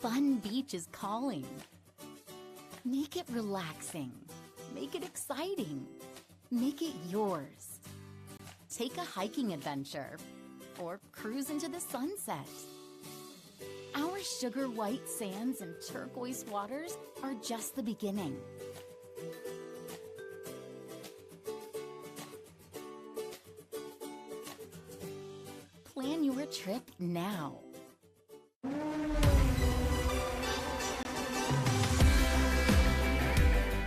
fun beach is calling. Make it relaxing. Make it exciting. Make it yours. Take a hiking adventure or cruise into the sunset. Our sugar white sands and turquoise waters are just the beginning. Plan your trip now.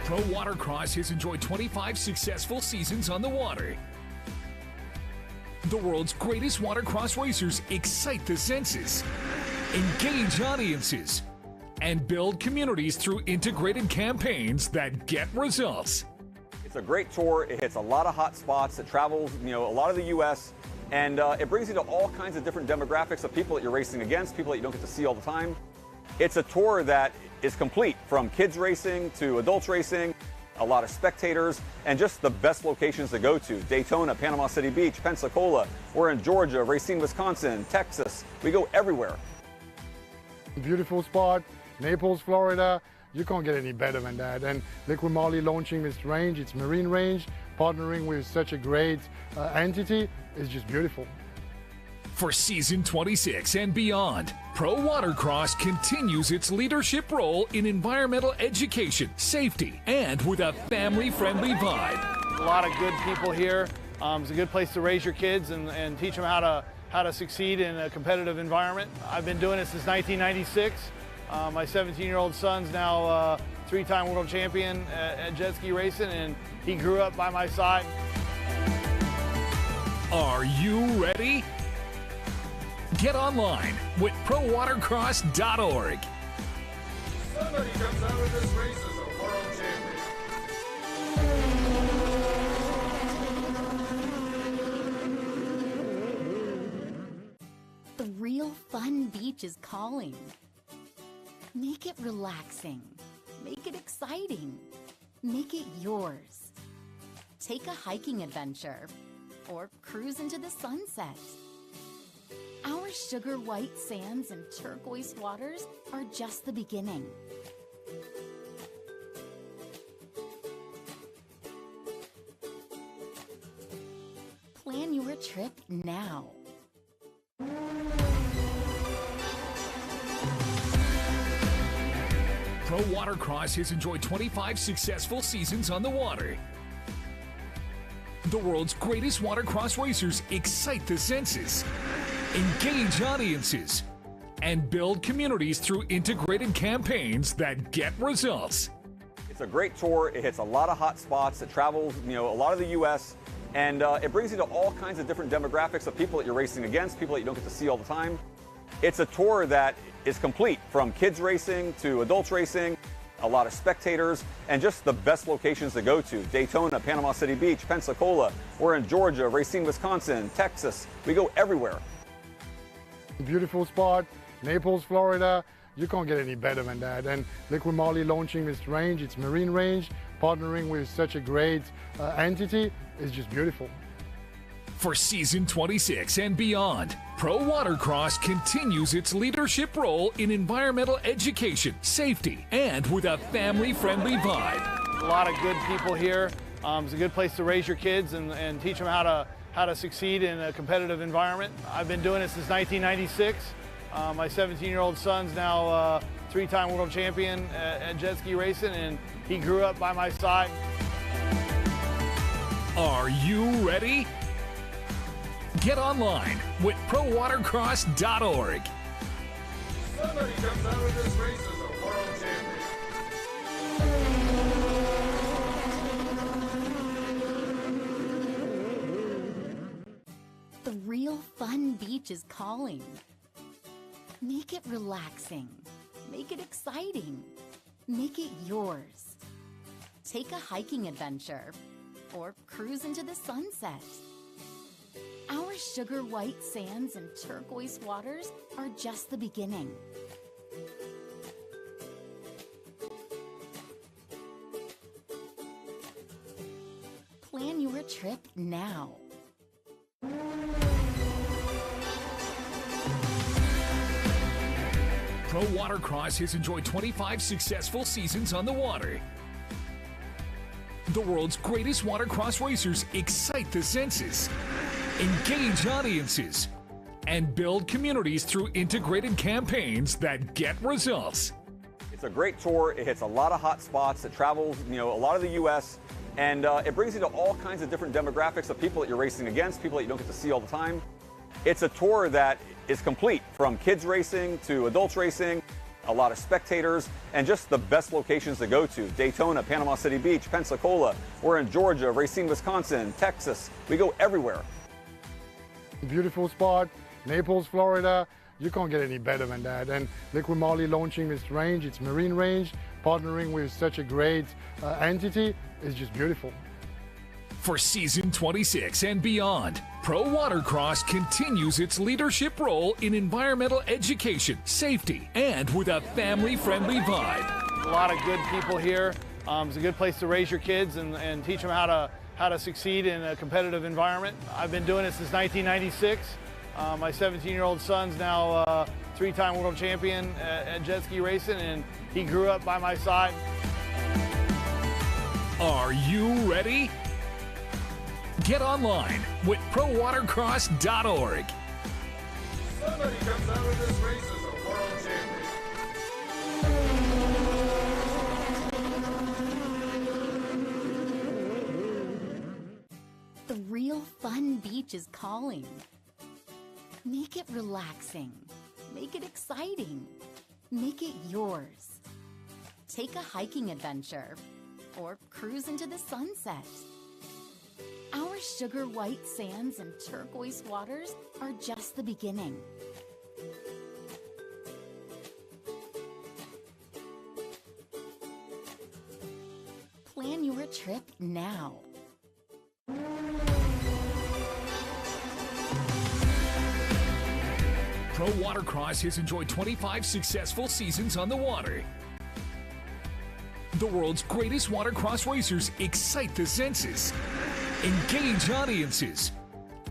Pro Watercross has enjoyed 25 successful seasons on the water. The world's greatest watercross racers excite the senses, engage audiences, and build communities through integrated campaigns that get results. It's a great tour. It hits a lot of hot spots. It travels, a lot of the U.S., and it brings you to all kinds of different demographics of people that you're racing against, people that you don't get to see all the time. It's a tour that is complete, from kids racing to adults racing, a lot of spectators, and just the best locations to go to. Daytona, Panama City Beach, Pensacola. We're in Georgia, Racine, Wisconsin, Texas. We go everywhere. Beautiful spot, Naples, Florida. You can't get any better than that. And LIQUI-MOLY launching this range, it's marine range, partnering with such a great entity is just beautiful. For season 26 and beyond, Pro Watercross continues its leadership role in environmental education, safety, and with a family-friendly vibe. A lot of good people here. It's a good place to raise your kids and teach them how to succeed in a competitive environment. I've been doing it since 1996. My 17-year-old son's now three-time world champion at jet ski racing, and he grew up by my side. Are you ready? Get online with prowatercross.org. Somebody comes out of this race as a world champion. The real fun beach is calling. Make it relaxing. Make it exciting. Make it yours. Take a hiking adventure or cruise into the sunset. Our sugar white sands and turquoise waters are just the beginning. Plan your trip now. Pro Watercross has enjoyed 25 successful seasons on the water. The world's greatest watercross racers excite the senses, engage audiences, and build communities through integrated campaigns that get results. It's a great tour. It hits a lot of hot spots. It travels, a lot of the U.S., and it brings you to all kinds of different demographics of people that you're racing against, people that you don't get to see all the time. It's a tour that is complete, from kids racing to adults racing, a lot of spectators, and just the best locations to go to. Daytona, Panama City Beach, Pensacola. We're in Georgia, Racine, Wisconsin, Texas. We go everywhere. Beautiful spot, Naples, Florida. You can't get any better than that. And LIQUI-MOLY launching this range, it's marine range, partnering with such a great entity is just beautiful. For season 26 and beyond, Pro Watercross continues its leadership role in environmental education, safety, and with a family-friendly vibe. A lot of good people here. It's a good place to raise your kids and teach them how to succeed in a competitive environment. I've been doing it since 1996. My 17-year-old son's now three-time world champion at jet ski racing, and he grew up by my side. Are you ready? Get online with prowatercross.org. Somebody comes out of this race as a world champion. The real fun beach is calling. Make it relaxing. Make it exciting. Make it yours. Take a hiking adventure or cruise into the sunset. Our sugar white sands and turquoise waters are just the beginning. Plan your trip now. Pro Pro Watercross has enjoyed 25 successful seasons on the water. The world's greatest watercross racers excite the senses, engage audiences, and build communities through integrated campaigns that get results. It's a great tour. It hits a lot of hot spots. It travels, a lot of the U.S. and it brings you to all kinds of different demographics of people that you're racing against, people that you don't get to see all the time. It's a tour that is complete, from kids racing to adults racing, a lot of spectators, and just the best locations to go to. Daytona, Panama City Beach, Pensacola. We're in Georgia, Racine, Wisconsin, Texas. We go everywhere. Beautiful spot, Naples, Florida. You can't get any better than that. And LIQUI-MOLY launching this range, it's marine range, partnering with such a great entity is just beautiful. For season 26 and beyond, Pro Watercross continues its leadership role in environmental education, safety, and with a family-friendly vibe. A lot of good people here. It's a good place to raise your kids and teach them how to succeed in a competitive environment. I've been doing it since 1996. My 17-year-old son's now three-time world champion at jet ski racing, and he grew up by my side. Are you ready? Get online with prowatercross.org. Somebody comes out of this race as a world champion. The real fun beach is calling. Make it relaxing. Make it exciting. Make it yours. Take a hiking adventure or cruise into the sunset. Our sugar white sands and turquoise waters are just the beginning. Plan your trip now. Pro Watercross has enjoyed 25 successful seasons on the water. The world's greatest watercross racers excite the senses, engage audiences,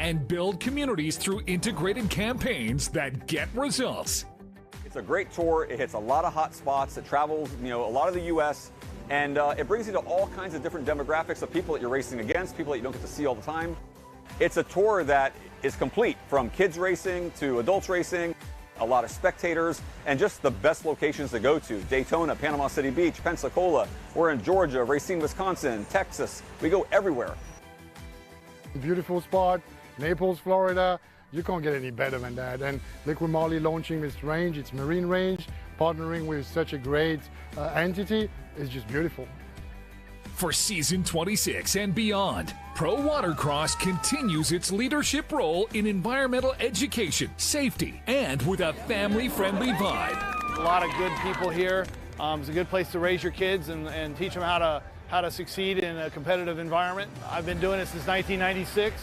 and build communities through integrated campaigns that get results. It's a great tour. It hits a lot of hot spots. It travels, a lot of the U.S. and it brings you to all kinds of different demographics of people that you're racing against, people that you don't get to see all the time. It's a tour that is complete, from kids racing to adults racing, a lot of spectators, and just the best locations to go to. Daytona, Panama City Beach, Pensacola. We're in Georgia, Racine, Wisconsin, Texas. We go everywhere. Beautiful spot, Naples, Florida. You can't get any better than that. And LIQUI-MOLY launching this range, it's marine range, partnering with such a great entity is just beautiful. For season 26 and beyond, Pro Watercross continues its leadership role in environmental education, safety, and with a family-friendly vibe. A lot of good people here. It's a good place to raise your kids and teach them how to succeed in a competitive environment. I've been doing it since 1996.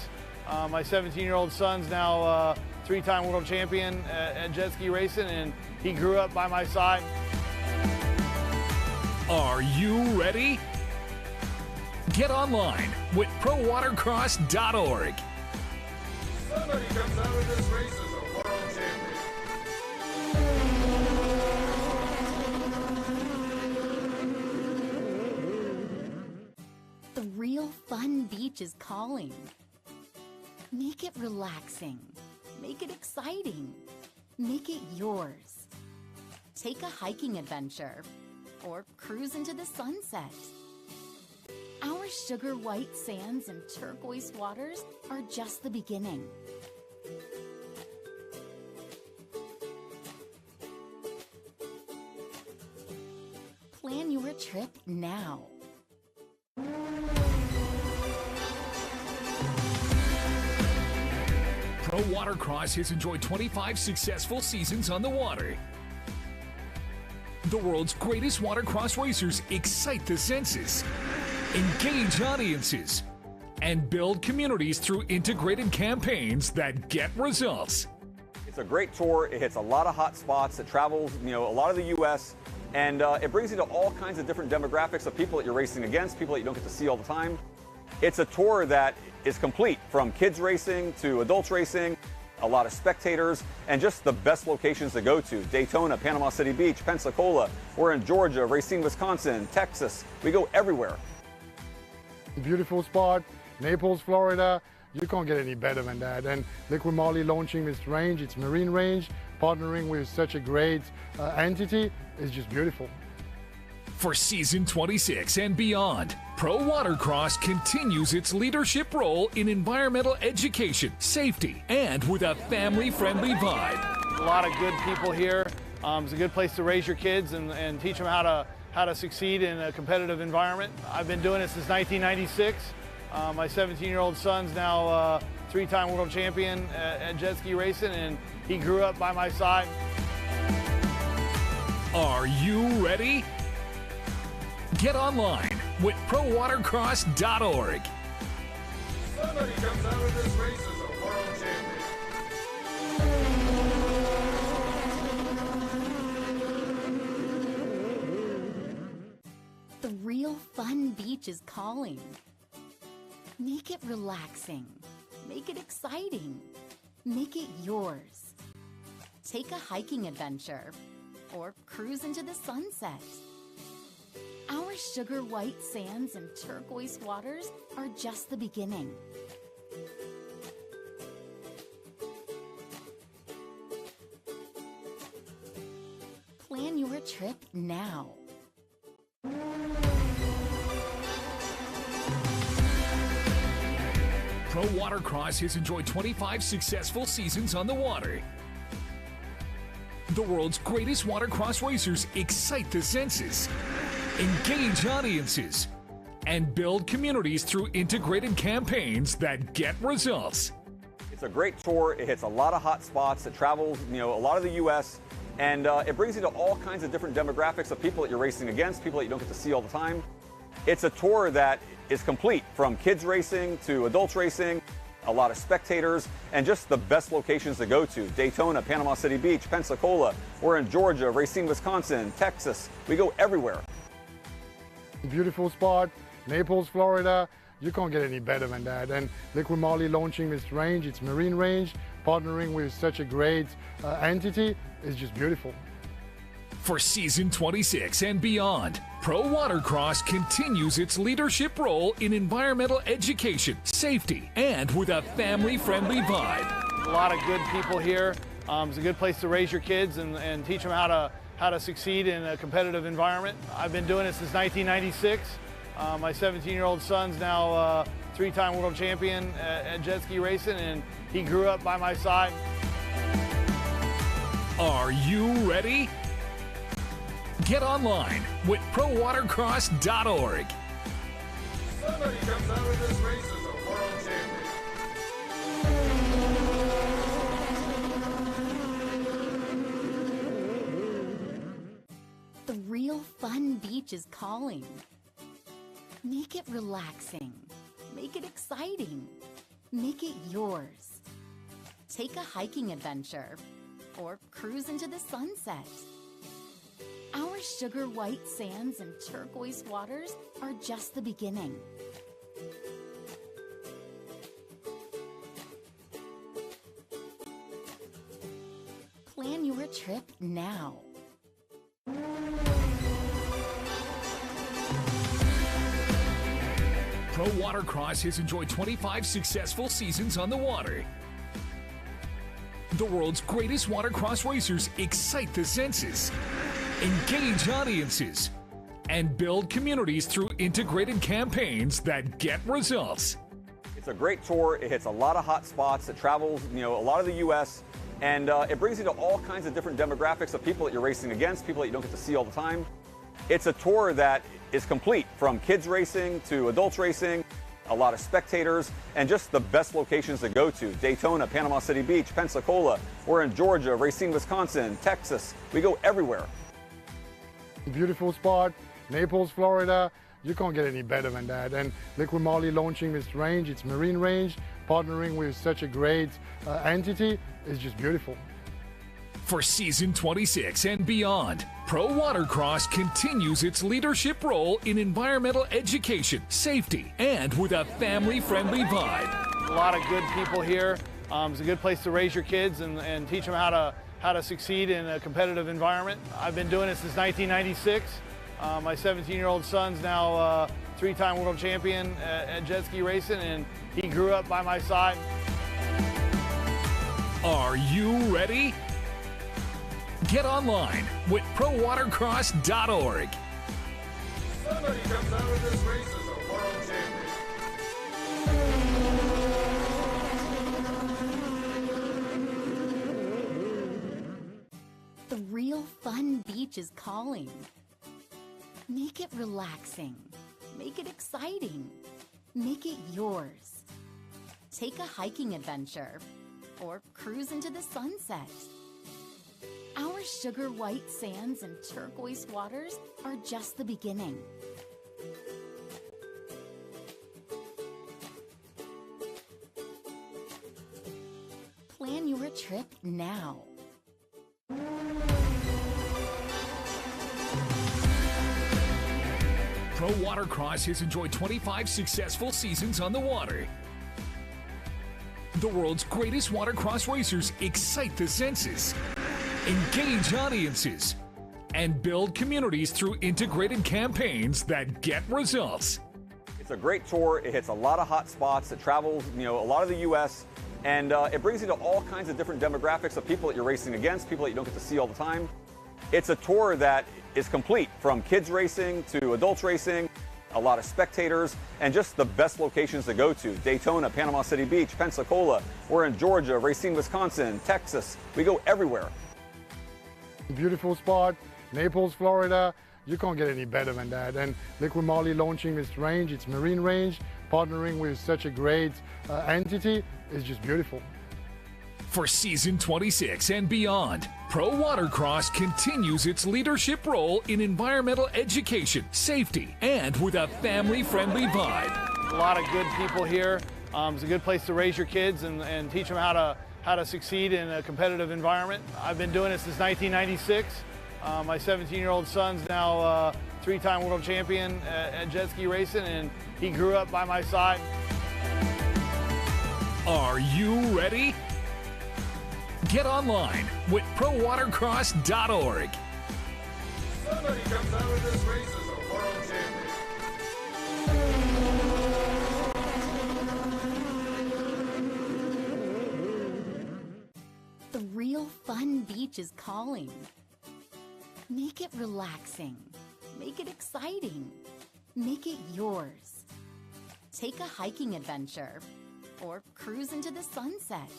My 17-year-old son's now three-time world champion at jet ski racing, and he grew up by my side. Are you ready? Get online with prowatercross.org. Somebody comes out of this race as a world champion. The real fun beach is calling. Make it relaxing. Make it exciting. Make it yours. Take a hiking adventure or cruise into the sunset. Our sugar white sands and turquoise waters are just the beginning. Plan your trip now. Pro Watercross has enjoyed 25 successful seasons on the water. The world's greatest watercross racers excite the senses, engage audiences, and build communities through integrated campaigns that get results. It's a great tour. It hits a lot of hot spots. It travels, a lot of the U.S. and it brings you to all kinds of different demographics of people that you're racing against, people that you don't get to see all the time. It's a tour that is complete, from kids racing to adults racing, a lot of spectators, and just the best locations to go to. Daytona, Panama City Beach, Pensacola. We're in Georgia, Racine, Wisconsin, Texas. We go everywhere. Beautiful spot, Naples, Florida. You can't get any better than that. And LIQUI-MOLY launching this range, it's marine range, partnering with such a great entity is just beautiful. For season 26 and beyond, Pro Watercross continues its leadership role in environmental education, safety, and with a family-friendly vibe. A lot of good people here. It's a good place to raise your kids and teach them how to succeed in a competitive environment. I've been doing it since 1996. My 17-year-old son's now a three-time world champion at jet ski racing, and he grew up by my side. Are you ready? Get online with prowatercross.org. Somebody comes out of this race as a world champion. The real fun beach is calling. Make it relaxing. Make it exciting. Make it yours. Take a hiking adventure or cruise into the sunset. Our sugar white sands and turquoise waters are just the beginning. Plan your trip now. Pro Watercross has enjoyed 25 successful seasons on the water. The world's greatest watercross racers excite the senses, engage audiences, and build communities through integrated campaigns that get results. It's a great tour. It hits a lot of hot spots. It travels, a lot of the U.S. And it brings you to all kinds of different demographics of people that you're racing against, people that you don't get to see all the time. It's a tour that is complete, from kids racing to adults racing, a lot of spectators, and just the best locations to go to. Daytona, Panama City Beach, Pensacola. We're in Georgia, Racine, Wisconsin, Texas. We go everywhere. Beautiful spot, Naples, Florida. You can't get any better than that. And LIQUI-MOLY launching this range, it's marine range, partnering with such a great entity is just beautiful. For season 26 and beyond, Pro Watercross continues its leadership role in environmental education, safety, and with a family-friendly vibe. A lot of good people here. It's a good place to raise your kids and teach them how to succeed in a competitive environment. I've been doing it since 1996. My 17-year-old son's now a three-time world champion at jet ski racing, and he grew up by my side. Are you ready? Get online with prowatercross.org. Somebody comes out of this race as a world champion. The real fun beach is calling. Make it relaxing. Make it exciting. Make it yours. Take a hiking adventure or cruise into the sunset. Our sugar white sands and turquoise waters are just the beginning. Plan your trip now. Pro Watercross has enjoyed 25 successful seasons on the water. The world's greatest watercross racers excite the senses, engage audiences, and build communities through integrated campaigns that get results. It's a great tour. It hits a lot of hot spots. It travels, a lot of the U.S. And it brings you to all kinds of different demographics of people that you're racing against, people that you don't get to see all the time. It's a tour that is complete, from kids racing to adults racing, a lot of spectators, and just the best locations to go to. Daytona, Panama City Beach, Pensacola. We're in Georgia, Racine, Wisconsin, Texas. We go everywhere. Beautiful spot, Naples, Florida. You can't get any better than that. And LIQUI-MOLY launching this range, it's marine range, partnering with such a great entity is just beautiful. For season 26 and beyond, Pro Watercross continues its leadership role in environmental education, safety, and with a family-friendly vibe. A lot of good people here. It's a good place to raise your kids and teach them how to succeed in a competitive environment. I've been doing it since 1996. My 17-year-old son's now a three-time world champion at jet ski racing, and he grew up by my side. Are you ready? Get online with ProWatercross.org. Somebody comes out of this race as a world champion. The real fun beach is calling. Make it relaxing. Make it exciting. Make it yours. Take a hiking adventure or cruise into the sunset. Our sugar white sands and turquoise waters are just the beginning. Plan your trip now. Pro Watercross has enjoyed 25 successful seasons on the water. The world's greatest watercross racers excite the senses, engage audiences, and build communities through integrated campaigns that get results. It's a great tour. It hits a lot of hot spots. It travels, a lot of the U.S. And it brings you to all kinds of different demographics of people that you're racing against, people that you don't get to see all the time. It's a tour that is complete, from kids racing to adults racing, a lot of spectators, and just the best locations to go to. Daytona, Panama City Beach, Pensacola. We're in Georgia, Racine, Wisconsin, Texas. We go everywhere. Beautiful spot, Naples, Florida. You can't get any better than that. And LIQUI-MOLY launching this range, it's marine range, partnering with such a great entity is just beautiful. For season 26 and beyond, Pro Watercross continues its leadership role in environmental education, safety, and with a family-friendly vibe. A lot of good people here. It's a good place to raise your kids and teach them how to succeed in a competitive environment. I've been doing it since 1996. My 17-year-old son's now a three-time world champion at jet ski racing, and he grew up by my side. Are you ready? Get online with ProWatercross.org. Somebody comes out of this race as a world champion. The real fun beach is calling. Make it relaxing. Make it exciting. Make it yours. Take a hiking adventure or cruise into the sunset.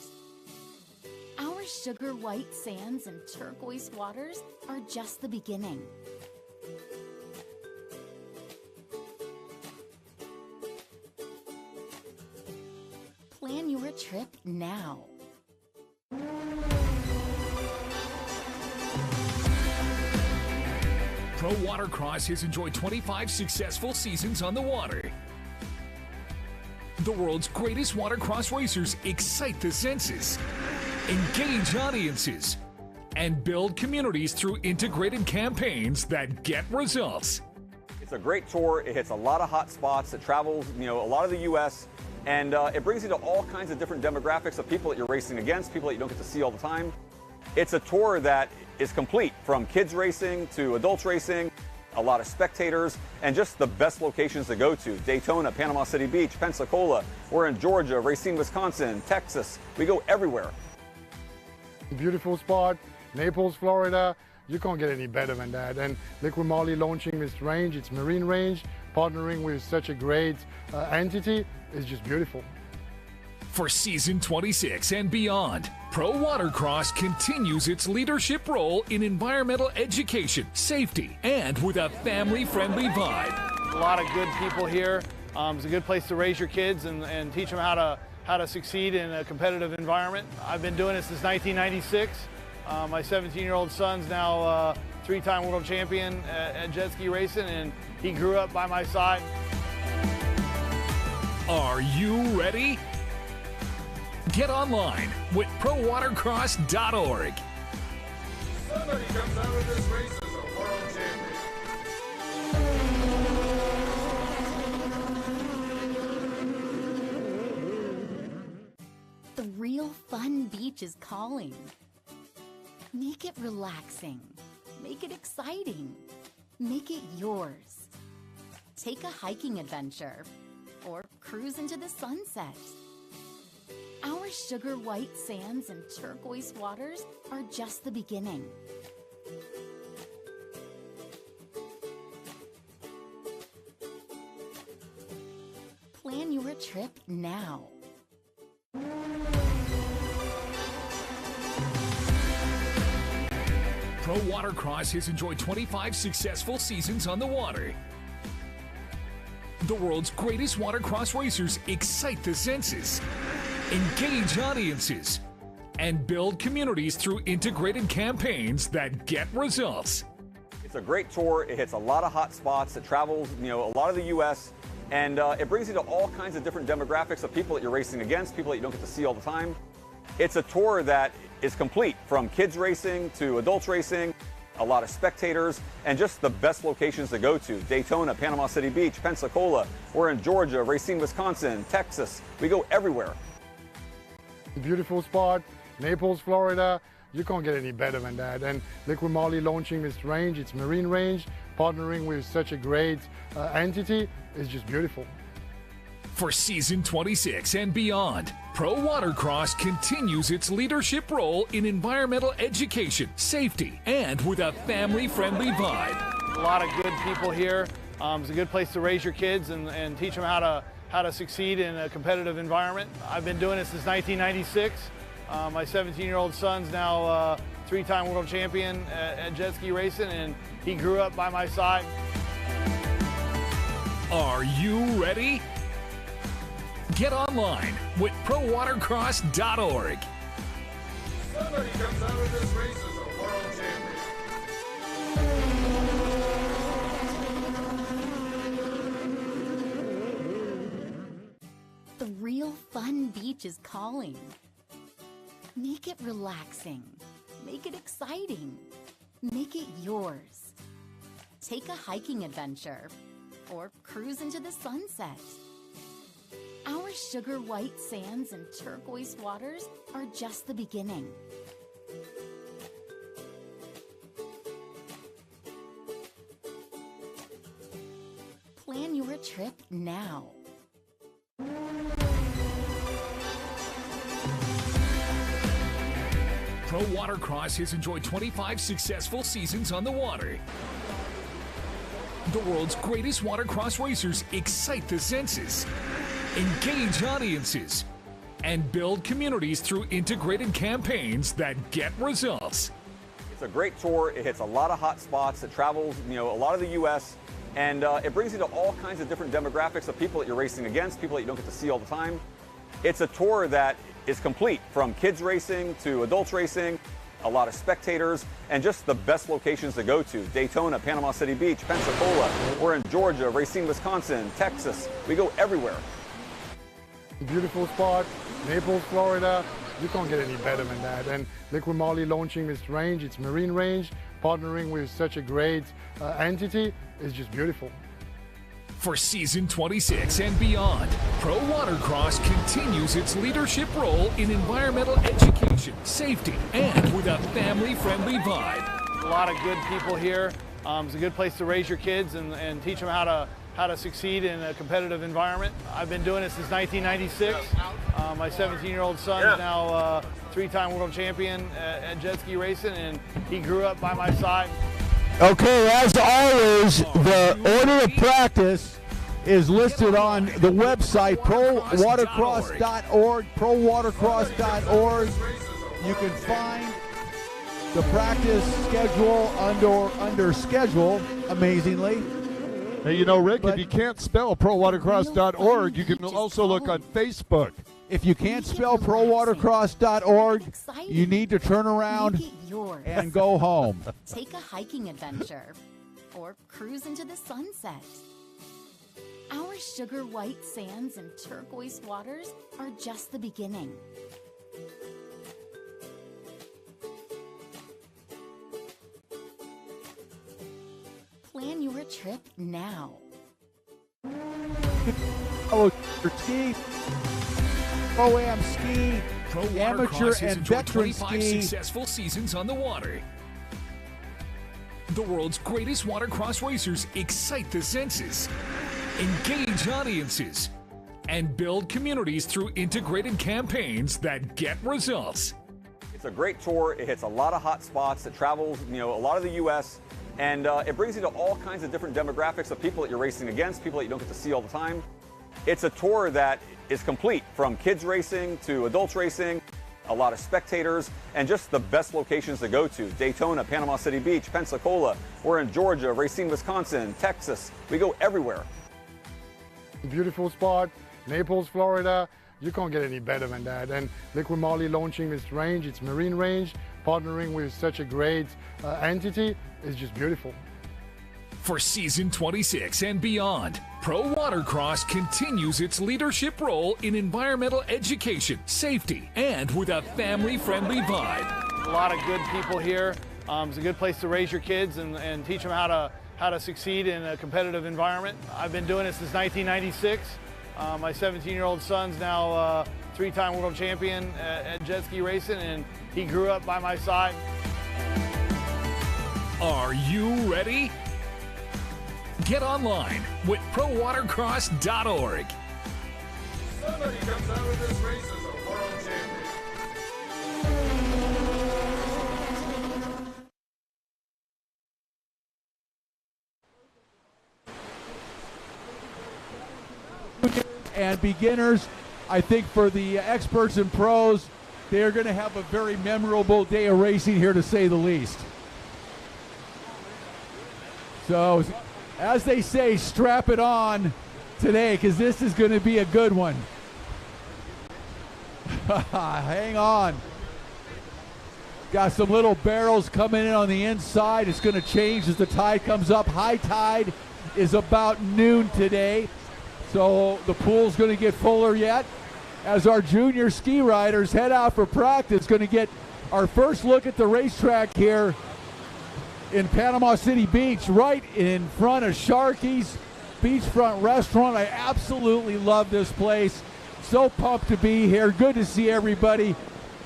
Our sugar white sands and turquoise waters are just the beginning. Plan your trip now. Pro Watercross has enjoyed 25 successful seasons on the water. The world's greatest watercross racers excite the senses, engage audiences, and build communities through integrated campaigns that get results. It's a great tour. It hits a lot of hot spots. It travels, a lot of the U.S. And it brings you to all kinds of different demographics of people that you're racing against, people that you don't get to see all the time. It's a tour that is complete, from kids racing to adults racing, a lot of spectators, and just the best locations to go to. Daytona, Panama City Beach, Pensacola. We're in Georgia, Racine, Wisconsin, Texas. We go everywhere. Beautiful spot, Naples, Florida. You can't get any better than that. And LIQUI-MOLY launching this range, it's marine range, partnering with such a great entity is just beautiful. For season 26 and beyond, Pro Watercross continues its leadership role in environmental education, safety, and with a family-friendly vibe. A lot of good people here. It's a good place to raise your kids and teach them how to succeed in a competitive environment. I've been doing it since 1996. My 17-year-old son's now a three-time world champion at jet ski racing, and he grew up by my side. Are you ready? Get online with ProWatercross.org. Somebody comes out of this race as a world champion. The real fun beach is calling. Make it relaxing. Make it exciting. Make it yours. Take a hiking adventure or cruise into the sunset. Our sugar white sands and turquoise waters are just the beginning. Plan your trip now. Pro Watercross has enjoyed 25 successful seasons on the water. The world's greatest watercross racers excite the senses, engage audiences, and build communities through integrated campaigns that get results. It's a great tour. It hits a lot of hot spots. It travels, a lot of the U.S. And it brings you to all kinds of different demographics of people that you're racing against, people that you don't get to see all the time. It's a tour that is complete, from kids racing to adults racing, a lot of spectators, and just the best locations to go to. Daytona, Panama City Beach, Pensacola. We're in Georgia, Racine, Wisconsin, Texas. We go everywhere. Beautiful spot, Naples, Florida. You can't get any better than that. And LIQUI-MOLY launching this range, it's marine range, partnering with such a great entity is just beautiful. For season 26 and beyond, Pro Watercross continues its leadership role in environmental education, safety, and with a family-friendly vibe. A lot of good people here. It's a good place to raise your kids and teach them how to succeed in a competitive environment. I've been doing it since 1996. My 17-year-old son's now three-time world champion at jet ski racing, and he grew up by my side. Are you ready? Get online with prowatercross.org. Somebody comes out of this race as a world champion. The real fun beach is calling. Make it relaxing. Make it exciting. Make it yours. Take a hiking adventure or cruise into the sunset. Our sugar white sands and turquoise waters are just the beginning. Plan your trip now. Pro Watercross has enjoyed 25 successful seasons on the water. The world's greatest watercross racers excite the senses, engage audiences, and build communities through integrated campaigns that get results. It's a great tour. It hits a lot of hot spots. It travels, a lot of the U.S. And it brings you to all kinds of different demographics of people that you're racing against, people that you don't get to see all the time. It's a tour that is complete, from kids racing to adults racing, a lot of spectators, and just the best locations to go to. Daytona, Panama City Beach, Pensacola. We're in Georgia, Racine, Wisconsin, Texas. We go everywhere. Beautiful spot, Naples, Florida. You can't get any better than that. And LIQUI-MOLY launching this range, it's marine range, partnering with such a great entity is just beautiful. For season 26 and beyond, Pro Watercross continues its leadership role in environmental education, safety, and with a family-friendly vibe. A lot of good people here. It's a good place to raise your kids and teach them how to succeed in a competitive environment. I've been doing it since 1996. My 17-year-old son's now three-time world champion at jet ski racing, and he grew up by my side. Okay, as always, the order of practice is listed on the website, prowatercross.org, prowatercross.org. You can find the practice schedule under schedule, amazingly. Hey, Rick, if you can't spell prowatercross.org, you can also look on Facebook. If you can't spell prowatercross.org, you need to turn around and go home. Take a hiking adventure or cruise into the sunset. Our sugar white sands and turquoise waters are just the beginning. Plan your trip now. Oh, ski, Pro-Am ski Pro amateur Watercross has and enjoyed veteran 25 ski. successful seasons on the water. The world's greatest watercross racers excite the senses, engage audiences, and build communities through integrated campaigns that get results. It's a great tour. It hits a lot of hot spots. It travels, a lot of the U.S. and it brings you to all kinds of different demographics of people that you're racing against, people that you don't get to see all the time. It's a tour that is complete, from kids racing to adults racing, a lot of spectators, and just the best locations to go to. Daytona, Panama City Beach, Pensacola. We're in Georgia, Racine, Wisconsin, Texas. We go everywhere. Beautiful spot, Naples, Florida. You can't get any better than that. And LIQUI-MOLY launching this range, it's marine range, partnering with such a great entity is just beautiful. For season 26 and beyond, Pro Watercross continues its leadership role in environmental education, safety, and with a family-friendly vibe. A lot of good people here. It's a good place to raise your kids and teach them how to succeed in a competitive environment. I've been doing it since 1996. My 17-year-old son's now three-time world champion at jet ski racing, and he grew up by my side. Are you ready? Get online with prowatercross.org. Somebody comes out of this race as a world champion. And beginners, I think for the experts and pros, they're going to have a very memorable day of racing here, to say the least. So, as they say, strap it on today, because this is going to be a good one. Hang on. Got some little barrels coming in on the inside. It's going to change as the tide comes up. High tide is about noon today, so the pool's going to get fuller yet. As our junior ski riders head out for practice, going to get our first look at the racetrack here in Panama City Beach, right in front of Sharky's beachfront restaurant. I absolutely love this place. So pumped to be here. Good to see everybody.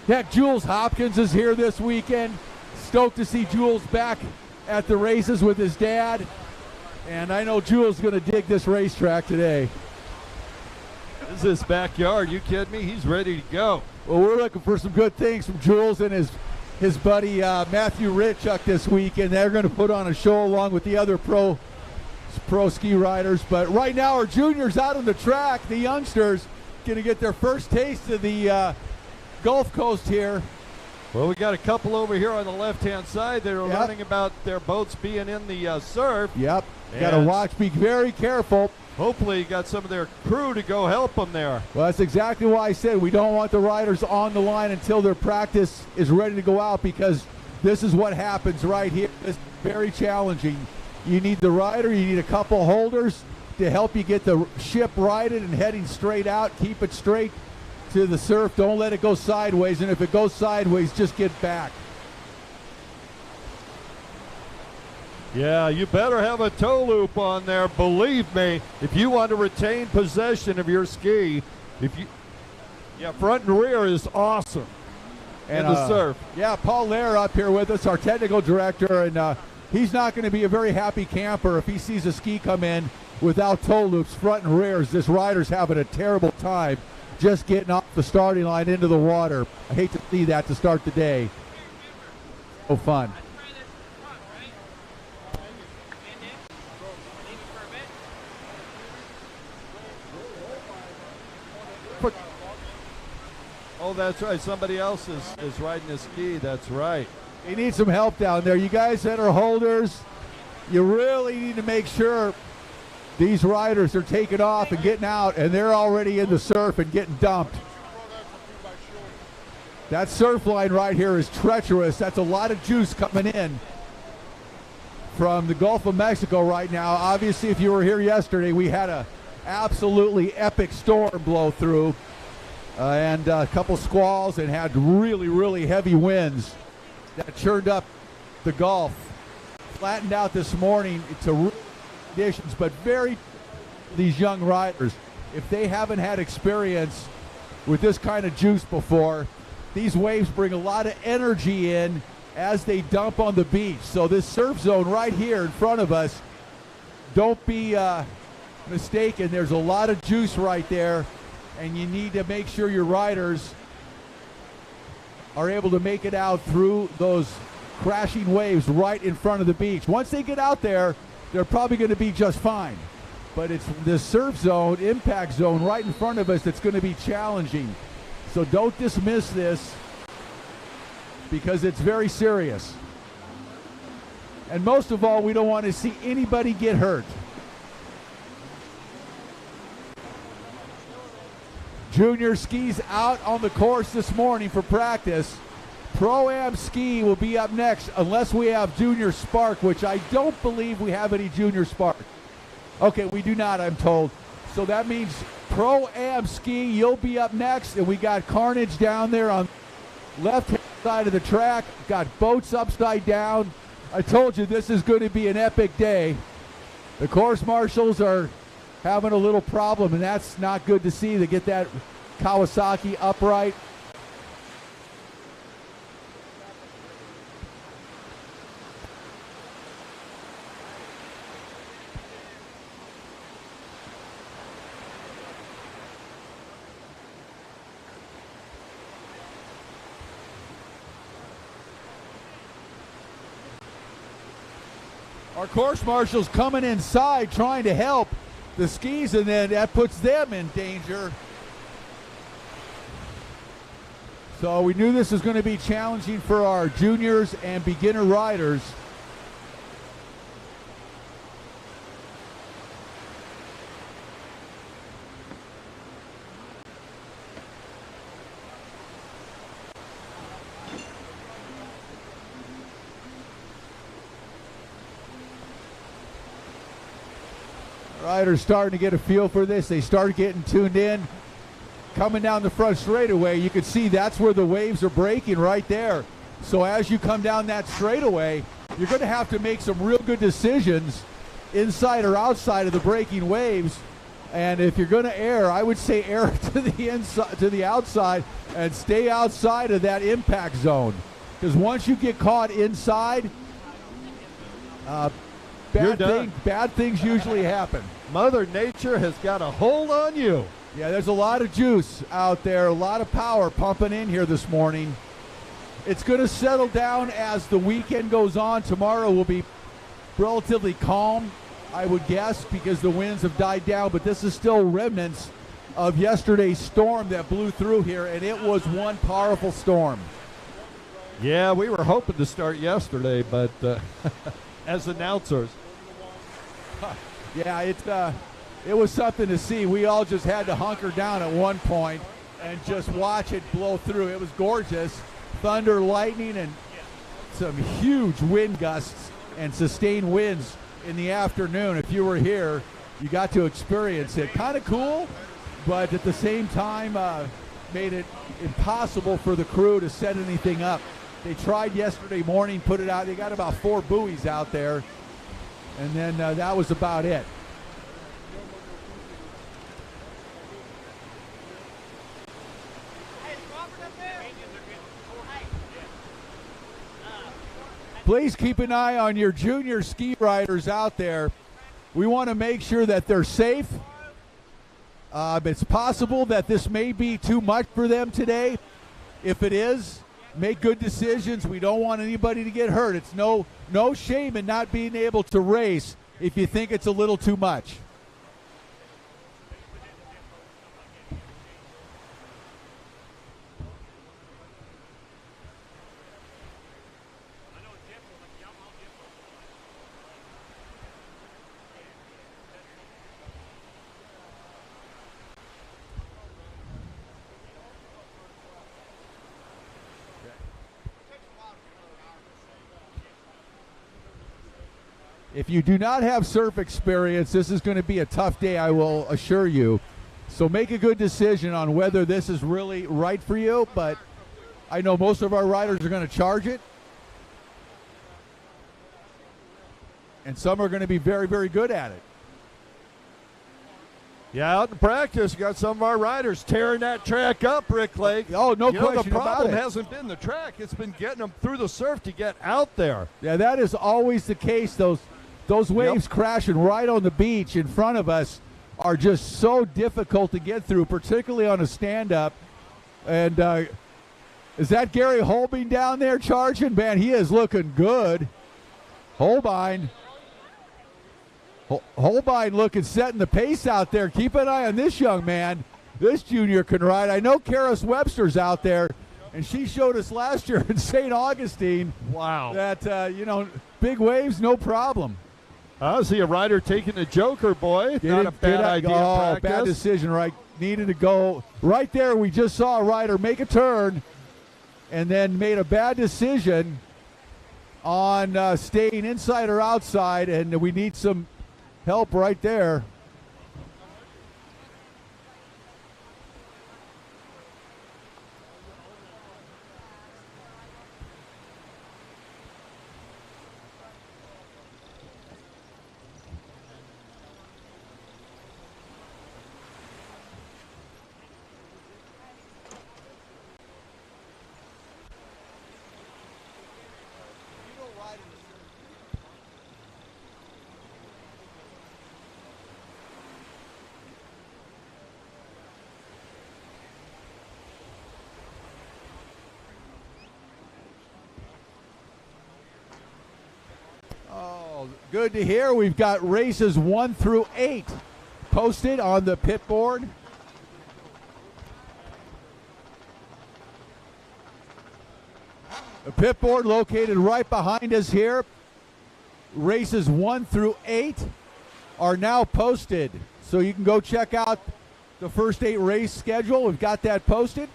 Heck, Jules Hopkins is here this weekend. Stoked to see Jules back at the races with his dad. And I know Jules is going to dig this racetrack today. This is his backyard. You kidding me? He's ready to go. Well, we're looking for some good things from Jules and his buddy Matthew Ritchuk this week, and they're going to put on a show along with the other pro ski riders. But right now our juniors out on the track, the youngsters, going to get their first taste of the Gulf Coast here. Well, we got a couple over here on the left-hand side that are learning about their boats being in the surf. Yep. Got to watch, be very careful. Hopefully you got some of their crew to go help them there. Well, that's exactly why I said we don't want the riders on the line until their practice is ready to go out, because this is what happens right here. It's very challenging. You need the rider, you need a couple holders to help you get the ship righted and heading straight out. Keep it straight to the surf. Don't let it go sideways, and if it goes sideways, just get back. Yeah, you better have a tow loop on there, believe me, if you want to retain possession of your ski. Front and rear is awesome. And the surf. Yeah, Paul Lair up here with us, our technical director, and he's not going to be a very happy camper if he sees a ski come in without tow loops, front and rears. This rider's having a terrible time just getting off the starting line into the water. I hate to see that to start the day. So fun. Oh, that's right. Somebody else is riding a ski. That's right. You need some help down there. You guys that are holders, you really need to make sure these riders are taking off and getting out, and they're already in the surf and getting dumped. That surf line right here is treacherous. That's a lot of juice coming in from the Gulf of Mexico right now. Obviously, if you were here yesterday, we had a absolutely epic storm blow through. And a couple squalls, and had really, really heavy winds that churned up the Gulf. Flattened out this morning to conditions, but these young riders, if they haven't had experience with this kind of juice before. These waves bring a lot of energy in as they dump on the beach. So this surf zone right here in front of us, don't be mistaken, there's a lot of juice right there, and you need to make sure your riders are able to make it out through those crashing waves right in front of the beach. Once they get out there, they're probably going to be just fine. But it's the surf zone, impact zone right in front of us that's going to be challenging. So don't dismiss this because it's very serious. And most of all, we don't want to see anybody get hurt. Junior skis out on the course this morning for practice. Pro-Am ski will be up next unless we have junior spark, which I don't believe we have any junior spark. Okay, we do not, I'm told. So that means Pro-Am ski, you'll be up next, and we got carnage down there on left-hand side of the track. Got boats upside down. I told you this is going to be an epic day. The course marshals are having a little problem, and that's not good to see, to get that Kawasaki upright. Our course marshals coming inside trying to help the skis, and then that puts them in danger. So we knew this was going to be challenging for our juniors and beginner riders. Riders starting to get a feel for this. They start getting tuned in. Coming down the front straightaway, you can see that's where the waves are breaking right there. So as you come down that straightaway, you're going to have to make some real good decisions inside or outside of the breaking waves. And if you're going to err, I would say err to the inside, to the outside, and stay outside of that impact zone. Because once you get caught inside, bad things usually happen. Mother Nature has got a hold on you. Yeah, there's a lot of juice out there, a lot of power pumping in here this morning. It's going to settle down as the weekend goes on. Tomorrow will be relatively calm, I would guess, because the winds have died down, but this is still remnants of yesterday's storm that blew through here, and it was one powerful storm. Yeah, we were hoping to start yesterday, but as announcers. Yeah, it was something to see. We all just had to hunker down at one point and just watch it blow through. It was gorgeous. Thunder, lightning, and some huge wind gusts and sustained winds in the afternoon. If you were here, you got to experience it. Kind of cool, but at the same time made it impossible for the crew to set anything up. They tried yesterday morning, put it out. They got about 4 buoys out there, and then that was about it. Please keep an eye on your junior ski riders out there. We want to make sure that they're safe. It's possible that this may be too much for them today. If it is, make good decisions. We don't want anybody to get hurt. It's no shame in not being able to race if you think it's a little too much. If you do not have surf experience, this is going to be a tough day, I will assure you. So make a good decision on whether this is really right for you, but I know most of our riders are going to charge it. And some are going to be very, very good at it. Yeah, out in practice, you got some of our riders tearing that track up, Rick Lake. Oh, no You know, question the about problem it. hasn't been the track. It's been getting them through the surf to get out there. Yeah, that is always the case. Those waves crashing right on the beach in front of us are just so difficult to get through, particularly on a stand-up. And is that Gary Holbein down there charging? Man, he is looking good. Holbein looking, setting the pace out there. Keep an eye on this young man. This junior can ride. I know Karis Webster's out there, and she showed us last year in St. Augustine. Wow. That, big waves, no problem. I see a rider taking the Joker, boy. Not a bad idea in practice. Bad decision, right? Needed to go. Right there, we just saw a rider make a turn and then made a bad decision on staying inside or outside, and we need some help right there. Good to hear. We've got races 1 through 8 posted on the pit board. The pit board located right behind us here. Races 1 through 8 are now posted. So you can go check out the first 8 race schedule. We've got that posted.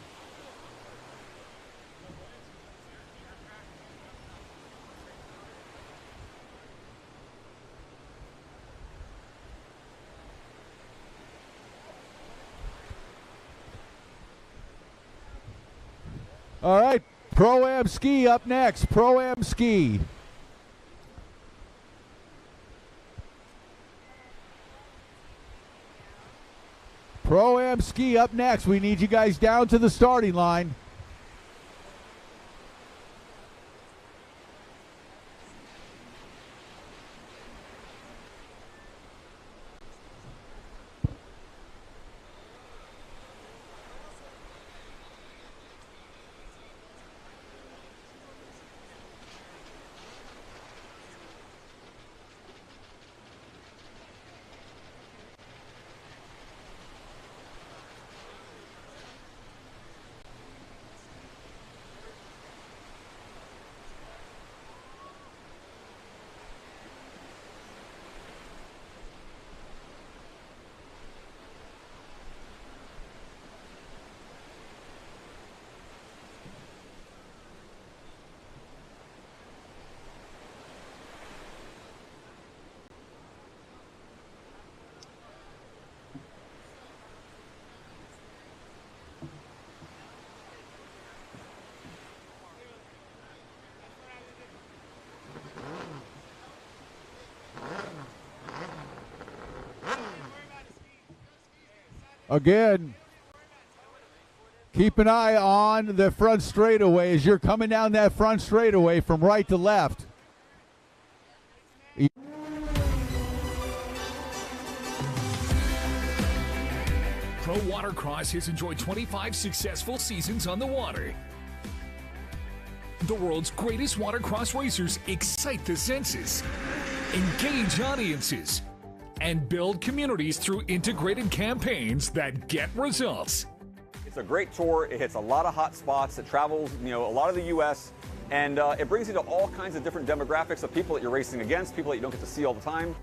All right, Pro-Am Ski up next. Pro-Am Ski. Pro-Am Ski up next. We need you guys down to the starting line. Again, keep an eye on the front straightaway as you're coming down that front straightaway from right to left. Pro Watercross has enjoyed 25 successful seasons on the water. The world's greatest watercross racers excite the senses, engage audiences, and build communities through integrated campaigns that get results. It's a great tour. It hits a lot of hot spots. It travels, a lot of the U.S. And it brings you to all kinds of different demographics of people that you're racing against, people that you don't get to see all the time.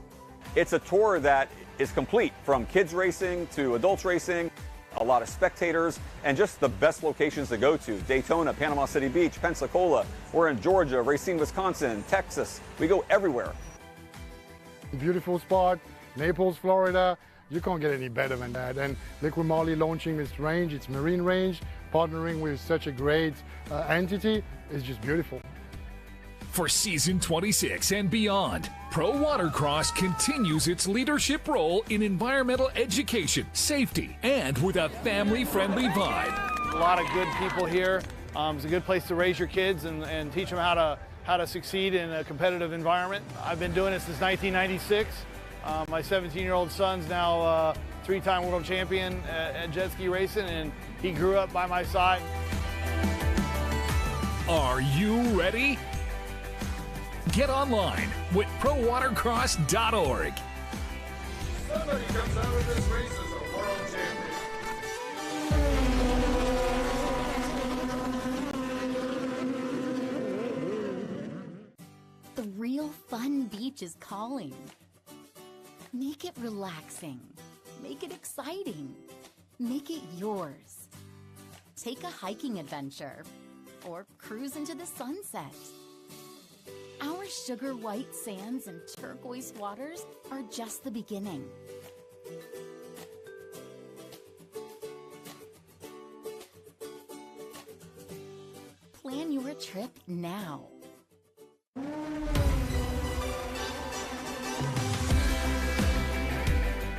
It's a tour that is complete, from kids racing to adults racing, a lot of spectators, and just the best locations to go to. Daytona, Panama City Beach, Pensacola. We're in Georgia, Racine, Wisconsin, Texas. We go everywhere. Beautiful spot. Naples, Florida, you can't get any better than that. And LIQUI-MOLY launching this range, it's marine range, partnering with such a great entity is just beautiful. For season 26 and beyond, Pro Watercross continues its leadership role in environmental education, safety, and with a family-friendly vibe. A lot of good people here. It's a good place to raise your kids and teach them how to succeed in a competitive environment. I've been doing it since 1996. My 17-year-old son's now a three-time world champion at jet ski racing, and he grew up by my side. Are you ready? Get online with prowatercross.org. Somebody comes out of this race as a world champion. The real fun beach is calling. Make it relaxing. Make it exciting. Make it yours. Take a hiking adventure or cruise into the sunset. Our sugar white sands and turquoise waters are just the beginning. Plan your trip now.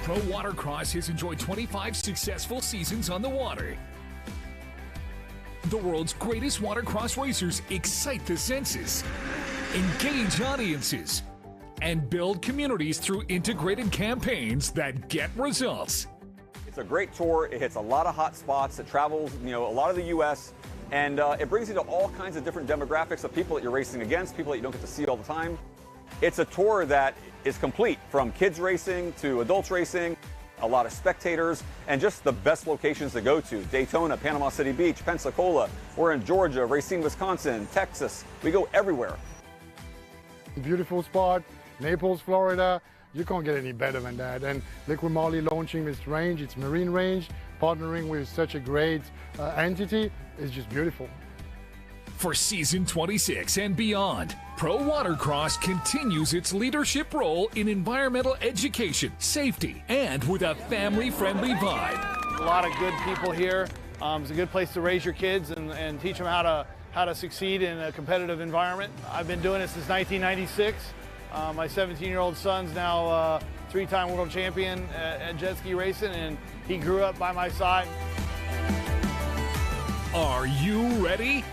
Pro Watercross has enjoyed 25 successful seasons on the water. The world's greatest watercross racers excite the senses, engage audiences, and build communities through integrated campaigns that get results. It's a great tour. It hits a lot of hot spots. It travels, a lot of the U.S. And it brings you to all kinds of different demographics of people that you're racing against, people that you don't get to see all the time. It's a tour that is complete, from kids racing to adults racing, a lot of spectators, and just the best locations to go to. Daytona, Panama City Beach, Pensacola. We're in Georgia, Racine, Wisconsin, Texas. We go everywhere. Beautiful spot, Naples, Florida. You can't get any better than that. And LIQUI-MOLY launching this range, it's marine range, partnering with such a great entity is just beautiful. For season 26 and beyond, Pro Watercross continues its leadership role in environmental education, safety, and with a family-friendly vibe. A lot of good people here. It's a good place to raise your kids and teach them how to succeed in a competitive environment. I've been doing it since 1996. My 17-year-old son's now a three-time world champion at jet ski racing, and he grew up by my side. Are you ready?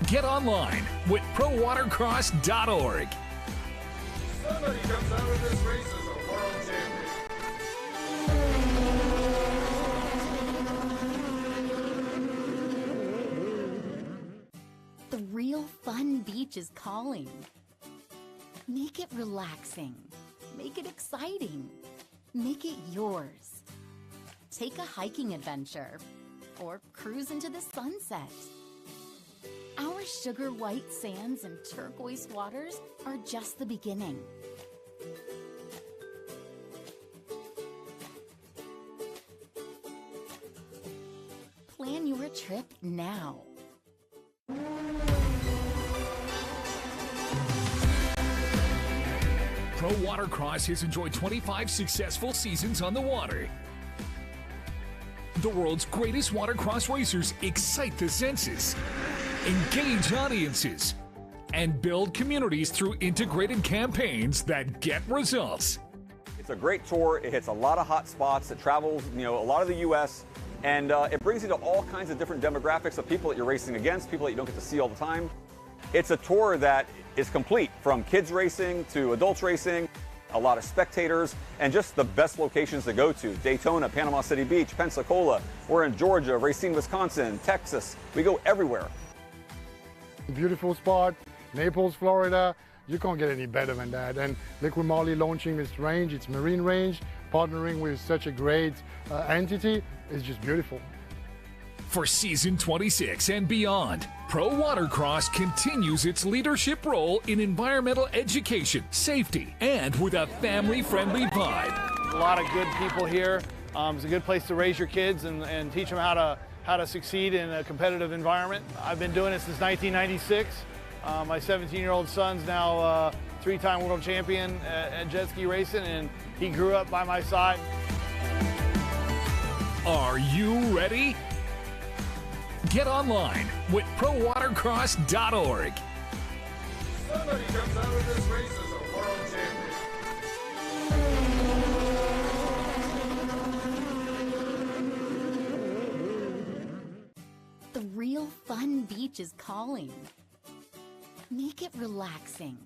Get online with prowatercross.org. Somebody comes out of this race as a world champion. The real fun beach is calling. Make it relaxing. Make it exciting. Make it yours. Take a hiking adventure or cruise into the sunset. Our sugar white sands and turquoise waters are just the beginning. Plan your trip now. Pro Watercross has enjoyed 25 successful seasons on the water. The world's greatest watercross racers excite the senses, engage audiences, and build communities through integrated campaigns that get results. It's a great tour. It hits a lot of hot spots. It travels, a lot of the U.S. And it brings you to all kinds of different demographics of people that you're racing against, people that you don't get to see all the time. It's a tour that is complete, from kids racing to adults racing, a lot of spectators, and just the best locations to go to. Daytona, Panama City Beach, Pensacola. We're in Georgia, Racine, Wisconsin, Texas. We go everywhere. Beautiful spot, Naples, Florida. You can't get any better than that. And LIQUI-MOLY launching this range, it's marine range, partnering with such a great entity is just beautiful. For season 26 and beyond, Pro Watercross continues its leadership role in environmental education, safety, and with a family-friendly vibe. A lot of good people here. It's a good place to raise your kids and teach them how to succeed in a competitive environment. I've been doing it since 1996. My 17-year-old son's now a three-time world champion at jet ski racing, and he grew up by my side. Are you ready? Get online with prowatercross.org. Somebody comes out of this race as a world champion. The real fun beach is calling. Make it relaxing.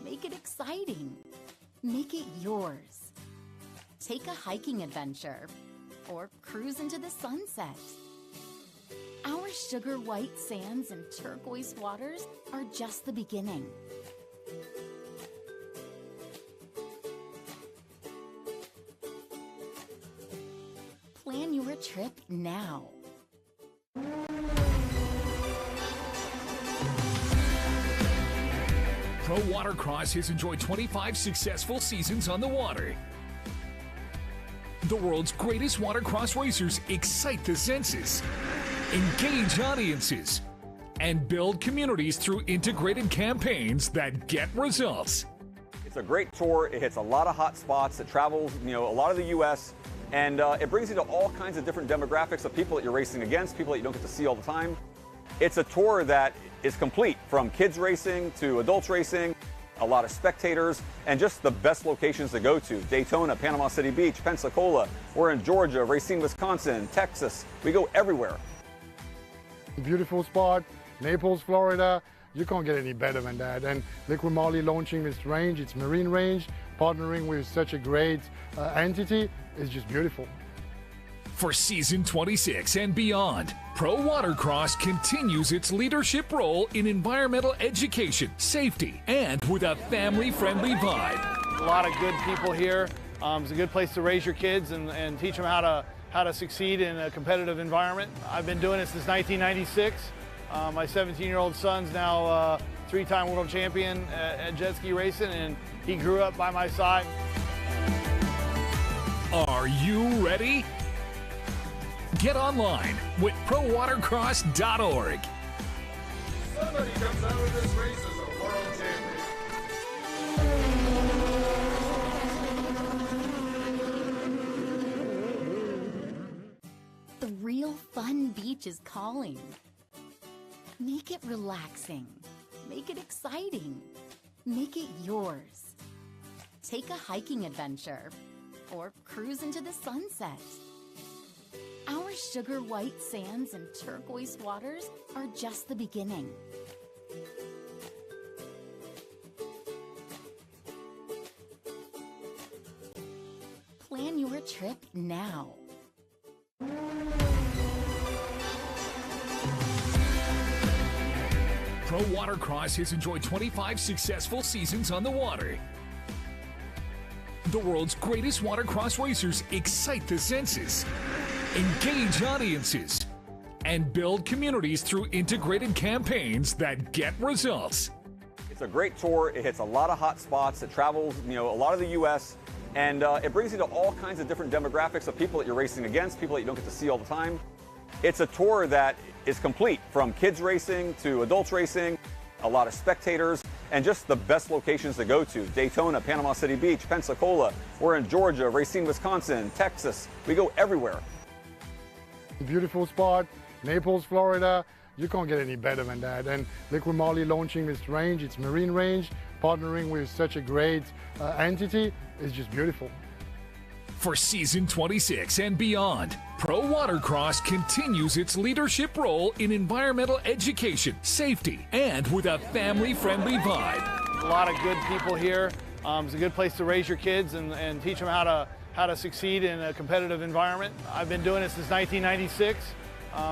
Make it exciting. Make it yours. Take a hiking adventure or cruise into the sunset. Our sugar white sands and turquoise waters are just the beginning. Plan your trip now. Pro Watercross has enjoyed 25 successful seasons on the water. The world's greatest watercross racers excite the senses, engage audiences, and build communities through integrated campaigns that get results. It's a great tour. It hits a lot of hot spots. It travels, a lot of the U.S. And it brings you to all kinds of different demographics of people that you're racing against, people that you don't get to see all the time. It's a tour that is complete, from kids racing to adults racing, a lot of spectators, and just the best locations to go to. Daytona, Panama City Beach, Pensacola. We're in Georgia, Racine, Wisconsin, Texas. We go everywhere. Beautiful spot, Naples, Florida. You can't get any better than that. And LIQUI-MOLY launching this range, it's marine range, partnering with such a great entity is just beautiful. For season 26 and beyond, Pro Watercross continues its leadership role in environmental education, safety, and with a family-friendly vibe. A lot of good people here. It's a good place to raise your kids and teach them how to succeed in a competitive environment. I've been doing it since 1996. My 17-year-old son's now a three-time world champion at jet ski racing, and he grew up by my side. Are you ready? Get online with prowatercross.org. Somebody comes out of this race as a world champion. The real fun beach is calling. Make it relaxing. Make it exciting. Make it yours. Take a hiking adventure or cruise into the sunset. Our sugar white sands and turquoise waters are just the beginning. Plan your trip now. Pro Watercross has enjoyed 25 successful seasons on the water. The world's greatest watercross racers excite the senses, engage audiences, and build communities through integrated campaigns that get results. It's a great tour. It hits a lot of hot spots. It travels, a lot of the U.S. And it brings you to all kinds of different demographics of people that you're racing against, people that you don't get to see all the time. It's a tour that is complete, from kids racing to adults racing, a lot of spectators, and just the best locations to go to. Daytona, Panama City Beach, Pensacola. We're in Georgia, Racine, Wisconsin, Texas. We go everywhere. Beautiful spot, Naples, Florida. You can't get any better than that. And LIQUI-MOLY launching this range, it's marine range, partnering with such a great entity is just beautiful. For season 26 and beyond, Pro Watercross continues its leadership role in environmental education, safety, and with a family-friendly vibe. A lot of good people here. It's a good place to raise your kids and teach them how to succeed in a competitive environment. I've been doing it since 1996.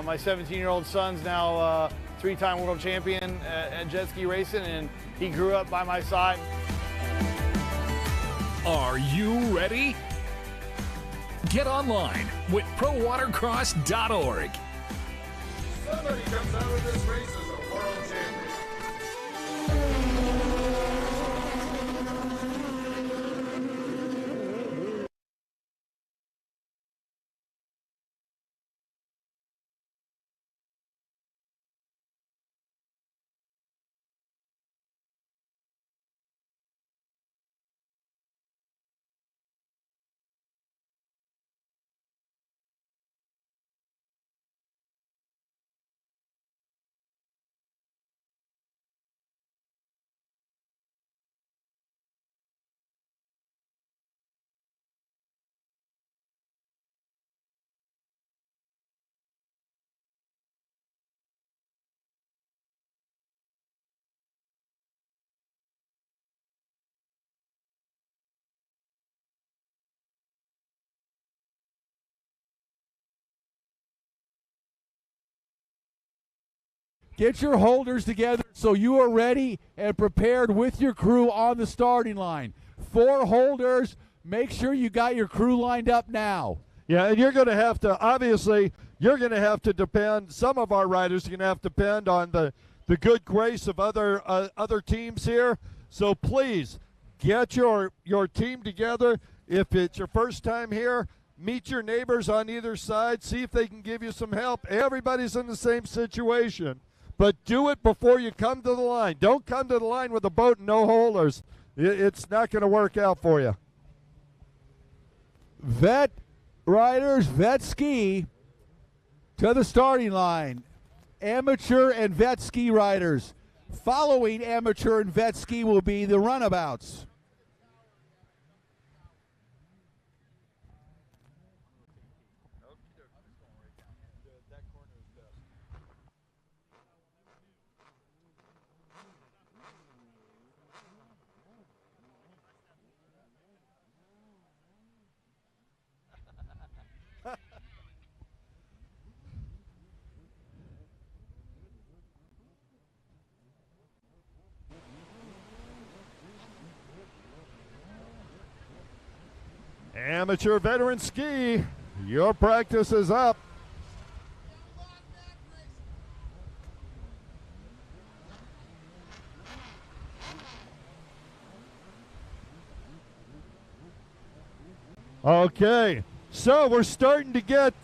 My 17-year-old son's now a three-time world champion at jet ski racing, and he grew up by my side. Are you ready? Get online with prowatercross.org. Somebody comes out of this race as a world champion. Get your holders together so you are ready and prepared with your crew on the starting line. 4 holders. Make sure you got your crew lined up now. Yeah, and you're going to have to, obviously, you're going to have to depend, some of our riders are going to have to depend on the good grace of other teams here. So please, get your team together. If it's your first time here, meet your neighbors on either side. See if they can give you some help. Everybody's in the same situation. But do it before you come to the line. Don't come to the line with a boat and no holders. It's not going to work out for you. Vet riders, vet ski to the starting line. Amateur and vet ski riders. Following amateur and vet ski will be the runabouts. Amateur veteran ski, your practice is up. Okay, so we're starting to get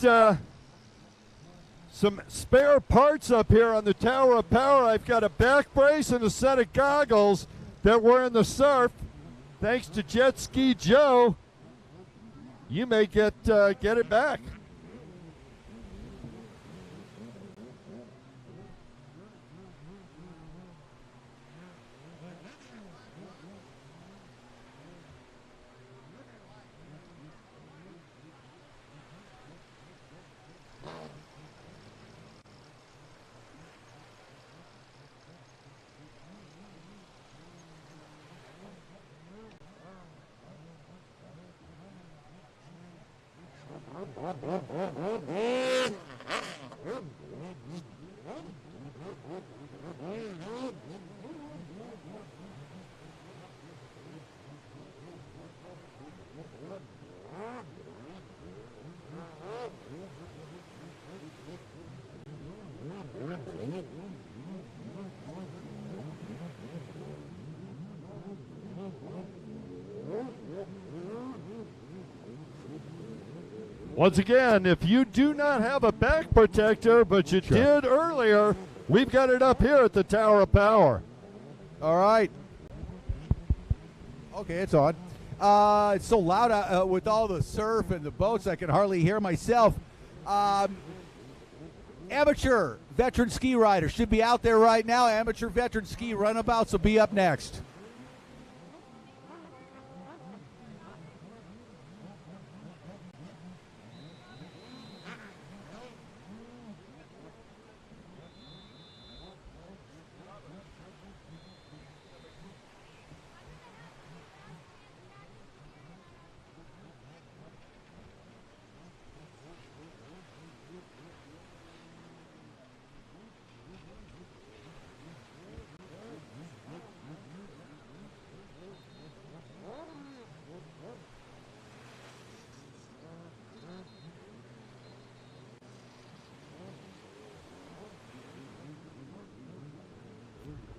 some spare parts up here on the Tower of Power. I've got a back brace and a set of goggles that were in the surf. Thanks to Jet Ski Joe, you may get it back. Once again, if you do not have a back protector, but you did earlier, we've got it up here at the Tower of Power. All right. Okay, it's on. It's so loud with all the surf and the boats, I can hardly hear myself. Amateur veteran ski riders should be out there right now. Amateur veteran ski runabouts will be up next.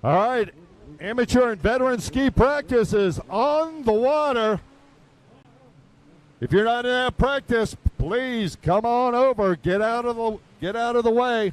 All right, amateur and veteran ski practice is on the water. If you're not in that practice, please come on over. Get out of the way.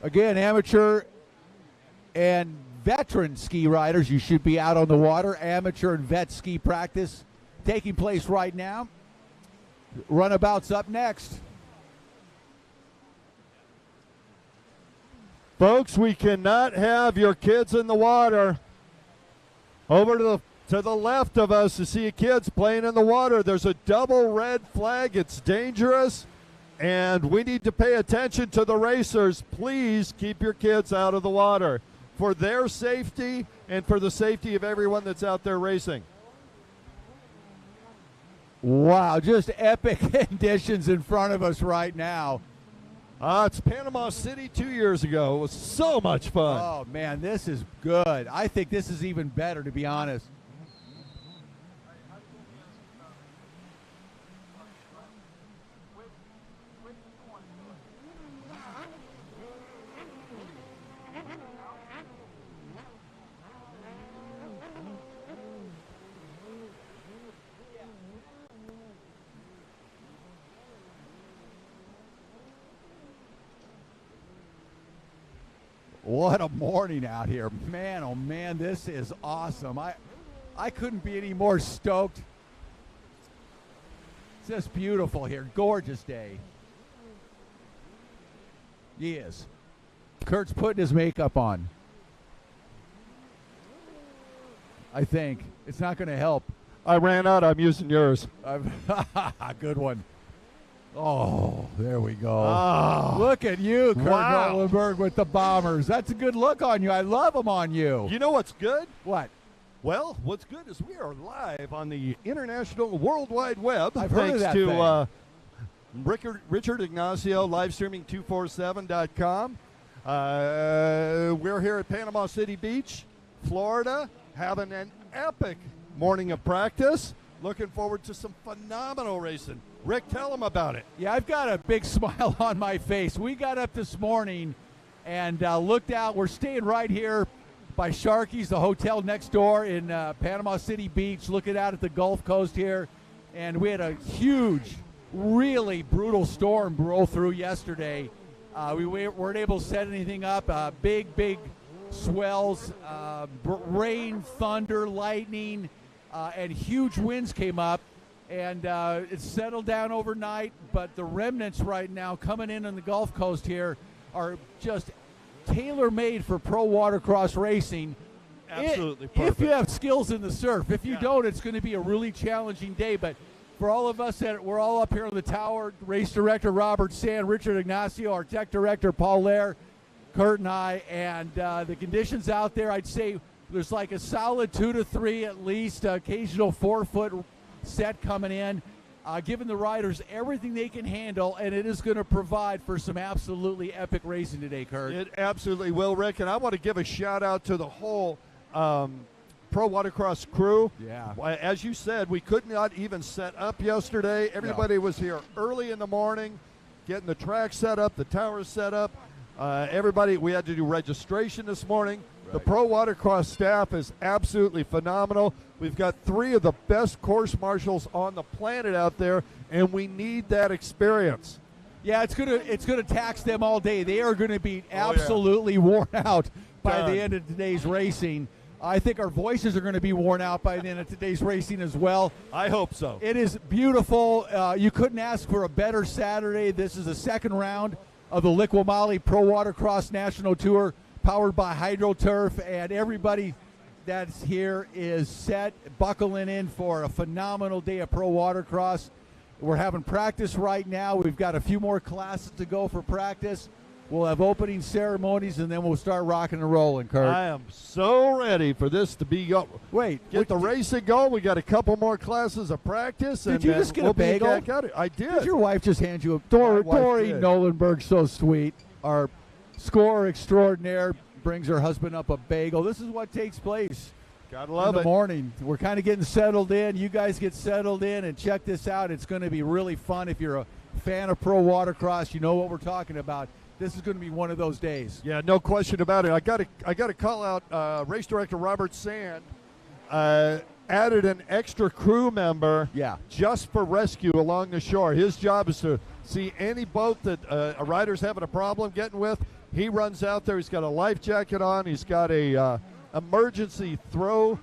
Again, amateur and veteran ski riders, you should be out on the water. Amateur and vet ski practice taking place right now. Runabout's up next. Folks, we cannot have your kids in the water. Over to the left of us, to see kids playing in the water. There's a double red flag. It's dangerous, and we need to pay attention to the racers. Please keep your kids out of the water for their safety and for the safety of everyone that's out there racing. Wow, just epic conditions in front of us right now. It's Panama City 2 years ago. It was so much fun. Oh, man, this is good. I think this is even better, to be honest. What a morning out here. Man, oh man, this is awesome. I couldn't be any more stoked. It's just beautiful here. Gorgeous day. Yes. Kurt's putting his makeup on. I think. It's not going to help. I ran out. I'm using yours. Good one. Oh, there we go. Oh. Look at you, Kurt Wow. Nolenberg with the Bombers. That's a good look on you. I love them on you. You know what's good? What? Well, what's good is we are live on the international World Wide Web. I've heard of that to Richard Ignacio, live streaming 247.com. We're here at Panama City Beach, Florida, having an epic morning of practice. Looking forward to some phenomenal racing. Rick, tell them about it. Yeah, I've got a big smile on my face. We got up this morning and looked out. We're staying right here by Sharky's, the hotel next door in Panama City Beach, looking out at the Gulf Coast here. And we had a huge, really brutal storm roll through yesterday. We weren't able to set anything up. Big swells, rain, thunder, lightning, and huge winds came up. And it settled down overnight, but the remnants right now coming in on the Gulf Coast here are just tailor-made for pro watercross racing. Absolutely perfect. If you have skills in the surf. If you don't, it's going to be a really challenging day. But for all of us that we're all up here on the tower, race director Robert Sand, Richard Ignacio, our tech director Paul Lair, Kurt and I, and the conditions out there, I'd say there's like a solid 2 to 3 at least, occasional 4-foot set coming in, giving the riders everything they can handle, and it is going to provide for some absolutely epic racing today, Kurt. It absolutely will, Rick, and I want to give a shout-out to the whole Pro Watercross crew. Yeah. As you said, we could not even set up yesterday. Everybody was here early in the morning, getting the track set up, the towers set up. Everybody, we had to do registration this morning. The Pro Watercross staff is absolutely phenomenal. We've got 3 of the best course marshals on the planet out there, and we need that experience. Yeah, it's gonna tax them all day. They are going to be absolutely worn out by the end of today's racing. I think our voices are going to be worn out by the end of today's racing as well. I hope so. It is beautiful. You couldn't ask for a better Saturday. This is the second round of the LIQUI-MOLY Pro Watercross National Tour, powered by HydroTurf, and everybody that's here is set, buckling in for a phenomenal day of Pro Watercross. We're having practice right now. We've got a few more classes to go for practice. We'll have opening ceremonies, and then we'll start rocking and rolling, Kurt. I am so ready for this to be go. Wait. Get the racing going. We got a couple more classes of practice. Did you just get a bagel? I did. Did your wife just hand you a Dory did. Nolenberg, so sweet. Our scorer extraordinaire brings her husband up a bagel. This is what takes place. Gotta love in the morning. We're kind of getting settled in. You guys get settled in and check this out. It's going to be really fun. If you're a fan of Pro Watercross, you know what we're talking about. This is going to be one of those days. Yeah, no question about it. I got to call out race director Robert Sand. Added an extra crew member just for rescue along the shore. His job is to see any boat that a rider's having a problem getting with, He runs out there. He's got a life jacket on. He's got a emergency throw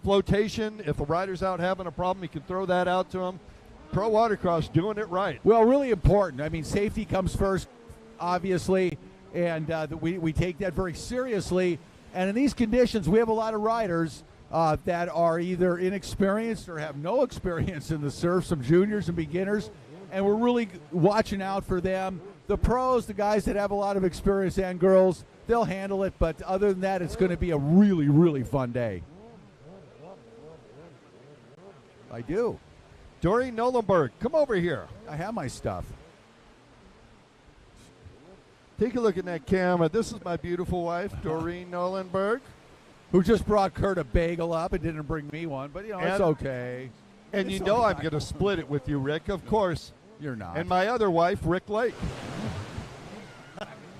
flotation. If a rider's out having a problem, he can throw that out to him. Pro Watercross doing it right. Well, really important. I mean, safety comes first, obviously, and we take that very seriously. And in these conditions, we have a lot of riders that are either inexperienced or have no experience in the surf, some juniors and beginners, and we're really watching out for them. The pros, the guys that have a lot of experience, and girls, they'll handle it, but other than that, it's going to be a really, really fun day. I do. Doreen Nolenberg, come over here. I have my stuff. Take a look at that camera. This is my beautiful wife, Doreen Nolenberg. Who just brought Kurt a bagel up and didn't bring me one, but, it's okay. And It's you know okay. I'm going to split it with you, Rick, of course. You're not. And my other wife, Rick Lake.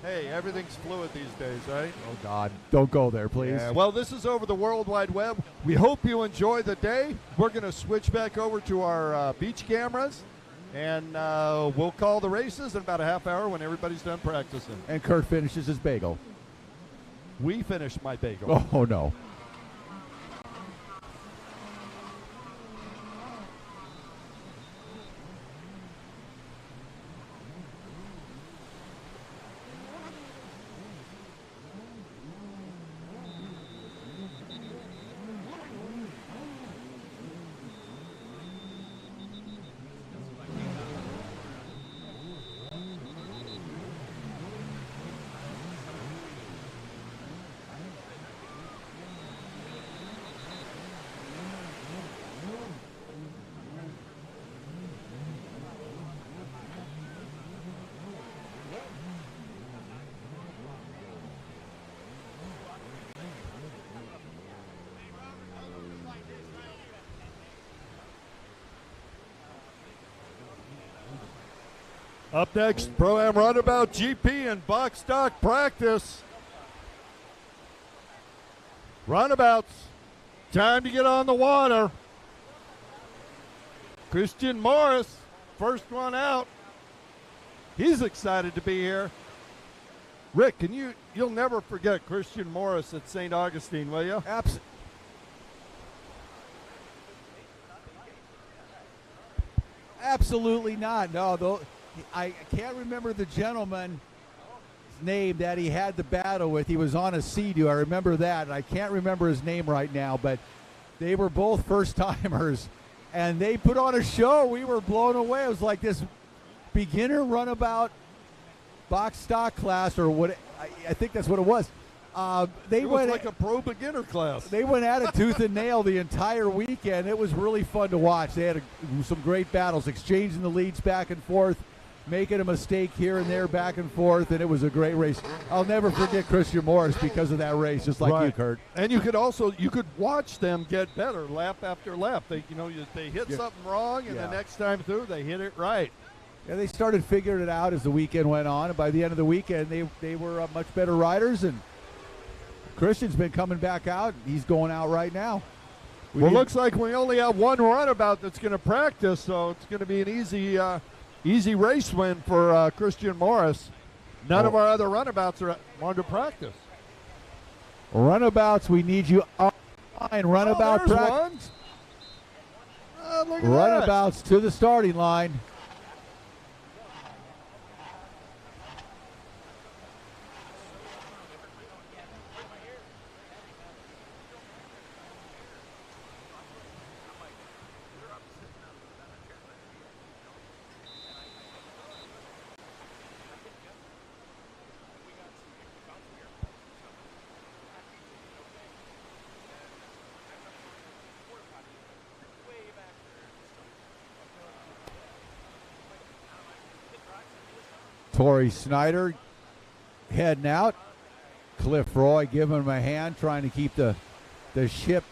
Hey, everything's fluid these days, right? Oh, God. Don't go there, please. Yeah, well, this is over the World Wide Web. We hope you enjoy the day. We're going to switch back over to our beach cameras, and we'll call the races in about a half hour when everybody's done practicing. And Kurt finishes his bagel. We finished my bagel. Oh, no. Up next, Pro-Am Runabout GP and box stock practice. Runabouts, time to get on the water. Christian Morris, first one out. He's excited to be here. Rick, you'll never forget Christian Morris at St. Augustine, will you? Absolutely not. No, though. I can't remember the gentleman's name that he had the battle with. He was on a Sea-Doo. I remember that. And I can't remember his name right now, but they were both first-timers, and they put on a show. We were blown away. It was like this beginner runabout box stock class, or what? I think that's what it was. It was like a pro beginner class. They went at it tooth and nail the entire weekend. It was really fun to watch. They had some great battles, exchanging the leads back and forth, making a mistake here and there back and forth, and it was a great race. I'll never forget Christian Morris because of that race, just like you, Kurt. And you could watch them get better lap after lap. They hit something wrong, and the next time through they hit it right. Yeah, they started figuring it out as the weekend went on, and by the end of the weekend, they were much better riders, and Christian's been coming back out. He's going out right now. Looks like we only have one runabout that's going to practice, so it's going to be an easy race win for Christian Morris. None of our other runabouts are on to practice. Runabouts, we need you up line. Runabout practice. Runabouts to the starting line. Torrey Snyder heading out. Cliff Roy giving him a hand, trying to keep the ship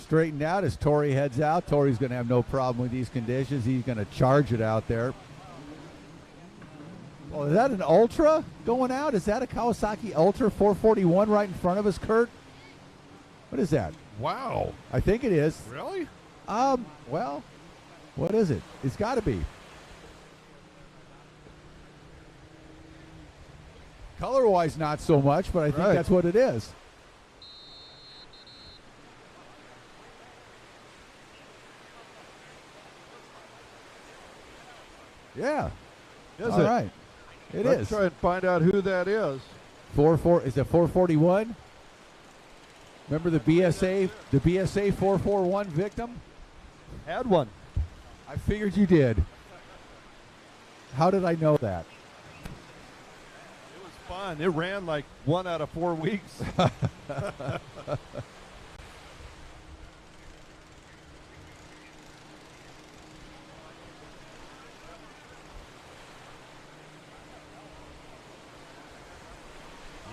straightened out as Torrey heads out. Torrey's going to have no problem with these conditions. He's going to charge it out there. Oh, is that an Ultra going out? Is that a Kawasaki Ultra 441 right in front of us, Kurt? What is that? Wow. I think it is. Really? Well, what is it? It's got to be. Color-wise, not so much, but I think that's what it is. Yeah. All right. Let's try and find out who that is. 4-4. Is it 441? Remember the BSA 441 victim? Had one. I figured you did. How did I know that? It was fun. It ran like 1 out of 4 weeks.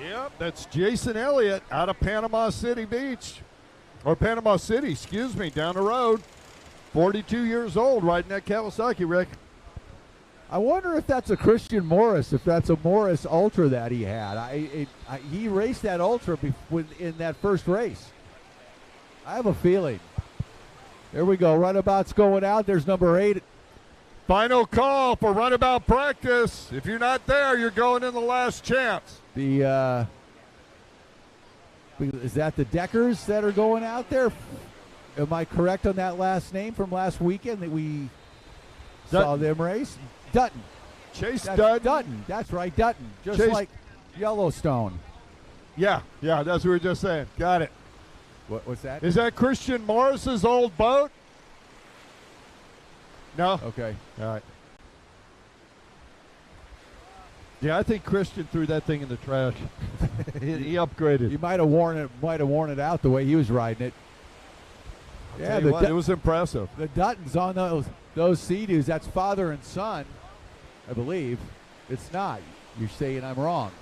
Yep, that's Jason Elliott out of Panama City Beach. Or Panama City, excuse me, down the road. 42 years old, riding that Kawasaki, Rick. I wonder if that's a Christian Morris, if that's a Morris Ultra that he had. He raced that Ultra in that first race. I have a feeling. There we go. Runabout's going out. There's number 8. Final call for runabout practice. If you're not there, you're going in the last chance. Is that the Deckers that are going out there? Am I correct on that last name from last weekend that we saw them race? Dutton. Dutton. That's right, Dutton. Just like Yellowstone. Yeah, that's what we were just saying. Got it. What's that? Is that Christian Morris's old boat? No? Okay. All right. Yeah, I think Christian threw that thing in the trash. he upgraded. He might have worn it out the way he was riding it. Yeah, it was impressive. The Duttons on those Sea-Doos, that's father and son, I believe. It's not. You're saying I'm wrong.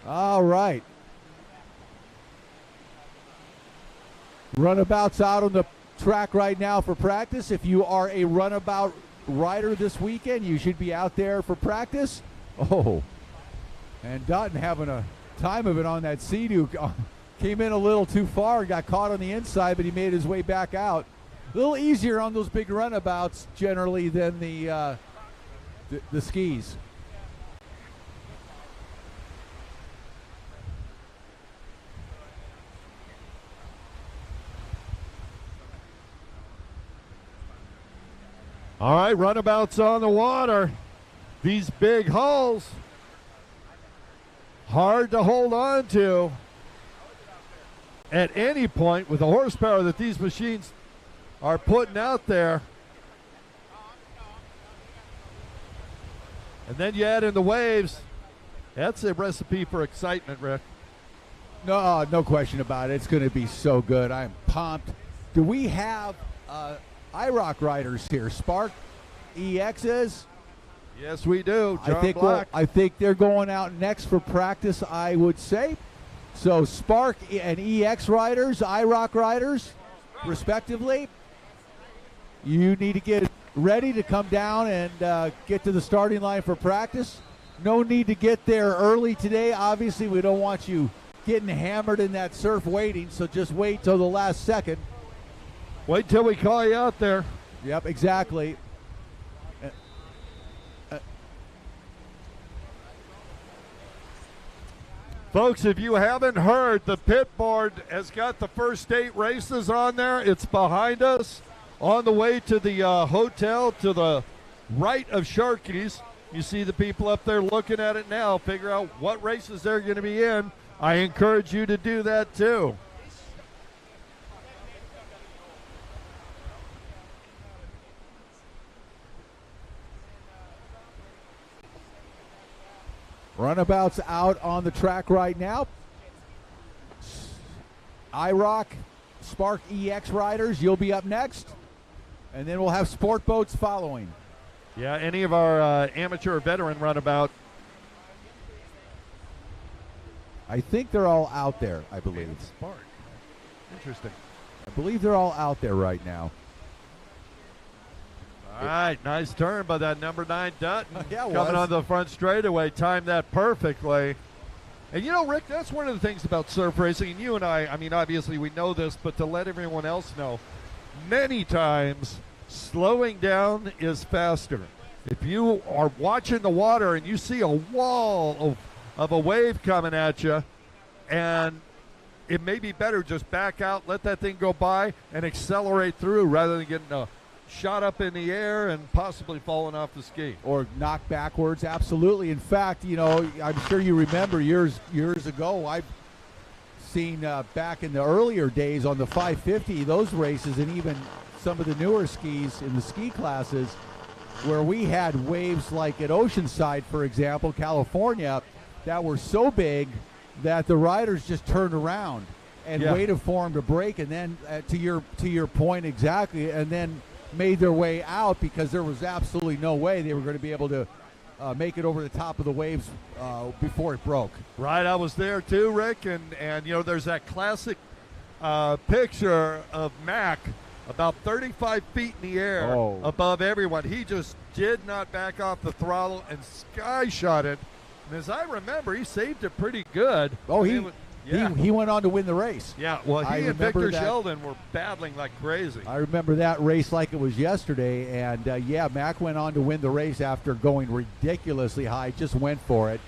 All right. Runabouts out on the track right now for practice. If you are a runabout rider this weekend, you should be out there for practice. Oh, and Dutton having a time of it on that Sea-Doo. Came in a little too far, got caught on the inside, but he made his way back out. A little easier on those big runabouts generally than the skis. All right, runabouts on the water. These big hulls, hard to hold on to at any point with the horsepower that these machines are putting out there. And then you add in the waves. That's a recipe for excitement, Rick. No question about it. It's going to be so good. I'm pumped. Do we have IROC riders here? Spark EXs? Yes, we do. I think they're going out next for practice, I would say. So Spark and EX riders, IROC riders, respectively, you need to get ready to come down and get to the starting line for practice. No need to get there early today. Obviously, we don't want you getting hammered in that surf waiting, so just wait till the last second. Wait till we call you out there. Yep, exactly. Folks, if you haven't heard, the pit board has got the first 8 races on there. It's behind us on the way to the hotel to the right of Sharky's. You see the people up there looking at it now, figure out what races they're going to be in. I encourage you to do that too. Runabouts out on the track right now. IROC, Spark EX riders, you'll be up next. And then we'll have sport boats following. Yeah, any of our amateur or veteran runabout. I think they're all out there, I believe. Spark. Interesting. I believe they're all out there right now. All right, nice turn by that number 9 Dutton. Yeah, it coming was. on the front straightaway, timed that perfectly. And you know, Rick, that's one of the things about surf racing, and you and I mean, obviously we know this, but to let everyone else know, many times slowing down is faster. If you are watching the water and you see a wall of a wave coming at you, and it may be better just back out, let that thing go by, and accelerate through rather than getting shot up in the air and possibly falling off the ski. Or knocked backwards, absolutely. In fact, you know, I'm sure you remember years ago, I've seen back in the earlier days on the 550, those races, and even some of the newer skis in the ski classes, where we had waves like at Oceanside, for example, California, that were so big that the riders just turned around and waited for them to break, and then to your point exactly, and then made their way out because there was absolutely no way they were going to be able to make it over the top of the waves before it broke. Right, I was there too, Rick, and you know, there's that classic picture of Mac about 35 feet in the air above everyone. He just did not back off the throttle and sky shot it. And as I remember, he saved it pretty good. Oh, he went on to win the race. Yeah, well, he and Victor Sheldon were battling like crazy. I remember that race like it was yesterday, and Mac went on to win the race after going ridiculously high, just went for it.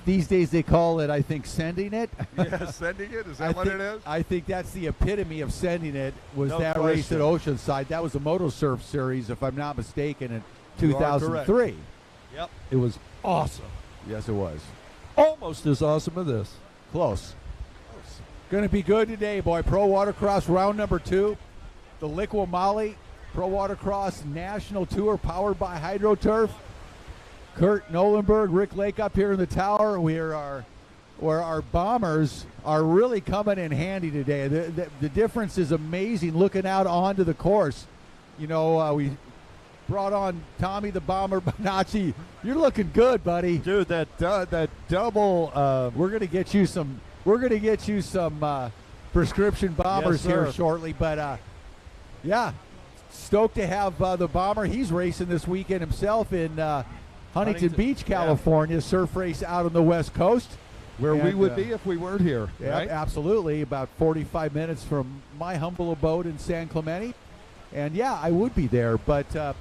These days they call it, I think, sending it. Yeah, sending it? Is that what it is? I think that's the epitome of sending it, was that race at Oceanside. That was the Moto Surf Series, if I'm not mistaken, in 2003. Yep, it was awesome. Yes, it was. Almost as awesome as this. Close. Going to be good today, boy. Pro Watercross round number 2. The LIQUI-MOLY Pro Watercross National Tour powered by HydroTurf. Kurt Nolenberg, Rick Lake up here in the tower. Where our bombers are really coming in handy today. The difference is amazing looking out onto the course. You know, we brought on Tommy the Bomber Bonacci. You're looking good, buddy. Dude, that double. We're gonna get you some. We're gonna get you some prescription bombers here shortly. But stoked to have the bomber. He's racing this weekend himself in Huntington Beach, California. Surf race out on the West Coast, where we would be if we weren't here. Yeah, right? Absolutely. About 45 minutes from my humble abode in San Clemente, and I would be there, but.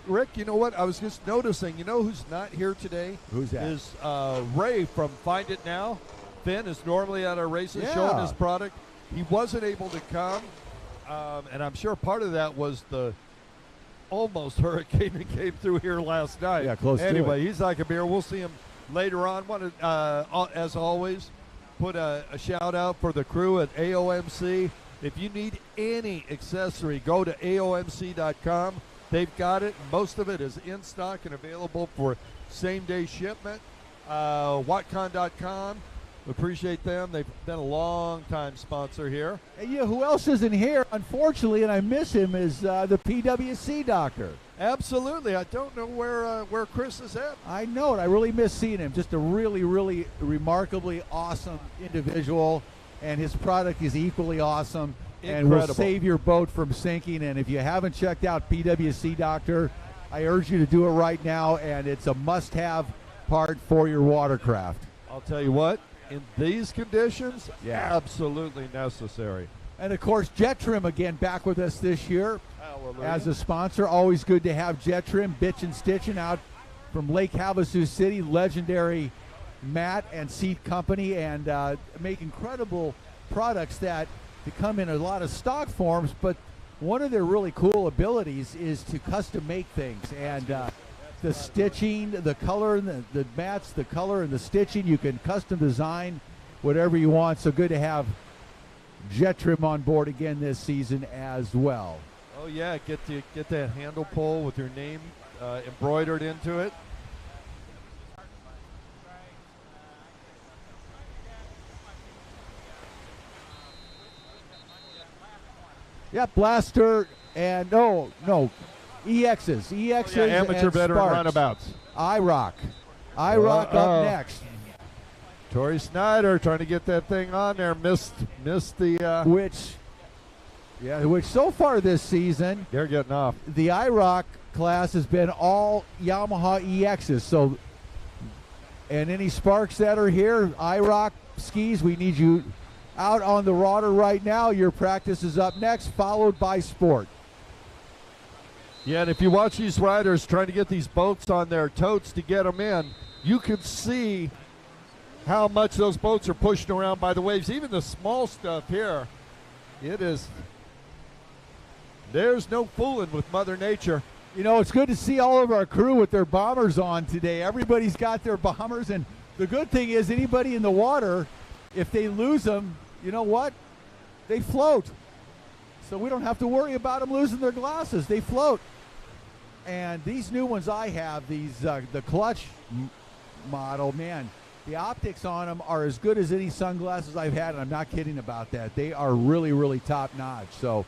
Rick, you know what? I was just noticing, you know who's not here today? Who's that? Is Ray from Find It Now. Finn is normally at our races showing his product. He wasn't able to come, and I'm sure part of that was the almost hurricane that came through here last night. Yeah, close to it. Anyway, he's like a beer. We'll see him later on. Want to, as always, put a shout out for the crew at AOMC. If you need any accessory, go to AOMC.com. They've got it. Most of it is in stock and available for same-day shipment. Watcon.com. Appreciate them. They've been a long-time sponsor here. Hey, who else isn't here, unfortunately, and I miss him, is the PWC doctor. Absolutely. I don't know where Chris is at. I know it. I really miss seeing him. Just a really, really remarkably awesome individual, and his product is equally awesome. And will save your boat from sinking. And if you haven't checked out PWC Doctor, I urge you to do it right now, and it's a must-have part for your watercraft. I'll tell you what, in these conditions, absolutely necessary. And, of course, Jet Trim, again, back with us this year. Hallelujah. As a sponsor. Always good to have Jet Trim, bitch and stitching out from Lake Havasu City, legendary mat and seat company, and make incredible products that come in a lot of stock forms, but one of their really cool abilities is to custom make things, and the stitching, the color, the mats, the color and the stitching, you can custom design whatever you want. So good to have Jet Trim on board again this season as well. Oh yeah, get that handle pull with your name embroidered into it. Yeah, Blaster and EXs, amateur and veteran Sparks. runabouts. IROC up next. Tori Snyder trying to get that thing on there, missed the which so far this season they're getting off. The IROC class has been all Yamaha EXs. So, and any Sparks that are here, IROC skis, we need you out on the water right now. Your practice is up next, followed by sport. Yeah, and if you watch these riders trying to get these boats on their totes to get them in, you can see how much those boats are pushing around by the waves. Even the small stuff here, there's no fooling with Mother Nature. You know, it's good to see all of our crew with their bombers on today. Everybody's got their bombers, and the good thing is anybody in the water, if they lose them, you know what? They float. So we don't have to worry about them losing their glasses. They float. And these new ones I have, these the clutch model, man, the optics on them are as good as any sunglasses I've had, and I'm not kidding about that. They are really, really top-notch. So,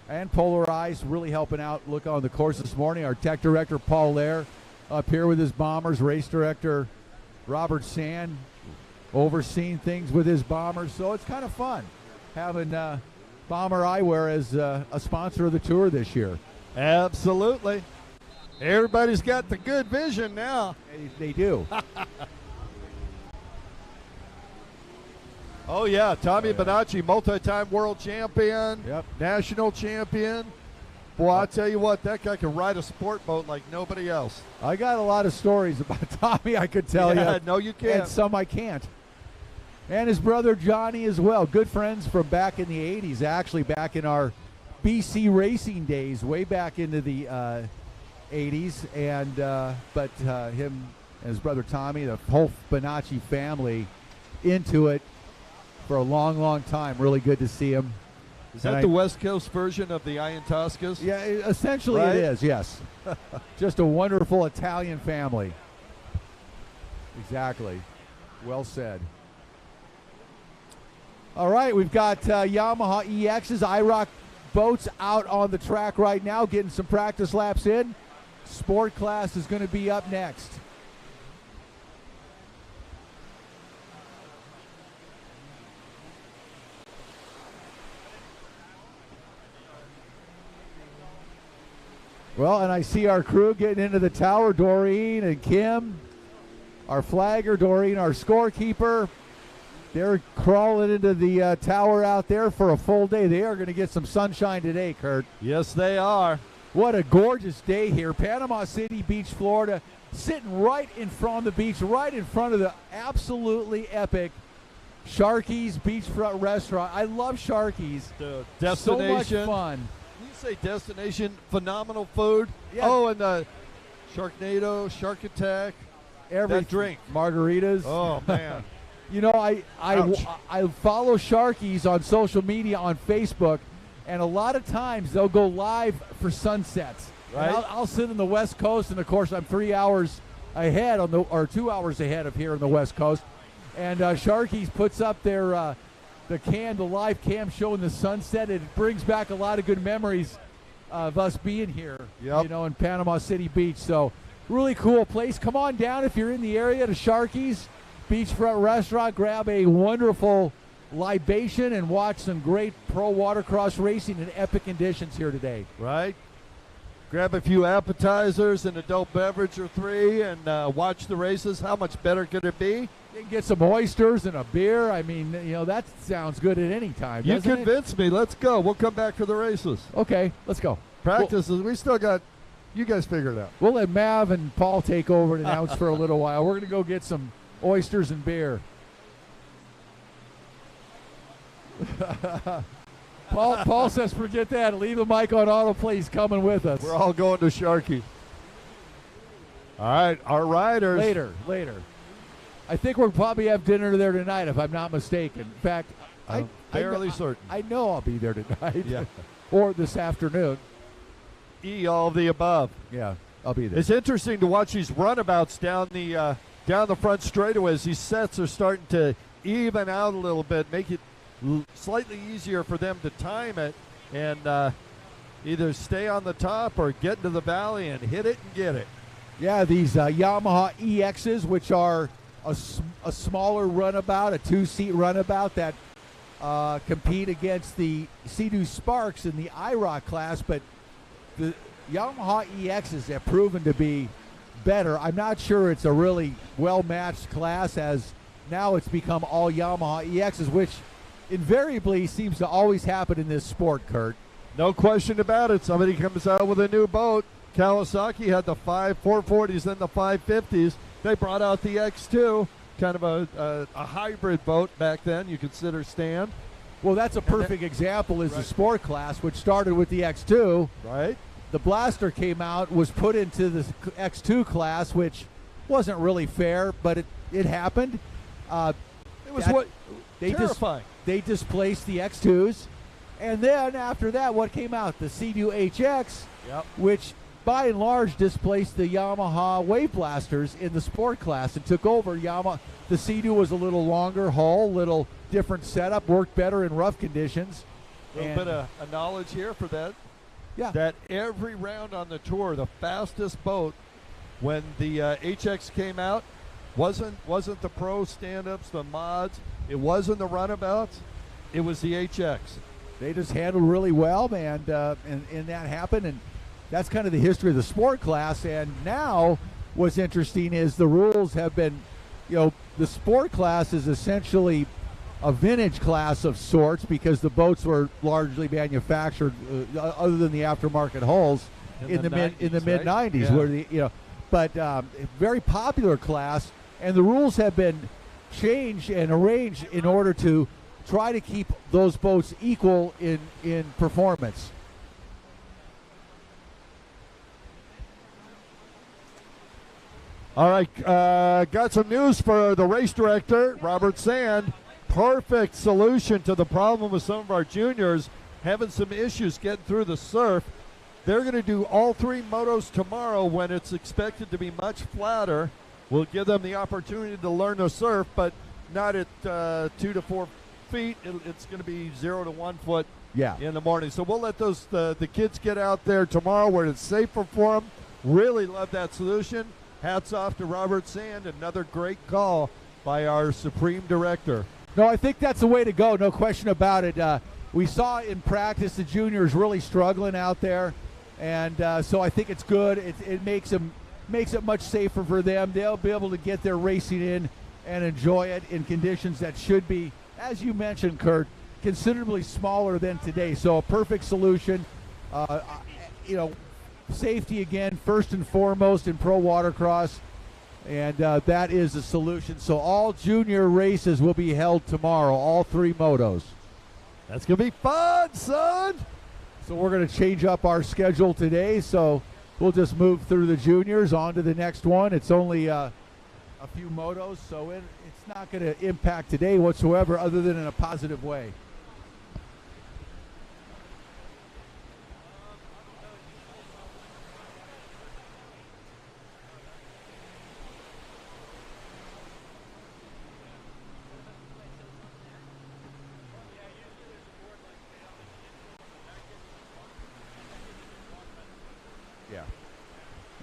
and polarized, really helping out. Look on the course this morning. Our tech director, Paul Lair, up here with his bombers. Race director, Robert Sand, overseeing things with his bombers. So it's kind of fun having Bomber Eyewear as a sponsor of the tour this year. Absolutely. Everybody's got the good vision now. They do. Oh, yeah. Tommy Bonacci, multi-time world champion, Yep. national champion. Boy, I tell you what, that guy can ride a sport boat like nobody else. I got a lot of stories about Tommy, I could tell you. No, you can't. And some I can't. And his brother Johnny as well. Good friends from back in the 80s, actually back in our BC racing days, way back into the 80s. And but him and his brother Tommy, the whole Bonacci family, into it for a long, long time. Really good to see him. Is that the West Coast version of the Iron Toscas? Yeah, essentially right? It is, yes. Just a wonderful Italian family. Exactly. Well said. All right, we've got Yamaha EXs, IROC boats out on the track right now, getting some practice laps in. Sport class is going to be up next. Well, and I see our crew getting into the tower, Doreen and Kim, our flagger, Doreen, our scorekeeper. They're crawling into the tower out there for a full day. They are going to get some sunshine today, Kurt. Yes, they are. What a gorgeous day here. Panama City Beach, Florida, sitting right in front of the beach, right in front of the absolutely epic Sharky's Beachfront Restaurant. I love Sharky's. The destination. So much fun. You say destination, phenomenal food. Yeah. Oh, and the Sharknado, Shark Attack, that drink. Margaritas. Oh, man. You know, I follow Sharky's on social media, on Facebook, and a lot of times they'll go live for sunsets. Right. I'll sit on the West Coast, and of course I'm 3 hours ahead or 2 hours ahead of here on the West Coast, and Sharky's puts up their the live cam showing the sunset. It brings back a lot of good memories of us being here, Yep. you know, in Panama City Beach. So really cool place. Come on down if you're in the area to Sharky's Beachfront Restaurant. Grab a wonderful libation and watch some great pro watercross racing in epic conditions here today. Right. Grab a few appetizers, an adult beverage or three, and watch the races. How much better could it be? You can get some oysters and a beer. I mean, you know, that sounds good at any time. You doesn't it? convinced me. Let's go. We'll come back for the races. Okay, let's go. Practices. We still got. You guys figure it out. We'll let Mav and Paul take over and announce for a little while. We're going to go get some oysters and beer. Paul says forget that. Leave the mic on autoplay. He's coming with us. We're all going to Sharky. All right, our riders. Later. I think we'll probably have dinner there tonight, if I'm not mistaken. In fact, I'm fairly certain. I know I'll be there tonight. Yeah. Or this afternoon. All of the above. Yeah, I'll be there. It's interesting to watch these runabouts down the front straightaways. These sets are starting to even out a little bit, make it slightly easier for them to time it and either stay on the top or get into the valley and hit it and get it. Yeah, these Yamaha EXs, which are a smaller runabout, a two-seat runabout that compete against the Sea-Doo Sparks in the IROC class, but Yamaha EXs have proven to be better. I'm not sure it's a really well-matched class, as now it's become all Yamaha EXs, which invariably seems to always happen in this sport, Kurt. No question about it. Somebody comes out with a new boat. Kawasaki had the 440s, then the 550s. They brought out the X2, kind of a hybrid boat back then, you consider stand. Well, that's a perfect example is the sport class, which started with the X2. Right. The Blaster came out, was put into the X2 class, which wasn't really fair, but it happened. It was terrifying. They displaced the X2s. And then after that, what came out? The Sea-Doo HX, which by and large displaced the Yamaha Wave Blasters in the sport class and took over Yamaha. The Sea-Doo was a little longer hull, little different setup, worked better in rough conditions. A little bit of a knowledge here for that. Yeah. That every round on the tour, the fastest boat when the HX came out wasn't the pro stand-ups, the mods. It wasn't the runabouts. It was the HX. They just handled really well, and that happened, and that's kind of the history of the sport class. And now what's interesting is the rules have been, the sport class is essentially a vintage class of sorts because the boats were largely manufactured, other than the aftermarket hulls, in the mid 90s, where but very popular class, and the rules have been changed and arranged in order to try to keep those boats equal in performance. All right, got some news for the race director, Robert Sand. Perfect solution to the problem with some of our juniors having some issues getting through the surf. They're going to do all 3 motos tomorrow when it's expected to be much flatter. We'll give them the opportunity to learn to surf, but not at 2 to 4 feet. It's going to be 0 to 1 foot in the morning. So we'll let the kids get out there tomorrow where it's safer for them. Really love that solution. Hats off to Robert Sand. Another great call by our Supreme Director. No, I think that's the way to go, no question about it. We saw in practice the juniors really struggling out there, and so I think it's good. It makes it much safer for them. They'll be able to get their racing in and enjoy it in conditions that should be, as you mentioned, Kurt, considerably smaller than today. So a perfect solution. Safety again, first and foremost in pro watercross, and that is the solution. So all junior races will be held tomorrow, all 3 motos. That's going to be fun, son! So we're going to change up our schedule today, so we'll just move through the juniors on to the next one. It's only a few motos, so it's not going to impact today whatsoever, other than in a positive way.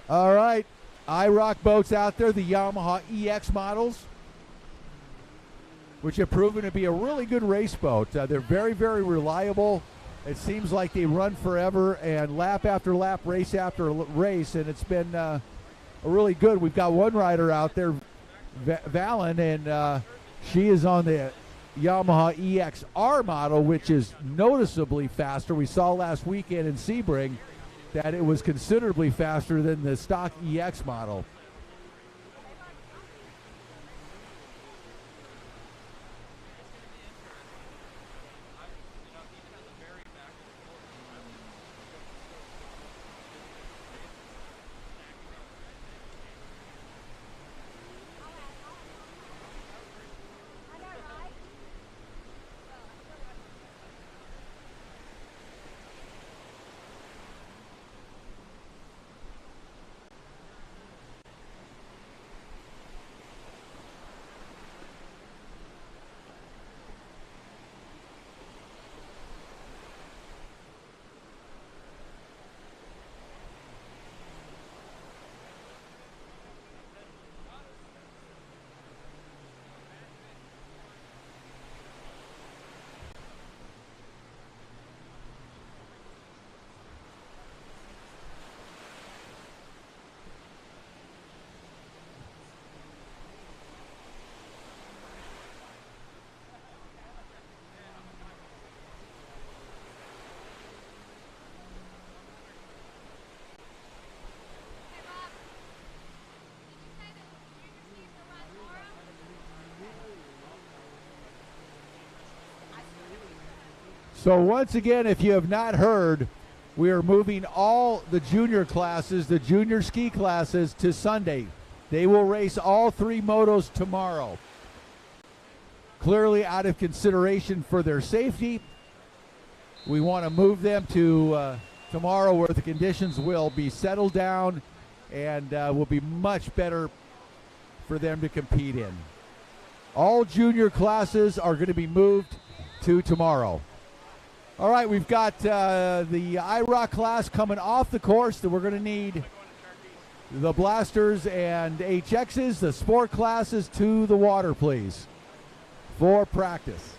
All right, IROC boats out there, the Yamaha EX models, which have proven to be a really good race boat. They're very, very reliable. It seems like they run forever, and lap after lap, race after race, and it's been a really good. We've got one rider out there, Valen, and she is on the Yamaha EXR model, which is noticeably faster. We saw last weekend in Sebring that it was considerably faster than the stock EX model. So once again, if you have not heard, we are moving all the junior classes, the junior ski classes, to Sunday. They will race all 3 motos tomorrow. Clearly out of consideration for their safety, we want to move them to tomorrow, where the conditions will be settled down and will be much better for them to compete in. All junior classes are going to be moved to tomorrow. All right, we've got the IROC class coming off the course that we're going to need the blasters and HXs, the sport classes, to the water, please, for practice.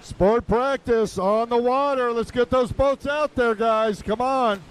Sport practice on the water. Let's get those boats out there, guys. Come on.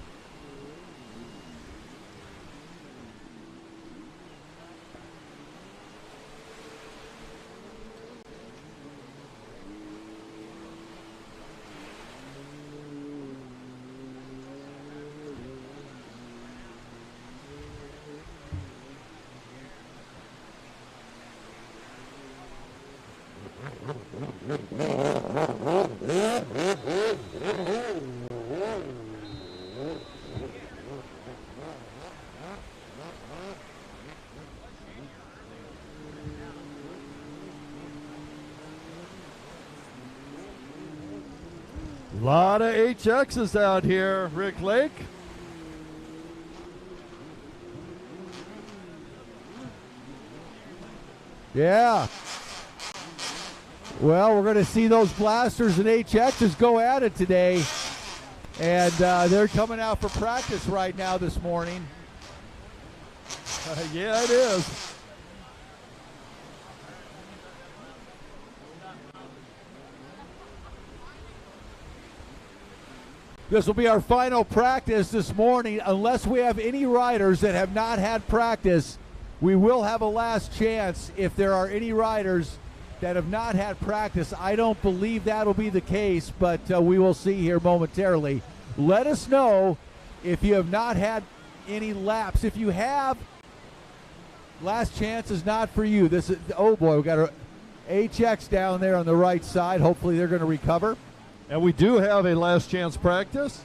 A lot of HXs out here, Rick Lake. Yeah. Well, we're going to see those blasters and HXs go at it today. And they're coming out for practice right now this morning. Yeah, it is. This will be our final practice this morning. Unless we have any riders that have not had practice, we will have a last chance if there are any riders that have not had practice. I don't believe that'll be the case, but we will see here momentarily. Let us know if you have not had any laps. If you have, last chance is not for you. This is, oh boy, we got a HX down there on the right side. Hopefully they're going to recover. And we do have a last chance practice.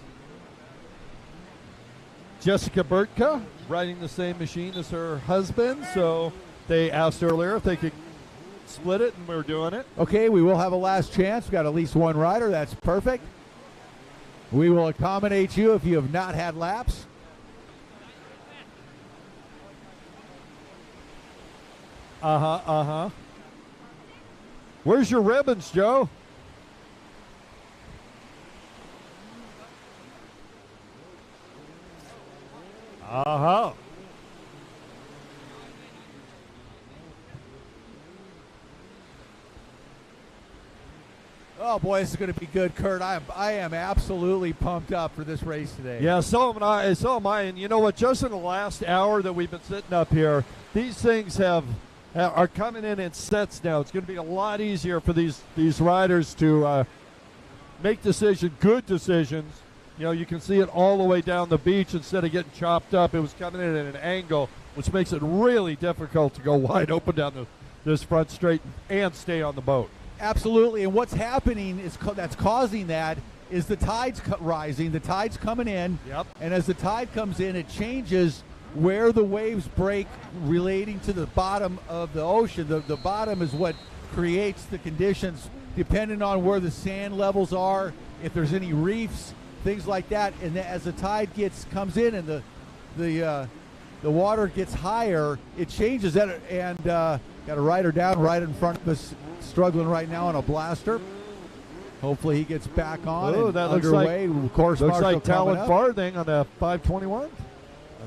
Jessica Bertka riding the same machine as her husband, so they asked earlier if they could split it, and we're doing it. Okay, we will have a last chance. We've got at least one rider. That's perfect. We will accommodate you if you have not had laps. Where's your ribbons, Joe? Oh boy, this is going to be good, Kurt. I am absolutely pumped up for this race today. Yeah, so am I. And you know what? Just in the last hour that we've been sitting up here, these things are coming in sets now. It's going to be a lot easier for these riders to make good decisions. You know, you can see it all the way down the beach instead of getting chopped up. It was coming in at an angle, which makes it really difficult to go wide open down this front straight and stay on the boat. Absolutely, and what's happening is that's causing that is the tide's rising, the tide's coming in, Yep. And as the tide comes in, it changes where the waves break relating to the bottom of the ocean. The bottom is what creates the conditions depending on where the sand levels are, if there's any reefs, things like that. And as the tide comes in and the water gets higher, it changes that. And got a rider down right in front of us, struggling right now on a blaster. Hopefully he gets back on. Oh, and that looks underway. like Course looks marshal like Talon up. Farthing on the 521.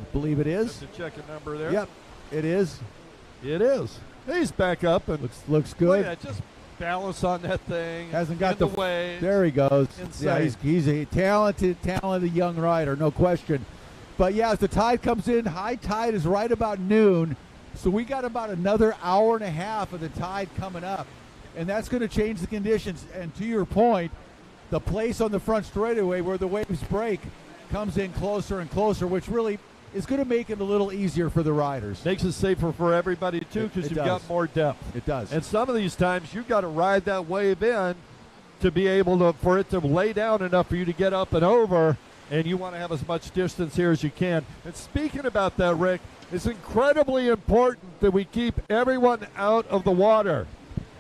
I believe it is. Just to check a number there. Yep, it is. It is. He's back up and looks good. Look at that, just balance on that thing. Hasn't got the way. There he goes. Insane. Yeah, he's a talented young rider, no question. But yeah, as the tide comes in, high tide is right about noon. So we got about another hour and a half of the tide coming up. And that's going to change the conditions. And to your point, the place on the front straightaway where the waves break comes in closer and closer, which really is going to make it a little easier for the riders. Makes it safer for everybody, too, because you've got more depth. It does. And some of these times, you've got to ride that wave in to be able to, for it to lay down enough for you to get up and over, and you want to have as much distance here as you can. And speaking about that, Rick, it's incredibly important that we keep everyone out of the water.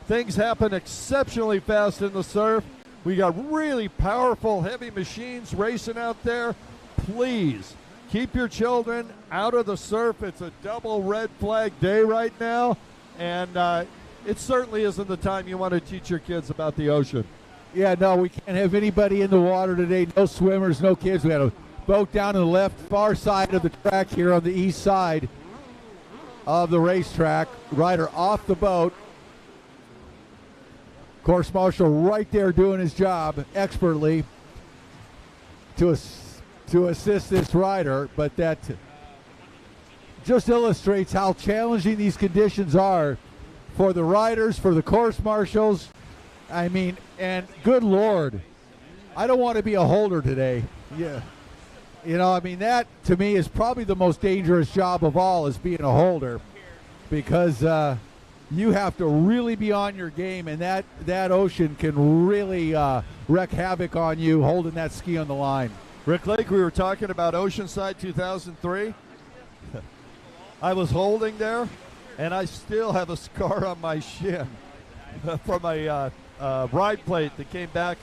Things happen exceptionally fast in the surf. We got really powerful, heavy machines racing out there. Please keep your children out of the surf. It's a double red flag day right now, and it certainly isn't the time you want to teach your kids about the ocean. Yeah, no, we can't have anybody in the water today. No swimmers, no kids. We had a boat down to the left, far side of the track here on the east side of the racetrack. Rider off the boat. Course marshal right there doing his job expertly to assist this rider, but that just illustrates how challenging these conditions are for the riders, for the course marshals. I mean, and good Lord, I don't want to be a holder today. Yeah. You know, I mean, that to me is probably the most dangerous job of all, is being a holder, because you have to really be on your game, and that ocean can really wreak havoc on you holding that ski on the line. Rick Lake, we were talking about Oceanside 2003. I was holding there, and I still have a scar on my shin from a ride plate that came back.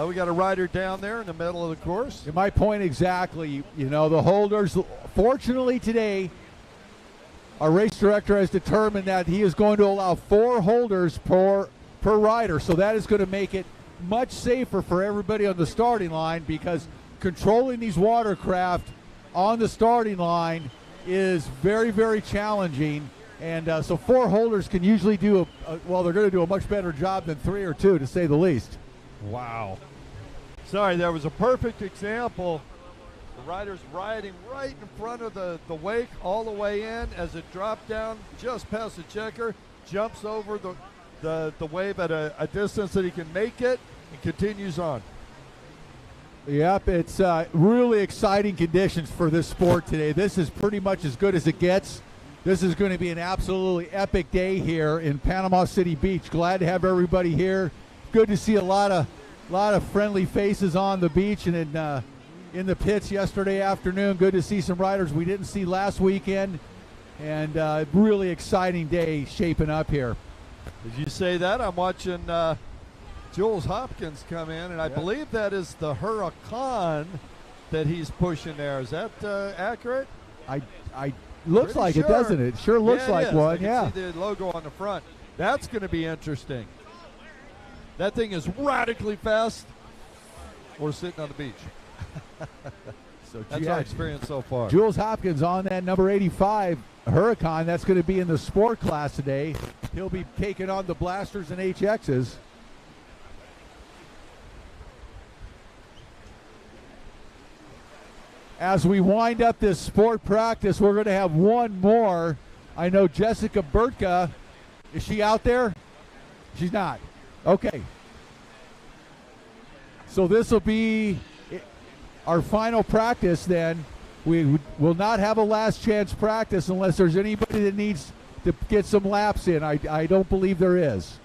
We got a rider down there in the middle of the course. My point exactly. You know, the holders, fortunately today, our race director has determined that he is going to allow 4 holders per rider. So that is going to make it much safer for everybody on the starting line, because controlling these watercraft on the starting line is very, very challenging. And so 4 holders can usually do well, they're going to do a much better job than 3 or 2, to say the least. Wow. Sorry, there was a perfect example. The rider's riding right in front of the wake all the way in. As it dropped down just past the checker, jumps over the wave at a distance that he can make it, and continues on. Yep, it's really exciting conditions for this sport today. This is pretty much as good as it gets. This is going to be an absolutely epic day here in Panama City Beach. Glad to have everybody here. Good to see a lot of friendly faces on the beach and in the pits yesterday afternoon. Good to see some riders we didn't see last weekend, and really exciting day shaping up here. As you say that, I'm watching Jules Hopkins come in, and I believe that is the Huracan that he's pushing there. Is that accurate? I looks Pretty like sure. it, doesn't it? Sure looks like one. I can see the logo on the front. That's going to be interesting. That thing is radically fast. We're sitting on the beach. So that's our experience so far. Jules Hopkins on that number 85 Huracan. That's going to be in the sport class today. He'll be taking on the Blasters and HXs. As we wind up this sport practice, we're going to have one more. I know Jessica Burtka. Is she out there? She's not. Okay. So this will be our final practice then. We will not have a last chance practice unless there's anybody that needs to get some laps in. I don't believe there is.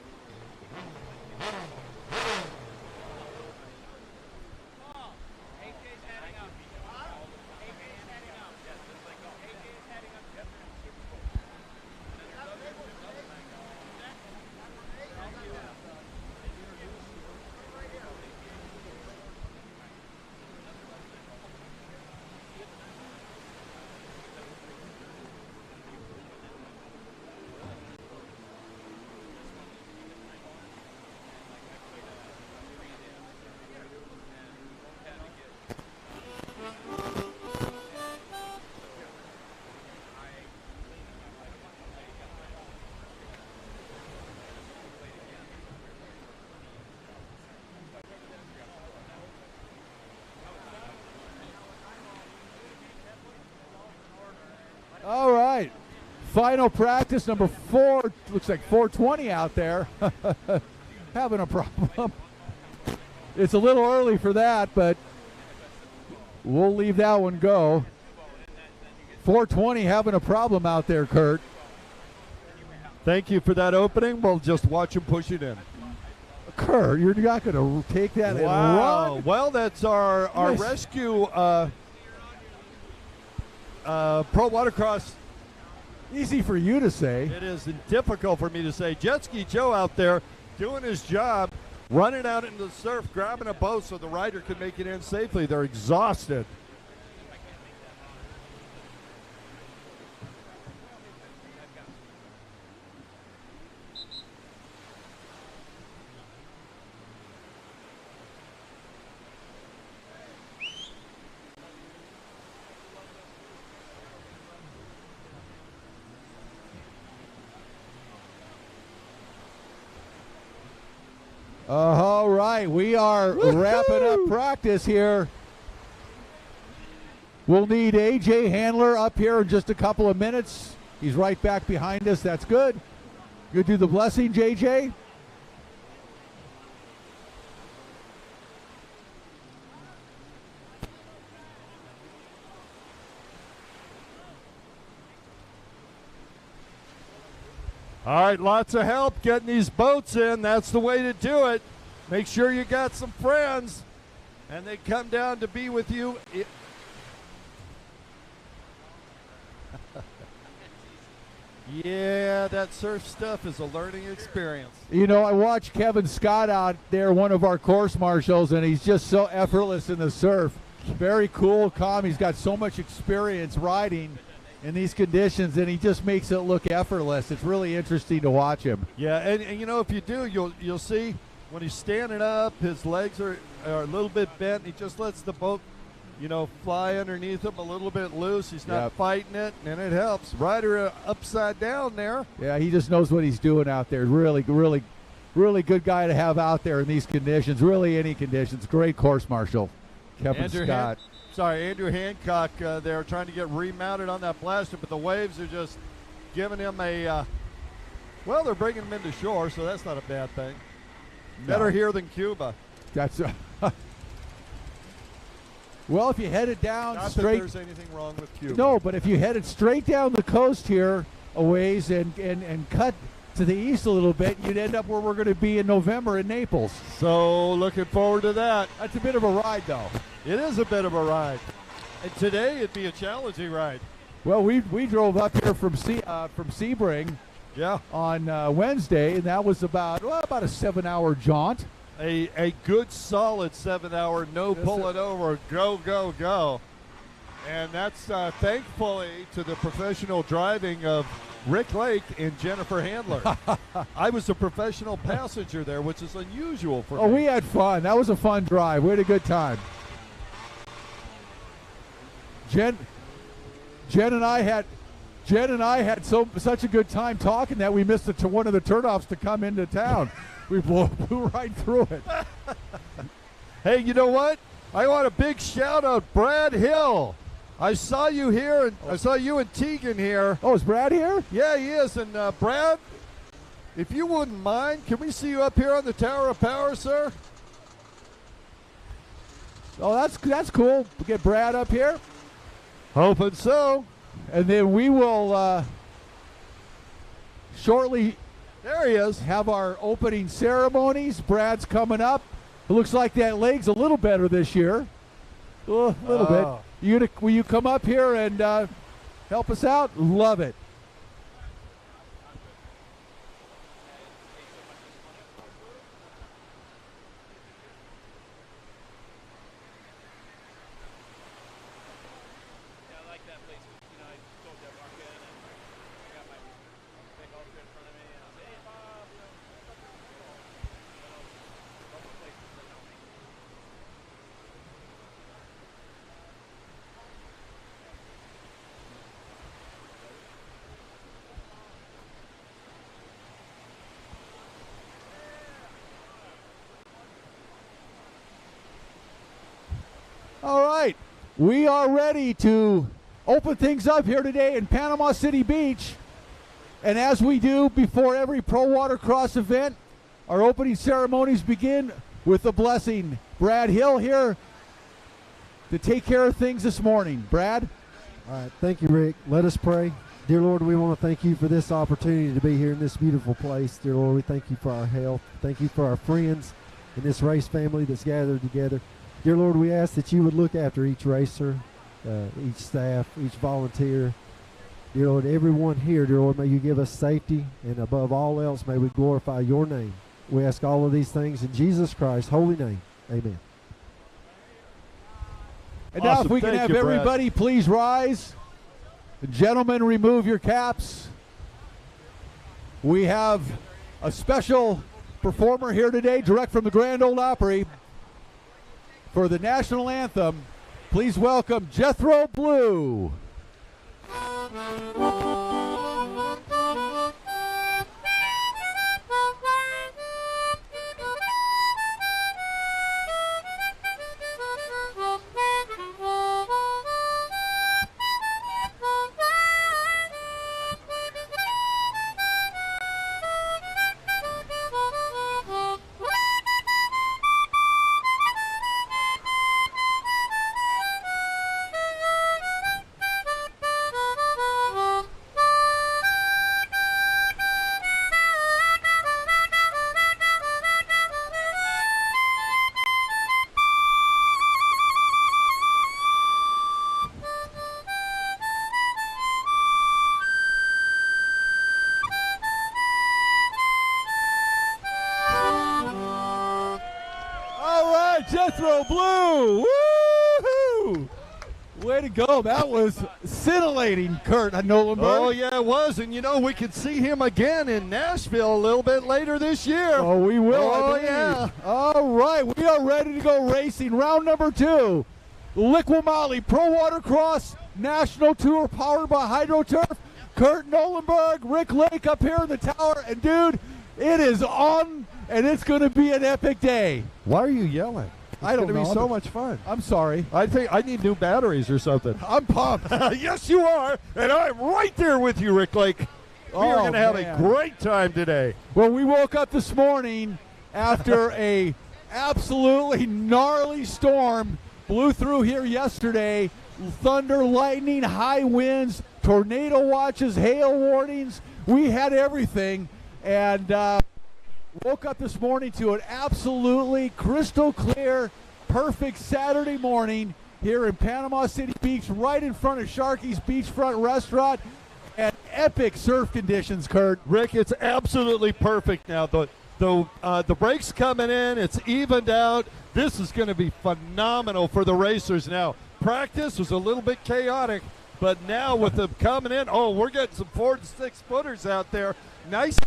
Final practice, number 4, looks like 420 out there. Having a problem. It's a little early for that, but we'll leave that one go. 420 having a problem out there, Kurt. Thank you for that opening. We'll just watch him push it in. Kurt, you're not going to take that and run? Well, that's our rescue Pro Watercross. Easy for you to say. It is difficult for me to say. Jet Ski Joe out there doing his job, running out into the surf, grabbing a boat so the rider can make it in safely. They're exhausted. All right, we are wrapping up practice here. We'll need AJ Handler up here in just a couple of minutes. He's right back behind us. That's good. You do the blessing, JJ. All right, lots of help getting these boats in. That's the way to do it. Make sure you got some friends, and they come down to be with you. Yeah, that surf stuff is a learning experience. You know, I watched Kevin Scott out there, one of our course marshals, and he's just so effortless in the surf. Very cool, calm. He's got so much experience riding in these conditions, and he just makes it look effortless. It's really interesting to watch him. Yeah, and you know, if you do, you'll see when he's standing up, his legs are a little bit bent. He just lets the boat, you know, fly underneath him a little bit loose. He's not fighting it, and it helps. Rider upside down there. Yeah, he just knows what he's doing out there. Really, really, really good guy to have out there in these conditions. Really, any conditions. Great course marshal, Kevin Scott. Andrew Hancock there trying to get remounted on that blaster, but the waves are just giving him a, well, they're bringing him into shore, so that's not a bad thing. Better here than Cuba. That's well, if you headed down not straight. That there's anything wrong with Cuba. No, but if you headed straight down the coast here a ways and cut to the east a little bit, you'd end up where we're going to be in November in Naples. So looking forward to that. That's a bit of a ride, though. It is a bit of a ride. And today it'd be a challenging ride. Well, we drove up here from Sebring on Wednesday, and that was about a 7-hour jaunt. A good solid 7-hour, no pulling over, go, go, go. And that's thankfully to the professional driving of Rick Lake and Jennifer Handler. I was a professional passenger there, which is unusual for me. Oh, we had fun. That was a fun drive. We had a good time. Jen and I had such a good time talking that we missed one of the turnoffs to come into town. We blew right through it. Hey, you know what? I want a big shout out, Brad Hill. I saw you here, and I saw you and Tegan here. Oh, is Brad here? Yeah, he is. And Brad, if you wouldn't mind, can we see you up here on the Tower of Power, sir? Oh, that's cool. We'll get Brad up here. Hoping so. And then we will shortly, there he is, have our opening ceremonies. Brad's coming up. It looks like that leg's a little better this year. A little bit. Will you come up here and help us out? Love it. All right, we are ready to open things up here today in Panama City Beach. And as we do before every Pro Watercross event, our opening ceremonies begin with a blessing. Brad Hill here to take care of things this morning. Brad? All right, thank you, Rick. Let us pray. Dear Lord, we want to thank you for this opportunity to be here in this beautiful place. Dear Lord, we thank you for our health. Thank you for our friends and this race family that's gathered together. Dear Lord, we ask that you would look after each racer, each staff, each volunteer. Dear Lord, everyone here, dear Lord, may you give us safety, and above all else, may we glorify your name. We ask all of these things in Jesus Christ's holy name. Amen. And now if we can have everybody please rise. Gentlemen, remove your caps. We have a special performer here today, direct from the Grand Ole Opry, for the national anthem. Please welcome Jethro Blue. Jethro Blue! Woo-hoo! Way to go. That was scintillating, Kurt Nolenberg. Oh, yeah, it was. And, you know, we could see him again in Nashville a little bit later this year. Oh, we will. Oh, yeah. All right, we are ready to go racing. Round number 2. LIQUI-MOLY Pro Watercross National Tour powered by HydroTurf. Kurt Nolenberg, Rick Lake up here in the tower. And, dude, it is on, and it's going to be an epic day. Why are you yelling? I don't know. It's going to be so much fun. I'm sorry. I think I need new batteries or something. I'm pumped. Yes, you are. And I'm right there with you, Rick Lake. We are going to have a great time today. Well, we woke up this morning after a absolutely gnarly storm blew through here yesterday. Thunder, lightning, high winds, tornado watches, hail warnings. We had everything. And woke up this morning to an absolutely crystal clear, perfect Saturday morning here in Panama City Beach, right in front of Sharky's Beachfront Restaurant, and epic surf conditions, Kurt. Rick, it's absolutely perfect now. The break's coming in. It's evened out. This is going to be phenomenal for the racers now. Practice was a little bit chaotic, but now with them coming in, we're getting some 4 to 6 footers out there. Nice,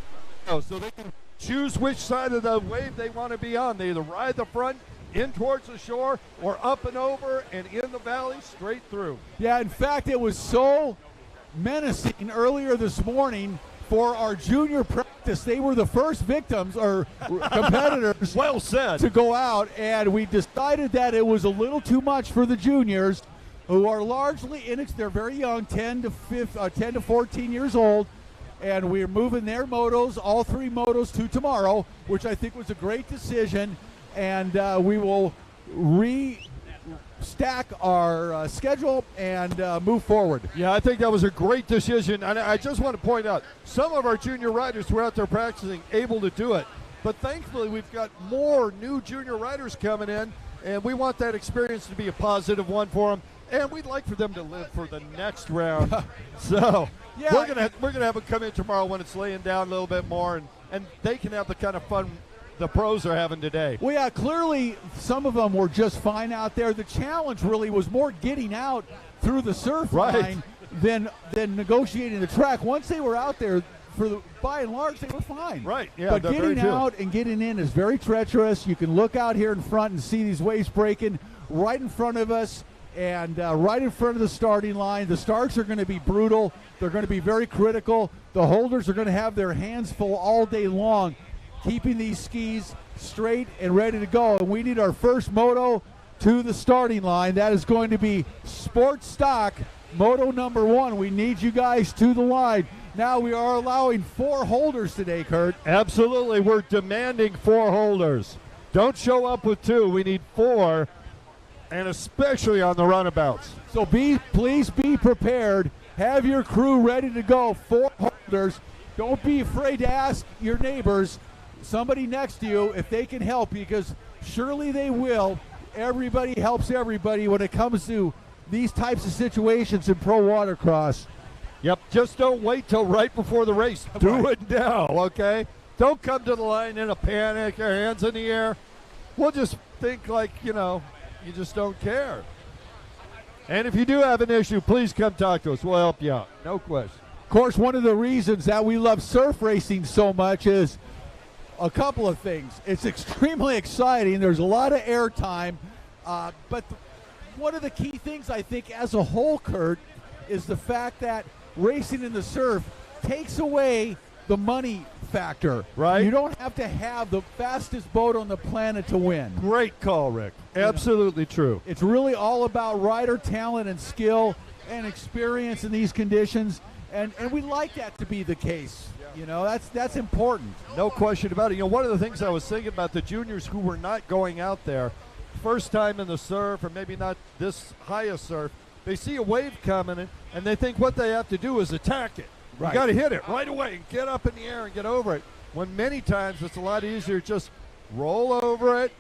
so they can choose which side of the wave they want to be on. They either ride the front in towards the shore or up and over and in the valley straight through. Yeah, in fact, it was so menacing earlier this morning for our junior practice. They were the first victims or competitors well said to go out, and we decided that it was a little too much for the juniors, who are largely they're very young, 10 to 14 years old. And we're moving their motos, all 3 motos, to tomorrow, which I think was a great decision. And we will stack our schedule and move forward. Yeah, I think that was a great decision. And I just want to point out, some of our junior riders were out there practicing, able to do it. But thankfully, we've got more new junior riders coming in, and we want that experience to be a positive one for them. And we'd like for them to live for the next round. So yeah, we're gonna have them come in tomorrow when it's laying down a little bit more, and they can have the kind of fun the pros are having today. Well, yeah, clearly some of them were just fine out there. The challenge really was more getting out through the surf line than negotiating the track. Once they were out there, by and large, they were fine. Right, yeah. But getting out and getting in is very treacherous. You can look out here in front and see these waves breaking right in front of us. And right in front of the starting line. The starts are going to be brutal. They're going to be very critical. The holders are going to have their hands full all day long, keeping these skis straight and ready to go. And we need our first moto to the starting line. That is going to be Sports Stock Moto number 1. We need you guys to the line. Now we are allowing 4 holders today, Kurt. Absolutely. We're demanding 4 holders. Don't show up with 2. We need 4, and especially on the runabouts. So please be prepared. Have your crew ready to go. 4 holders. Don't be afraid to ask your neighbors, somebody next to you, if they can help you, because surely they will. Everybody helps everybody when it comes to these types of situations in pro watercross. Yep, just don't wait till right before the race. Do it now, okay? Don't come to the line in a panic, your hands in the air. We'll just think like, you just don't care. And if you do have an issue, please come talk to us. We'll help you out. No question. Of course, one of the reasons that we love surf racing so much is a couple of things. It's extremely exciting. There's a lot of airtime. But one of the key things, I think, as a whole, Kurt, is the fact that racing in the surf takes away the money factor. Right. You don't have to have the fastest boat on the planet to win. Great call, Rick. Absolutely true. It's really all about rider talent and skill and experience in these conditions, and we like that to be the case. That's important. No question about it. One of the things I was thinking about the juniors who were not going out there, first time in the surf, or maybe not this high a surf, they see a wave coming and they think what they have to do is attack it. Right. You got to hit it right away and get up in the air and get over it. When many times it's a lot easier to just roll over it,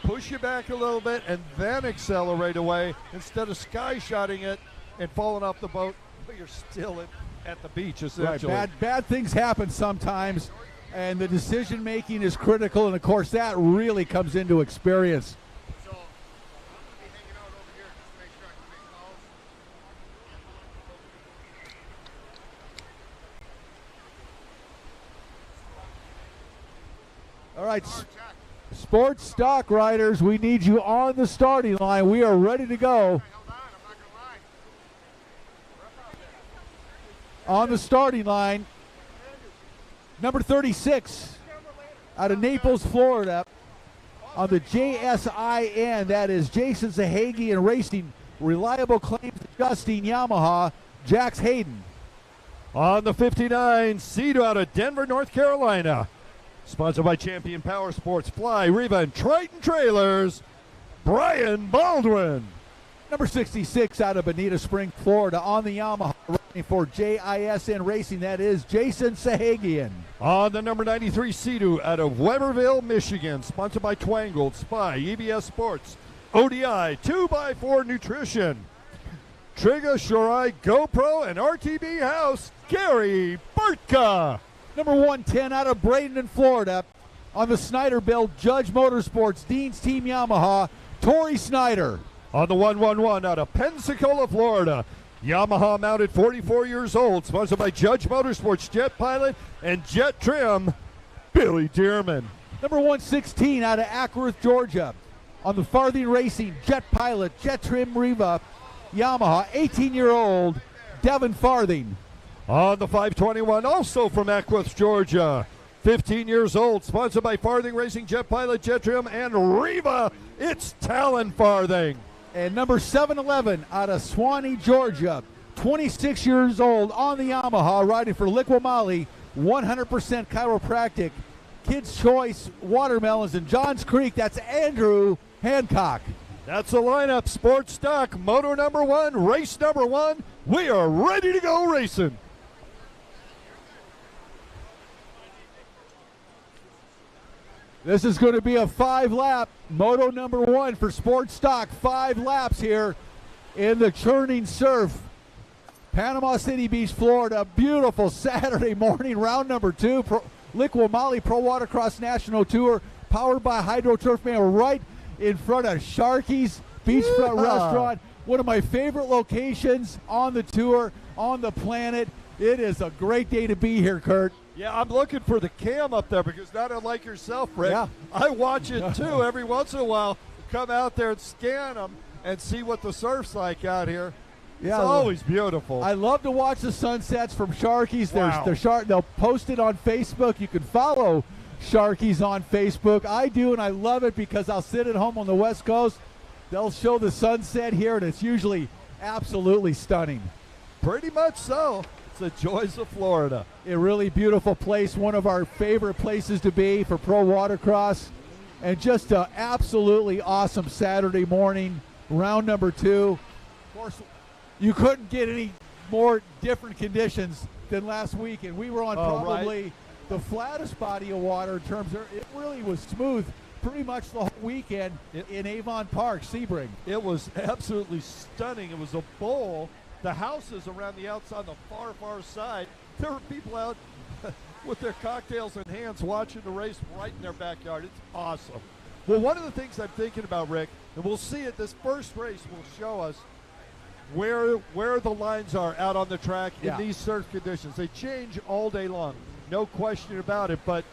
push you back a little bit, and then accelerate away instead of sky-shotting it and falling off the boat, but you're still at the beach, essentially. Right. Bad things happen sometimes, and the decision-making is critical, and, of course, that really comes into experience. All right, sports stock riders, we need you on the starting line. We are ready to go. On the starting line, number 36 out of Naples, Florida, on the JSIN, that is Jason Zahagi and Racing Reliable Claims Adjusting Yamaha, Jax Hayden. On the 59, Cedar out of Denver, North Carolina. Sponsored by Champion Power Sports, Fly, Reva, and Triton Trailers, Brian Baldwin. Number 66 out of Bonita Springs, Florida, on the Yamaha, running for JISN Racing, that is Jason Sahagian. On the number 93, Sea-Doo out of Weberville, Michigan, sponsored by Twangold, Spy, EBS Sports, ODI, 2x4 Nutrition, Trigga, Shorai, GoPro, and RTB House, Gary Burtka. Number 110 out of Bradenton, Florida, on the Snyderville Judge Motorsports, Dean's Team Yamaha, Tori Snyder. On the 111 out of Pensacola, Florida, Yamaha mounted 44 years old, sponsored by Judge Motorsports, Jet Pilot, and Jet Trim, Billy Dearman. Number 116 out of Ackworth, Georgia, on the Farthing Racing, Jet Pilot, Jet Trim Riva, Yamaha, 18-year-old Devin Farthing. On the 521, also from Ackworth, Georgia, 15 years old, sponsored by Farthing Racing, Jet Pilot, Jet Trim, and Riva, it's Talon Farthing. And number 711 out of Swanee, Georgia, 26 years old, on the Yamaha, riding for LIQUI-MOLY, 100% chiropractic, Kids Choice Watermelons in Johns Creek. That's Andrew Hancock. That's the lineup. Sports Stock, Moto number 1, race number 1. We are ready to go racing. This is going to be a 5-lap Moto number 1 for Sports Stock. 5 laps here in the churning surf. Panama City Beach, Florida. Beautiful Saturday morning, round number 2. LIQUI-MOLY Pro Watercross National Tour, powered by Hydro Turf Man. We're right in front of Sharky's Beachfront Restaurant. One of my favorite locations on the tour, on the planet. It is a great day to be here, Kurt. Yeah, I'm looking for the cam up there because not unlike yourself, Rick, yeah. I watch it too every once in a while. Come out there and scan them and see what the surf's like out here. Yeah, it's always beautiful. I love to watch the sunsets from Sharky's. Wow. They'll post it on Facebook. You can follow Sharky's on Facebook. I do, and I love it because I'll sit at home on the West Coast. They'll show the sunset here, and it's usually absolutely stunning. Pretty much so. It's the joys of Florida. A really beautiful place, one of our favorite places to be for Pro Watercross. And just an absolutely awesome Saturday morning, round number 2. Of course, you couldn't get any more different conditions than last week, and we were on probably the flattest body of water in terms of, it really was smooth pretty much the whole weekend in Avon Park, Sebring. It was absolutely stunning. It was a bowl. The houses around the outside, on the far, far side, there were people out with their cocktails in hands watching the race right in their backyard. It's awesome. Well, one of the things I'm thinking about, Rick, and we'll see it, this first race will show us where the lines are out on the track in these surf conditions. They change all day long, no question about it, but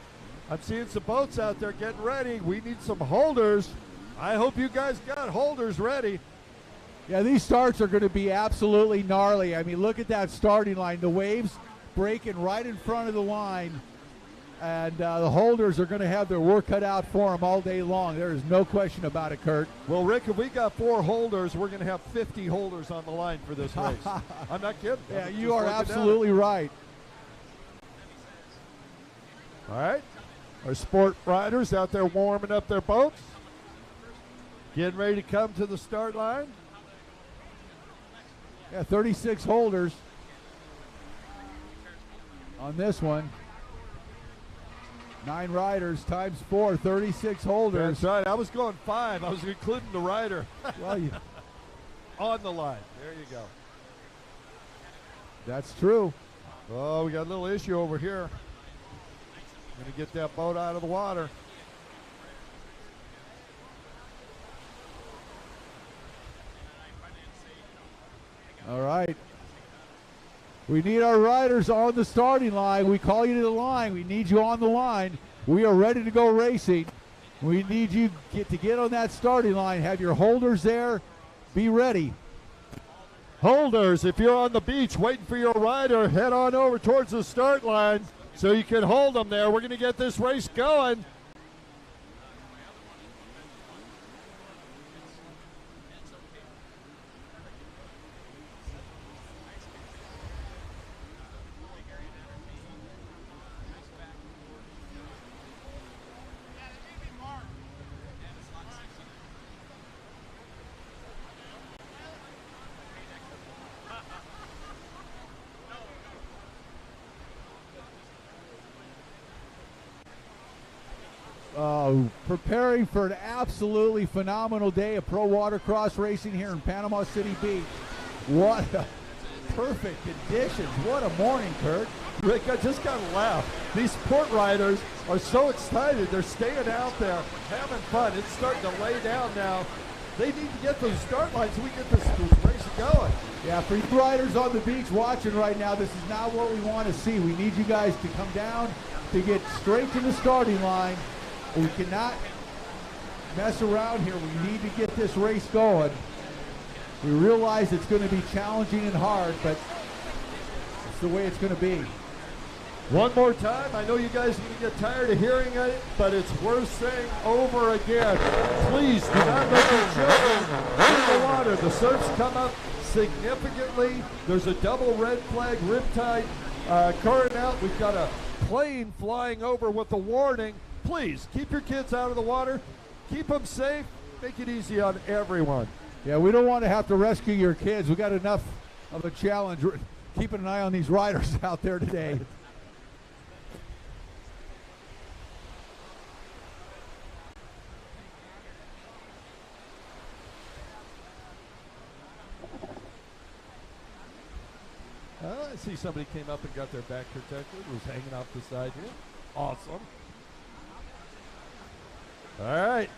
I'm seeing some boats out there getting ready. We need some holders. I hope you guys got holders ready. Yeah, these starts are going to be absolutely gnarly. I mean, look at that starting line. The waves breaking right in front of the line, and the holders are going to have their work cut out for them all day long. There is no question about it, Kurt. Well, Rick, if we got 4 holders, we're going to have 50 holders on the line for this race. I'm not kidding. Yeah, you are absolutely right. All right. Our sport riders out there warming up their boats. Getting ready to come to the start line. Yeah, 36 holders on this one. 9 riders times 4, 36 holders. That's right. I was going 5. I was including the rider. Well, on the line. There you go. That's true. Oh, we got a little issue over here. Going to get that boat out of the water. All right. We need our riders on the starting line. We call you to the line. We need you on the line. We are ready to go racing. We need you to get on that starting line. Have your holders there. Be ready. Holders, if you're on the beach waiting for your rider, head on over towards the start line so you can hold them there. We're going to get this race going. Preparing for an absolutely phenomenal day of pro watercross racing here in Panama City Beach. What a perfect conditions. What a morning, Kurt. Rick, I just got to laugh. These sport riders are so excited. They're staying out there, having fun. It's starting to lay down now. They need to get those start lines so we get this race going. Yeah, for you riders on the beach watching right now, this is not what we want to see. We need you guys to come down, to get straight to the starting line. We cannot mess around here. We need to get this race going. We realize it's going to be challenging and hard, but it's the way it's going to be. One more time. I know you guys are going to get tired of hearing it, but it's worth saying over again. Please do not let your children in the water. The surfs come up significantly. There's a double red flag, riptide current out. We've got a plane flying over with a warning. Please keep your kids out of the water. Keep them safe. Make it easy on everyone. Yeah, we don't want to have to rescue your kids. We got enough of a challenge keeping an eye on these riders out there today. I see somebody came up and got their back protected. Was hanging off the side here. Awesome. All right.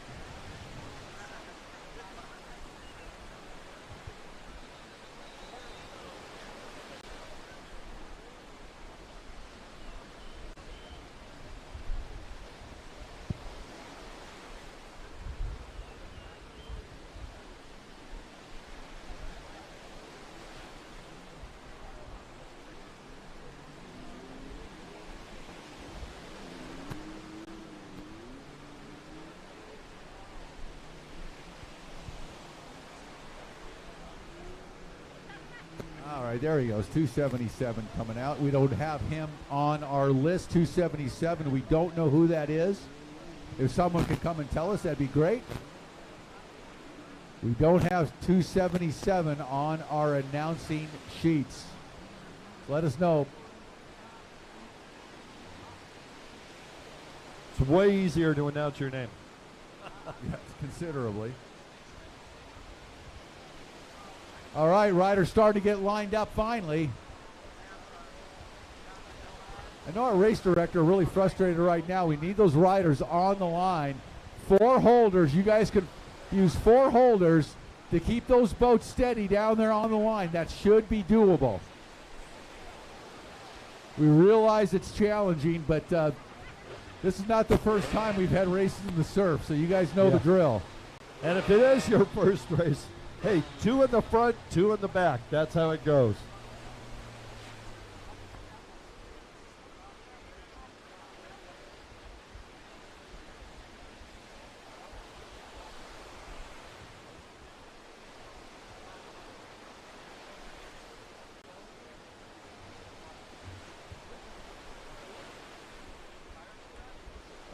right, there he goes. 277 coming out. We don't have him on our list. 277. We don't know who that is. If someone could come and tell us, that'd be great. We don't have 277 on our announcing sheets. Let us know. It's way easier to announce your name. Yes, considerably. All right, riders starting to get lined up finally. I know our race director really frustrated right now. We need those riders on the line. 4 holders. You guys could use 4 holders to keep those boats steady down there on the line. That should be doable. We realize it's challenging, but this is not the first time we've had races in the surf, so you guys know the drill. And if it is your first race, hey, 2 in the front, 2 in the back. That's how it goes.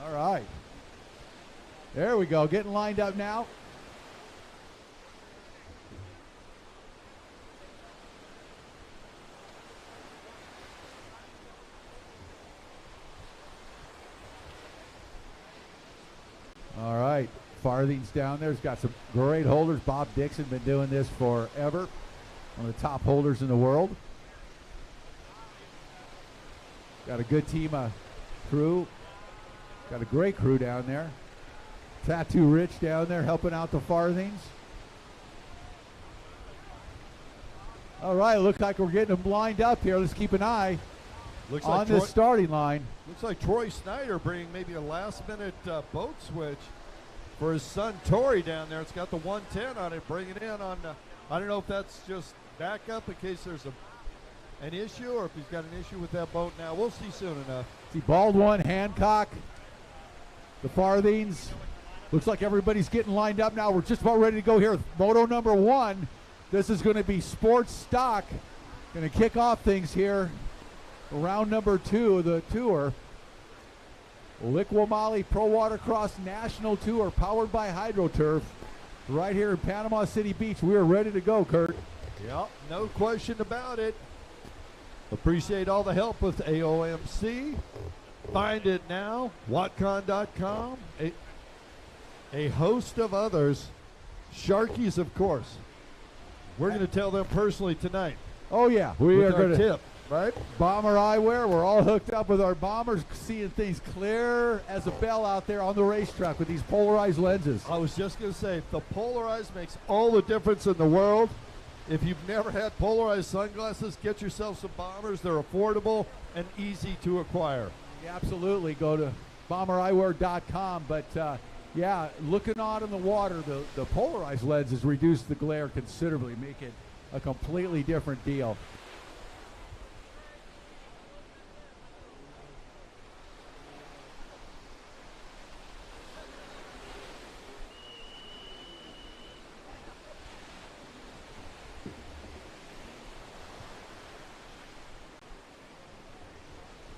All right. There we go, getting lined up now. All right, Farthing's down there. He's got some great holders. Bob Dixon been doing this forever. One of the top holders in the world. Got a good team of crew. Got a great crew down there. Tattoo Rich down there helping out the Farthings. All right, looks like we're getting them lined up here. Let's keep an eye on this starting line. Looks like Troy Snyder bringing maybe a last-minute boat switch for his son Tori down there. It's got the 110 on it, bringing in on, I don't know if that's just backup in case there's an issue or if he's got an issue with that boat now. We'll see soon enough. See Baldwin, Hancock, the Farthings. Looks like everybody's getting lined up now. We're just about ready to go here with Moto number 1. This is going to be sports stock. Going to kick off things here. Round number 2 of the tour. LIQUI-MOLY Pro Watercross National Tour powered by HydroTurf. Right here in Panama City Beach. We are ready to go, Kurt. Yep, no question about it. Appreciate all the help with AOMC. Find it now, watcon.com. A host of others. Sharky's, of course. We're going to tell them personally tonight. Oh, yeah. We are going to tip, right? Bomber eyewear. We're all hooked up with our bombers, seeing things clear as a bell out there on the racetrack with these polarized lenses. I was just going to say, the polarized makes all the difference in the world. If you've never had polarized sunglasses, get yourself some bombers. They're affordable and easy to acquire. Yeah, absolutely. Go to bombereyewear.com. But, yeah, looking out in the water, the polarized lenses reduce the glare considerably, make it a completely different deal.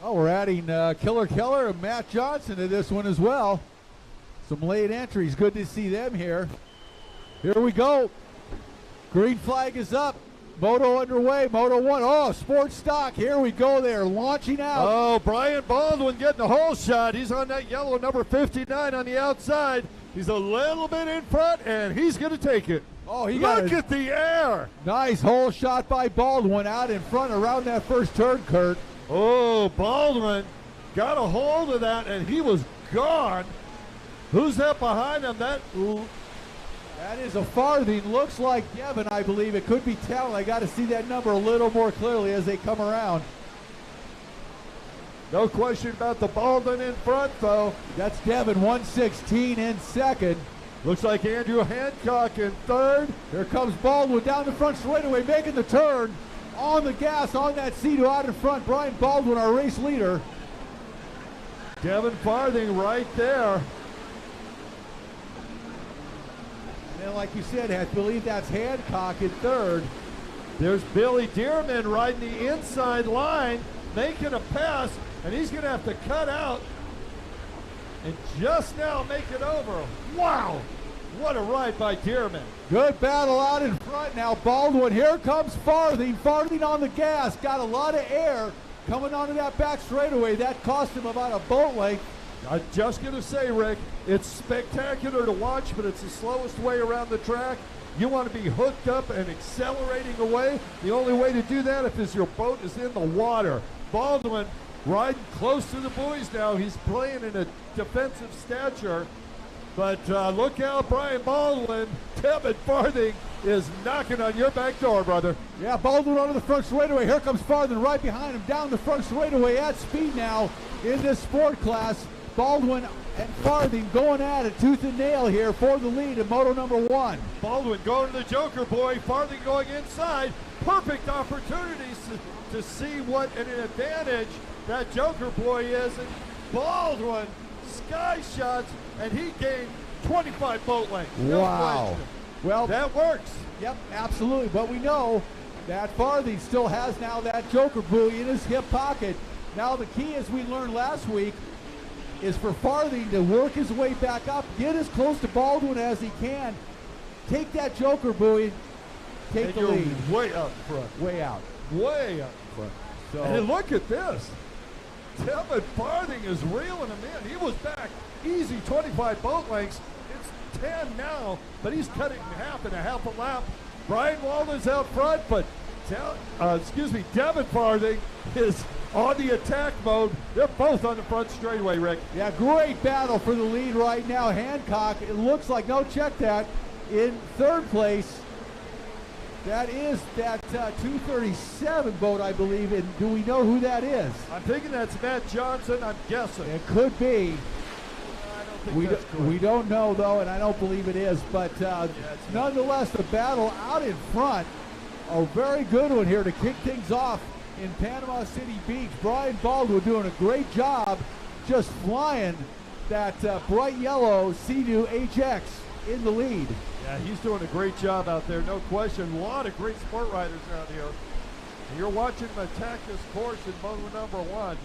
Oh, we're adding Killer Keller and Matt Johnson to this one as well. Some late entries. Good to see them here. Here we go. Green flag is up. Moto underway. Moto 1. Oh, sports stock. Here we go. They're launching out. Oh, Brian Baldwin getting the whole shot. He's on that yellow number 59 on the outside. He's a little bit in front, and he's going to take it. Oh, look at the air. Nice hole shot by Baldwin out in front around that first turn, Kurt. Oh, Baldwin got a hold of that, and he was gone. Who's that behind him? That is a Farthing. Looks like Devin, I believe. It could be Talon. I got to see that number a little more clearly as they come around. No question about the Baldwin in front, though. That's Devin, 116 in second. Looks like Andrew Hancock in third. Here comes Baldwin down the front straightaway, making the turn. On the gas, on that Sea-Doo out in front. Brian Baldwin, our race leader. Devin Farthing right there. And then, like you said, I believe that's Hancock in third. There's Billy Dearman riding the inside line, making a pass, and he's going to have to cut out and just now make it over. Wow, what a ride by Dearman. Good battle out in front now. Baldwin, here comes Farthing. Farthing on the gas, got a lot of air coming onto that back straightaway. That cost him about a boat length. I'm just going to say, Rick, it's spectacular to watch, but it's the slowest way around the track. You want to be hooked up and accelerating away. The only way to do that is your boat is in the water. Baldwin riding close to the buoys now. He's playing in a defensive stature. But look out, Brian Baldwin. Devin Farthing is knocking on your back door, brother. Yeah, Baldwin onto the front straightaway. Here comes Farthing right behind him down the front straightaway at speed now in this sport class. Baldwin and Farthing going at it tooth and nail here for the lead in Moto number 1. Baldwin going to the Joker boy, Farthing going inside. Perfect opportunities to see what an advantage that Joker boy is. And Baldwin sky shots, and he gained 25 boat lengths. Wow. question. Well, That works. yep, absolutely. But we know that Farthing still has now that Joker buoy in his hip pocket. Now the key, as we learned last week, is for Farthing to work his way back up, get as close to Baldwin as he can, take that Joker buoy, take And the you're lead. way out in front. Way out. Way out in front. So, And look at this. Devin Farthing is reeling him in. He was back easy 25 boat lengths. It's 10 now, but he's cutting in half in a half a lap. Brian Walden's out front, but Devin Farthing is on the attack mode. They're both on the front straightaway, Rick. yeah, great battle for the lead right now. Hancock, it looks like, no, check that, in third place. That is that 237 boat, I believe, and do we know who that is? I'm thinking that's Matt Johnson. I'm guessing. It could be. I don't think that's correct. We don't know, though, and I don't believe it is. But nonetheless, the battle out in front, a very good one here to kick things off in Panama City Beach. Brian Baldwin doing a great job just flying that bright yellow Sea-Doo HX in the lead. Yeah, he's doing a great job out there, no question. A lot of great sport riders out here. And you're watching them attack this course in Moto number 1.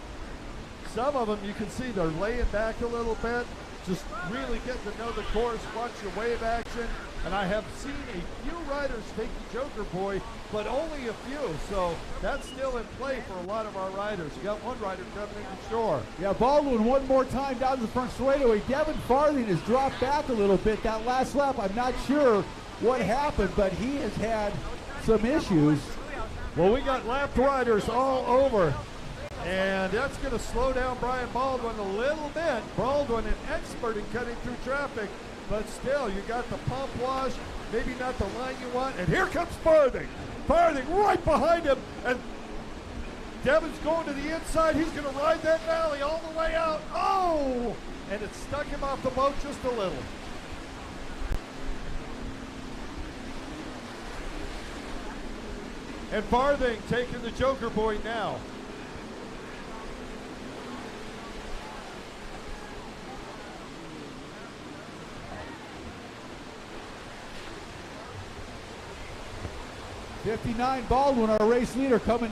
Some of them, you can see they're laying back a little bit, just really getting to know the course, watch your wave action. And I have seen a few riders take the Joker boy, but only a few. So that's still in play for a lot of our riders. You got one rider coming in shore. Yeah, Baldwin one more time down to the front straightaway. Devin Farthing has dropped back a little bit. That last lap, I'm not sure what happened, but he has had some issues. Well, we got lapped riders all over. And that's going to slow down Brian Baldwin a little bit. Baldwin, an expert in cutting through traffic. But still, you got the pump wash, maybe not the line you want. And here comes Farthing. Farthing right behind him. And Devin's going to the inside. He's going to ride that valley all the way out. Oh! And it stuck him off the boat just a little. And Farthing taking the Joker boy now. '59 Baldwin, our race leader, coming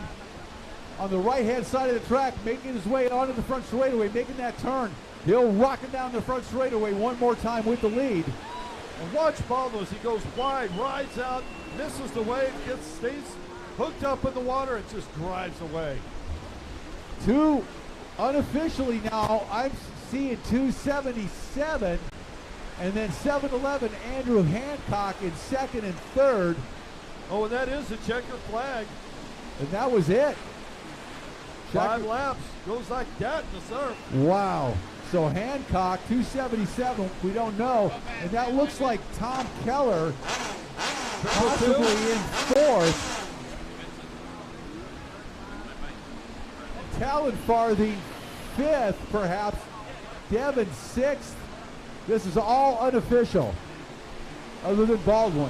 on the right-hand side of the track, making his way onto the front straightaway, making that turn. He'll rock it down the front straightaway one more time with the lead. And watch Baldwin as he goes wide, rides out, misses the wave, stays hooked up in the water, and just drives away. Two unofficially now, I'm seeing 277, and then 711 Andrew Hancock in second and third. Oh, and that is a checker flag. And that was it. 5 laps, goes like that in the surf. Wow. So Hancock, 277, we don't know. And that looks like Tom Keller possibly in fourth. Talon Farthing fifth, perhaps. Devin sixth. This is all unofficial, other than Baldwin.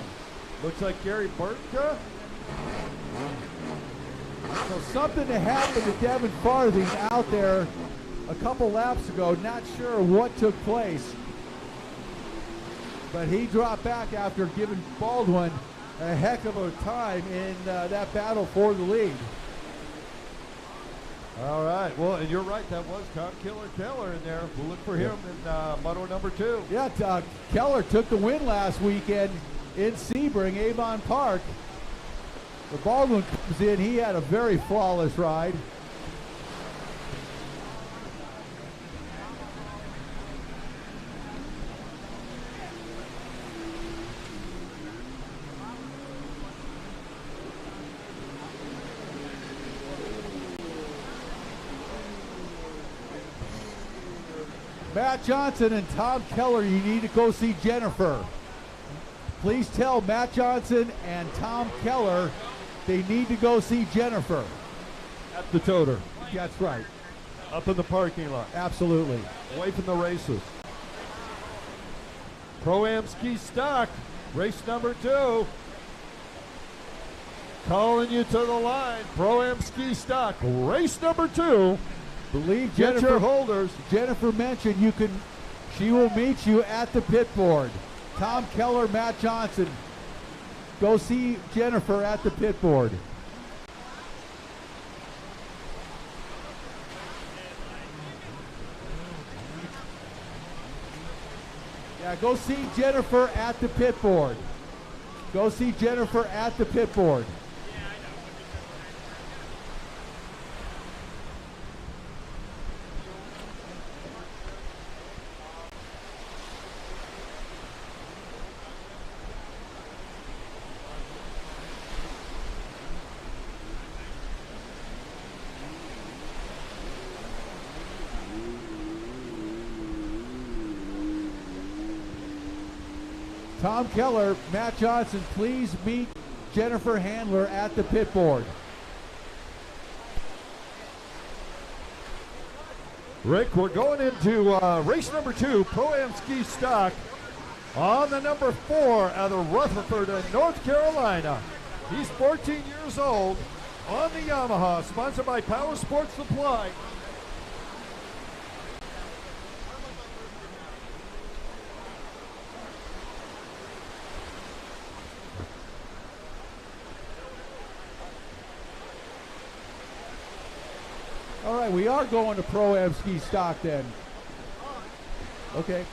Looks like Gary Burtka. So something that happened to Devin Farthing out there a couple laps ago. Not sure what took place. But he dropped back after giving Baldwin a heck of a time in that battle for the lead. All right. Well, and you're right. That was Tom Keller in there. We'll look for him in moto number 2. Yeah, Keller took the win last weekend in Sebring, Avon Park. The Baldwin comes in. He had a very flawless ride. Matt Johnson and Tom Keller, you need to go see Jennifer. Please tell Matt Johnson and Tom Keller they need to go see Jennifer. At the toter. That's right. Up in the parking lot. Absolutely. Away from the races. Pro-Am Ski Stock, race number 2. Calling you to the line. Pro-Am Ski Stock, race number 2. Believe Get Jennifer your holders. Jennifer mentioned she will meet you at the pit board. Tom Keller, Matt Johnson, go see Jennifer at the pit board. Yeah, go see Jennifer at the pit board. Go see Jennifer at the pit board. Tom Keller, Matt Johnson, please meet Jennifer Handler at the pit board. Rick, we're going into race number 2, Pro-Am Ski Stock, on the number 4 out of Rutherford in North Carolina. He's 14 years old, on the Yamaha, sponsored by Power Sports Supply. All right, we are going to Pro-Am Ski Stock then. Okay.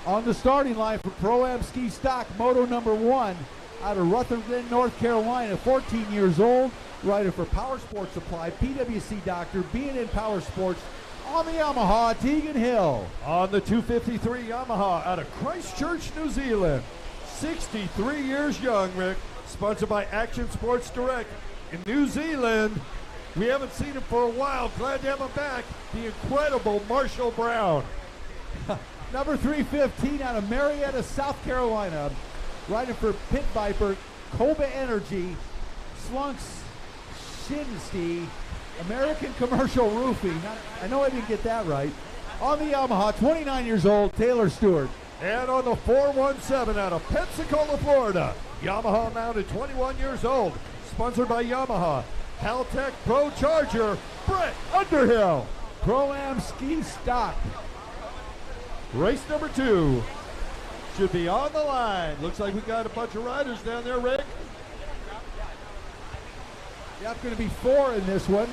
On the starting line for Pro-Am Ski Stock, Moto number 1, out of Rutherford, North Carolina, 14 years old, rider for Power Sports Supply, PWC Doctor, B&N Power Sports, on the Yamaha, Tegan Hill. On the 253 Yamaha out of Christchurch, New Zealand, 63 years young, Rick, sponsored by Action Sports Direct in New Zealand. We haven't seen him for a while. Glad to have him back. The incredible Marshall Brown. Number 315 out of Marietta, South Carolina, riding for Pit Viper, Koba Energy, Slunks, Shinsty, American Commercial Roofing. I know I didn't get that right. On the Yamaha, 29 years old, Taylor Stewart. And on the 417 out of Pensacola, Florida, Yamaha mounted, 21 years old, sponsored by Yamaha, Haltech Pro Charger, Brett Underhill. Pro-Am Ski Stock. Race number 2 should be on the line. Looks like we got a bunch of riders down there, Rick. Yep, going to be 4 in this one.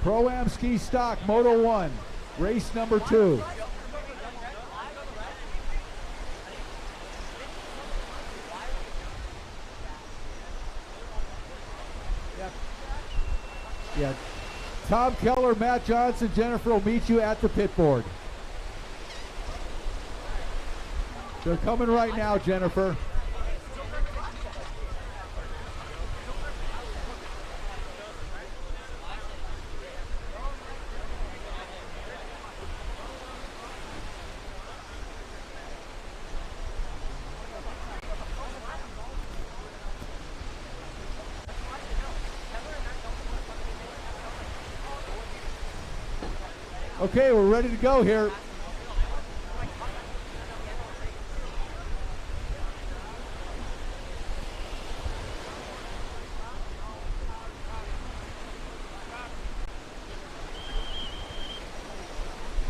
Pro-Am Ski Stock, Moto 1, race number 2. Yeah, Tom Keller, Matt Johnson, Jennifer will meet you at the pit board. They're coming right now, Jennifer. Okay, we're ready to go here.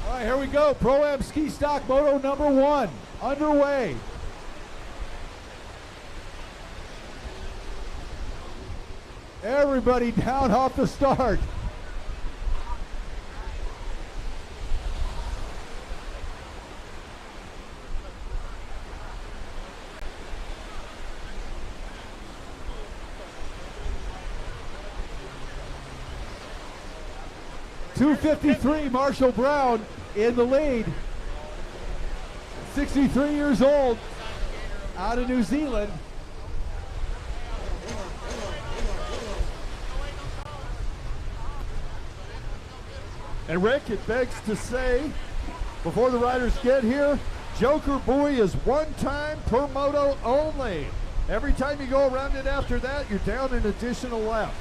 All right, here we go. Pro-Am Ski Stock Moto number 1 underway. Everybody down off the start. .253, Marshall Brown in the lead. 63 years old, out of New Zealand. And Rick, it begs to say, before the riders get here, Joker buoy is one time per moto only. Every time you go around it after that, you're down an additional lap.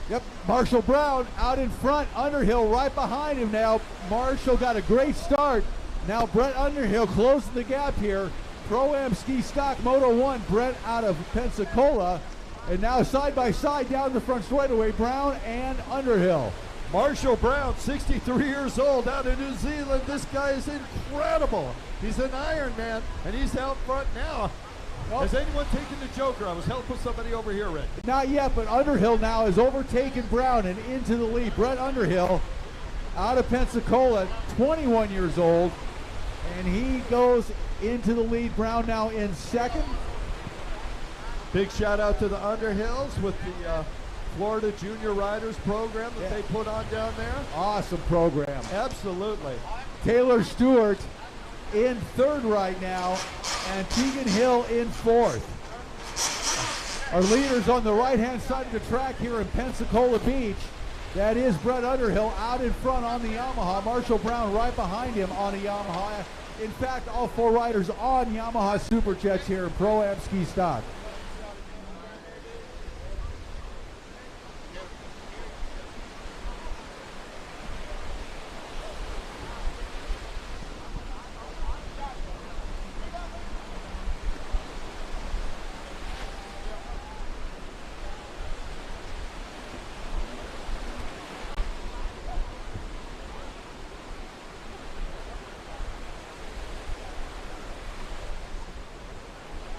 Yep, Marshall Brown out in front, Underhill right behind him now. Marshall got a great start. Now Brett Underhill closing the gap here. Pro-Am Ski Stock Moto 1, Brett out of Pensacola. And now side by side down the front straightaway, Brown and Underhill. Marshall Brown, 63 years old, out of New Zealand. This guy is incredible. He's an Iron Man, and he's out front now. Nope. Has anyone taken the Joker? I was helping somebody over here, Rick. Not yet, but Underhill now has overtaken Brown and into the lead. Brett Underhill out of Pensacola, 21 years old, and he goes into the lead. Brown now in second. Big shout out to the Underhills with the Florida Junior Riders program that they put on down there. Awesome program. Absolutely. Taylor Stewart in third right now, and Tegan Hill in fourth. Our leaders on the right-hand side of the track here in Pensacola Beach. That is Brett Underhill out in front on the Yamaha. Marshall Brown right behind him on a Yamaha. In fact, all four riders on Yamaha Superjets here in Pro-Am Ski Stock.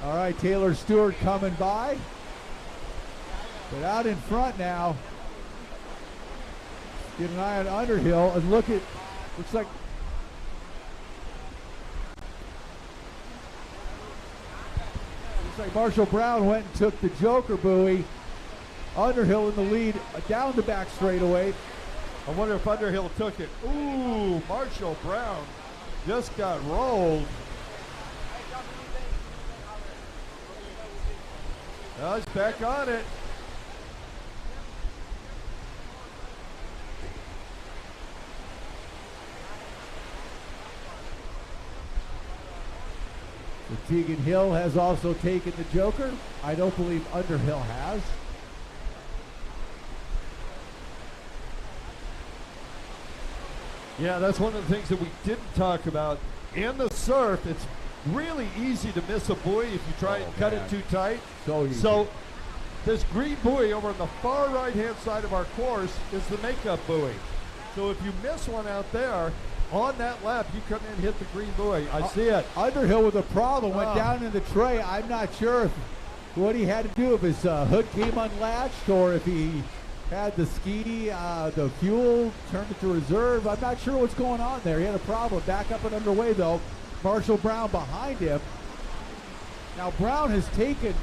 All right, Taylor Stewart coming by. But out in front now. Get an eye on Underhill and look at, looks like Marshall Brown went and took the Joker buoy. Underhill in the lead down the back straightaway. I wonder if Underhill took it. Ooh, Marshall Brown just got rolled. Now he's back on it. So Tegan Hill has also taken the Joker. I don't believe Underhill has. Yeah, that's one of the things that we didn't talk about. In the surf, it's really easy to miss a buoy if you try and cut it too tight. So this green buoy over on the far right-hand side of our course is the makeup buoy. So if you miss one out there, on that lap, you come in and hit the green buoy. I see it. Underhill with a problem, went down in the tray. I'm not sure what he had to do, if his hood came unlatched or if he had the ski, the fuel, turned it to reserve. I'm not sure what's going on there. He had a problem. Back up and underway, though. Marshall Brown behind him. Now, Brown has taken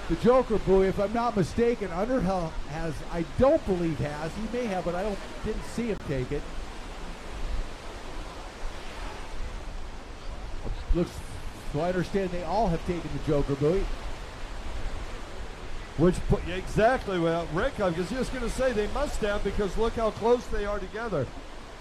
the Joker buoy, if I'm not mistaken. Underhill has, I don't believe has. He may have, but I didn't see him take it. Looks, so I understand they all have taken the Joker buoy. Exactly. Well, Rick, I was just going to say they must have, because look how close they are together.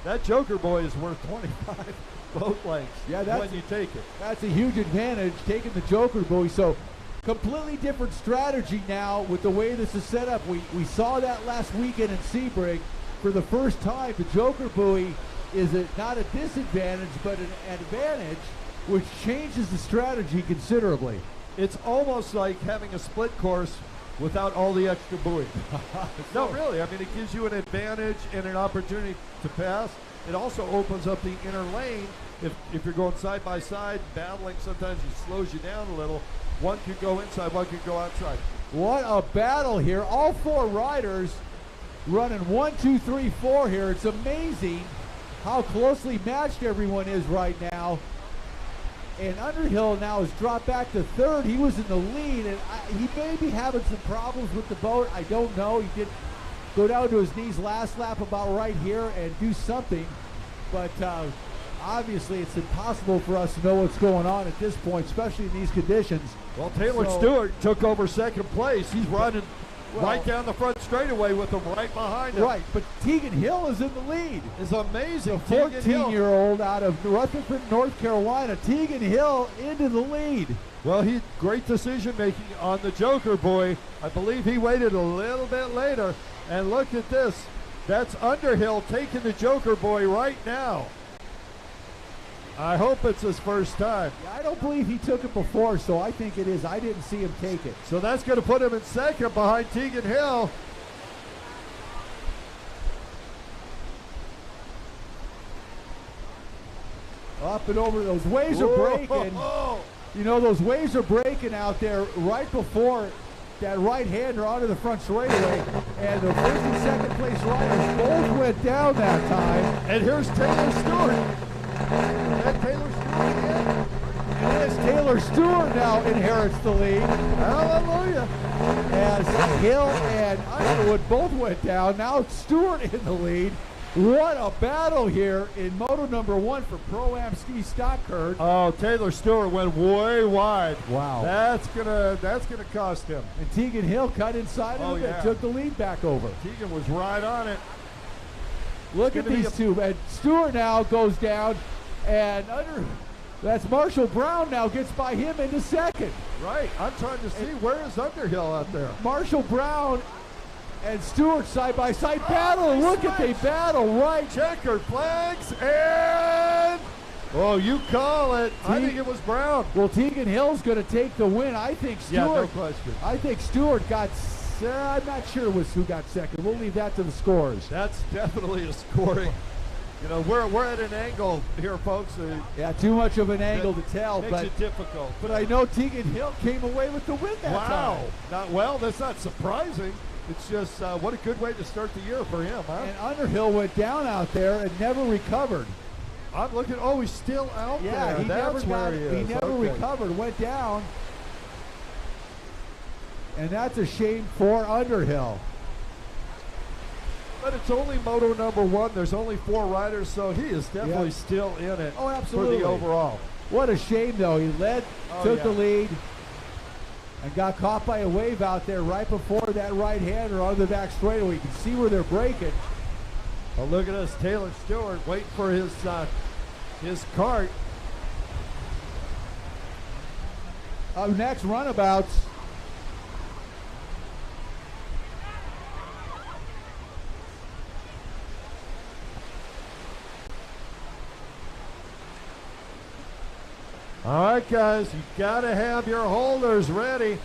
That Joker buoy is worth 25 boat lengths when you take it. That's a huge advantage, taking the Joker buoy. So completely different strategy now with the way this is set up. We saw that last weekend in Sebring. For the first time, the Joker buoy is not a disadvantage, but an advantage, which changes the strategy considerably. It's almost like having a split course without all the extra buoys. No, really. I mean, it gives you an advantage and an opportunity to pass. It also opens up the inner lane. If you're going side by side, battling, sometimes it slows you down a little. One could go inside, one could go outside. What a battle here. All four riders running 1, 2, 3, 4 here. It's amazing how closely matched everyone is right now. And Underhill now has dropped back to third. He was in the lead, and he may be having some problems with the boat. I don't know. He did go down to his knees last lap about right here and do something. But obviously it's impossible for us to know what's going on at this point, especially in these conditions. Well, Taylor Stewart took over second place. He's running right down the front straightaway with him right behind him. Right, but Tegan Hill is in the lead. It's amazing. The 14-year-old out of Rutherford, North Carolina. Tegan Hill into the lead. Well, he great decision making on the Joker boy. I believe he waited a little bit later. And look at this. That's Underhill taking the Joker boy right now. I hope it's his first time. Yeah, I don't believe he took it before, so I think it is. I didn't see him take it. So that's going to put him in second behind Tegan Hill. Up and over. Those waves are breaking. You know, those waves are breaking out there right before that right-hander onto the front straightaway, and the first and second place riders both went down that time. And here's Taylor Stewart. And Taylor Stewart again. And as Taylor Stewart now inherits the lead. Hallelujah. As Hill and Underwood both went down, now Stewart in the lead. What a battle here in Moto number 1 for Pro-Am Ski Stock, Kurt. Oh, Taylor Stewart went way wide. Wow. That's gonna cost him. And Tegan Hill cut inside of him and took the lead back over. Tegan was right on it. Look at these two. And Stewart now goes down, and that's Marshall Brown now gets by him into second. Right. I'm trying to see where is Underhill out there. Marshall Brown and Stewart side by side battle. Look at they battle right. Checkered flags and you call it. I think it was Brown. Well, Tegan Hill's going to take the win. I think Stewart. Yeah, no question. I think Stewart got. I'm not sure who got second. We'll leave that to the scores. That's definitely a scoring. You know, we're at an angle here, folks. Yeah, too much of an angle to tell. Makes it difficult. But I know Tegan Hill came away with the win that time. Wow. That's not surprising. It's just what a good way to start the year for him, huh? And Underhill went down out there and never recovered. I'm looking. He's still out there. Yeah, he never Okay. recovered. Went down, and that's a shame for Underhill. But it's only Moto number 1. There's only 4 riders, so he is definitely still in it. Oh, absolutely. For the overall. What a shame, though. He took the lead, and got caught by a wave out there right before that right-hander on the back straightaway. You can see where they're breaking. Well, look at this. Taylor Stewart waiting for his cart. Up next, runabouts. All right, guys, you got to have your holders ready.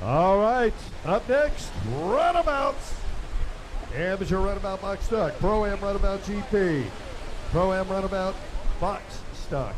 All right, up next, runabouts. Amateur runabout box stock, Pro-Am runabout GP, Pro-Am runabout box stock.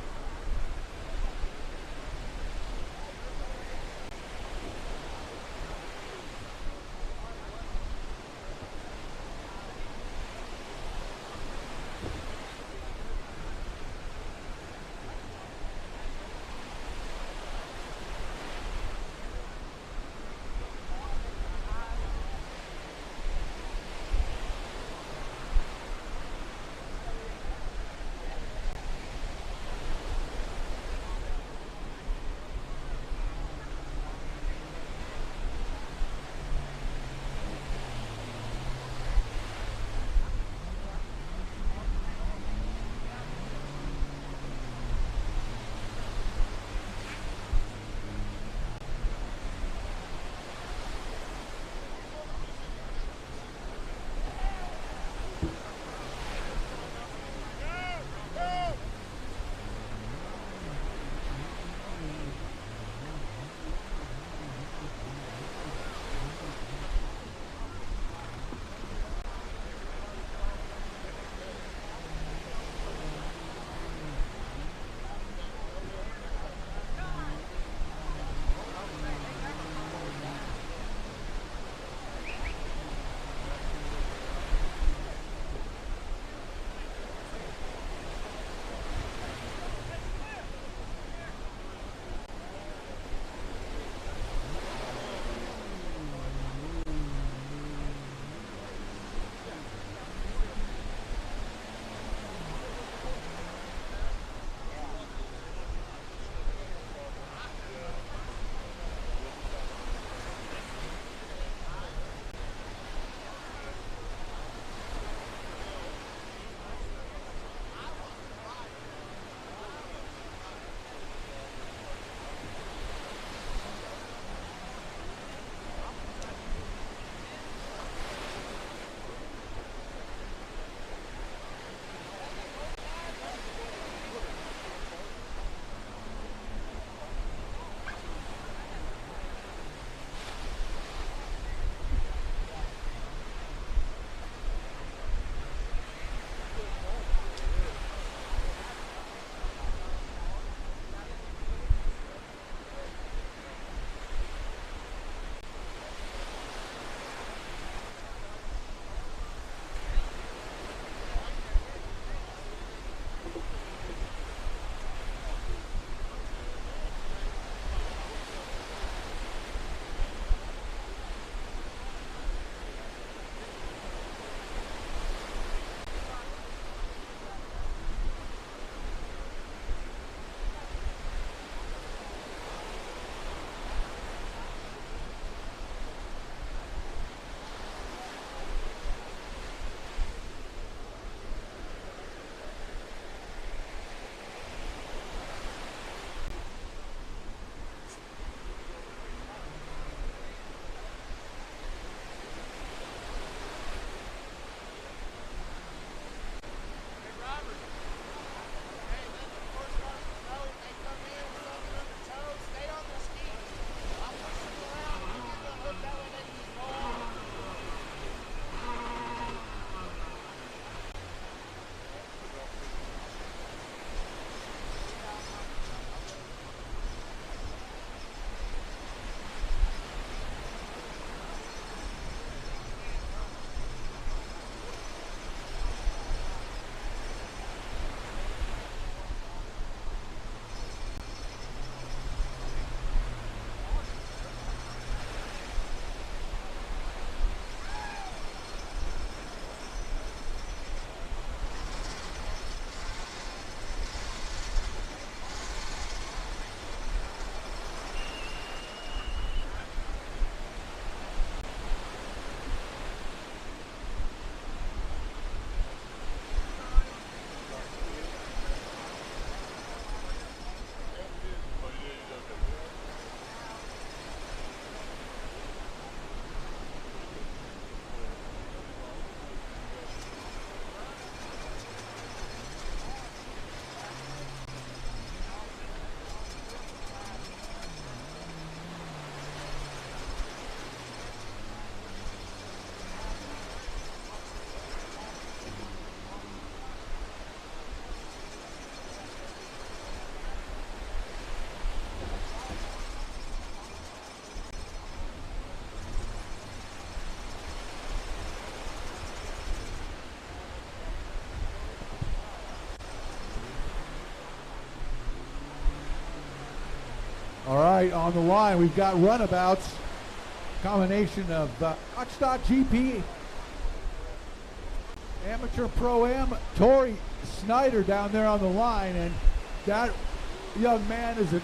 right on the line. We've got runabouts, combination of GP, Amateur Pro-Am, Tori Snyder down there on the line, and that young man is a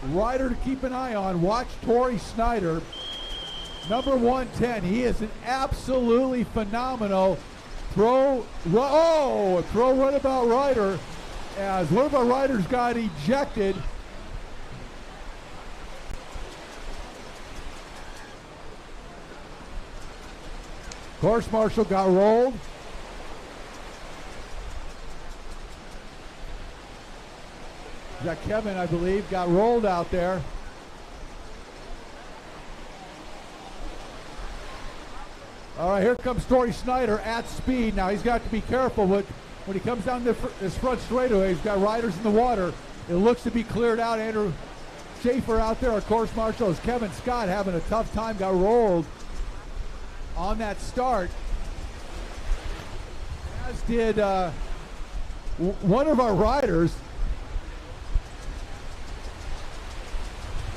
rider to keep an eye on. Watch Tori Snyder, number 110. He is an absolutely phenomenal pro runabout rider, as one of our riders got ejected. Course marshal got rolled. That Kevin, I believe, got rolled out there. All right, here comes Tori Snyder at speed. Now he's got to be careful when he comes down this front straightaway. He's got riders in the water. It looks to be cleared out. Andrew Schaefer out there, our course marshal, is Kevin Scott having a tough time. Got rolled on that start, as did one of our riders.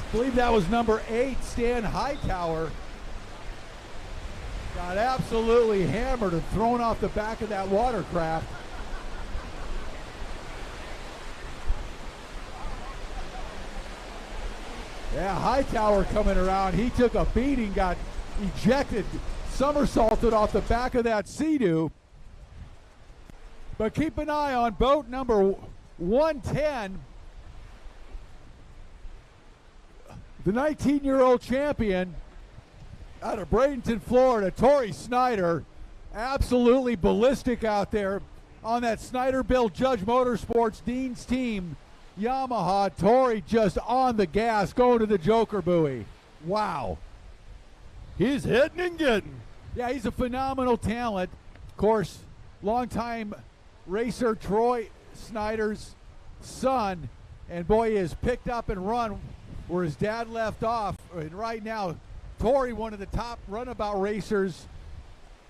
I believe that was number 8, Stan Hightower. Got absolutely hammered and thrown off the back of that watercraft. Yeah, Hightower coming around. He took a beating, got ejected, somersaulted off the back of that Sea-Doo. But keep an eye on boat number 110. The 19-year-old champion out of Bradenton, Florida, Tori Snyder, absolutely ballistic out there on that Snyder-built Judge Motorsports Dean's team Yamaha. Tori just on the gas, going to the Joker buoy. Wow. He's hitting and getting. Yeah, he's a phenomenal talent. Of course, longtime racer Troy Snyder's son, and boy, he has picked up and run where his dad left off. And right now, Tori, one of the top runabout racers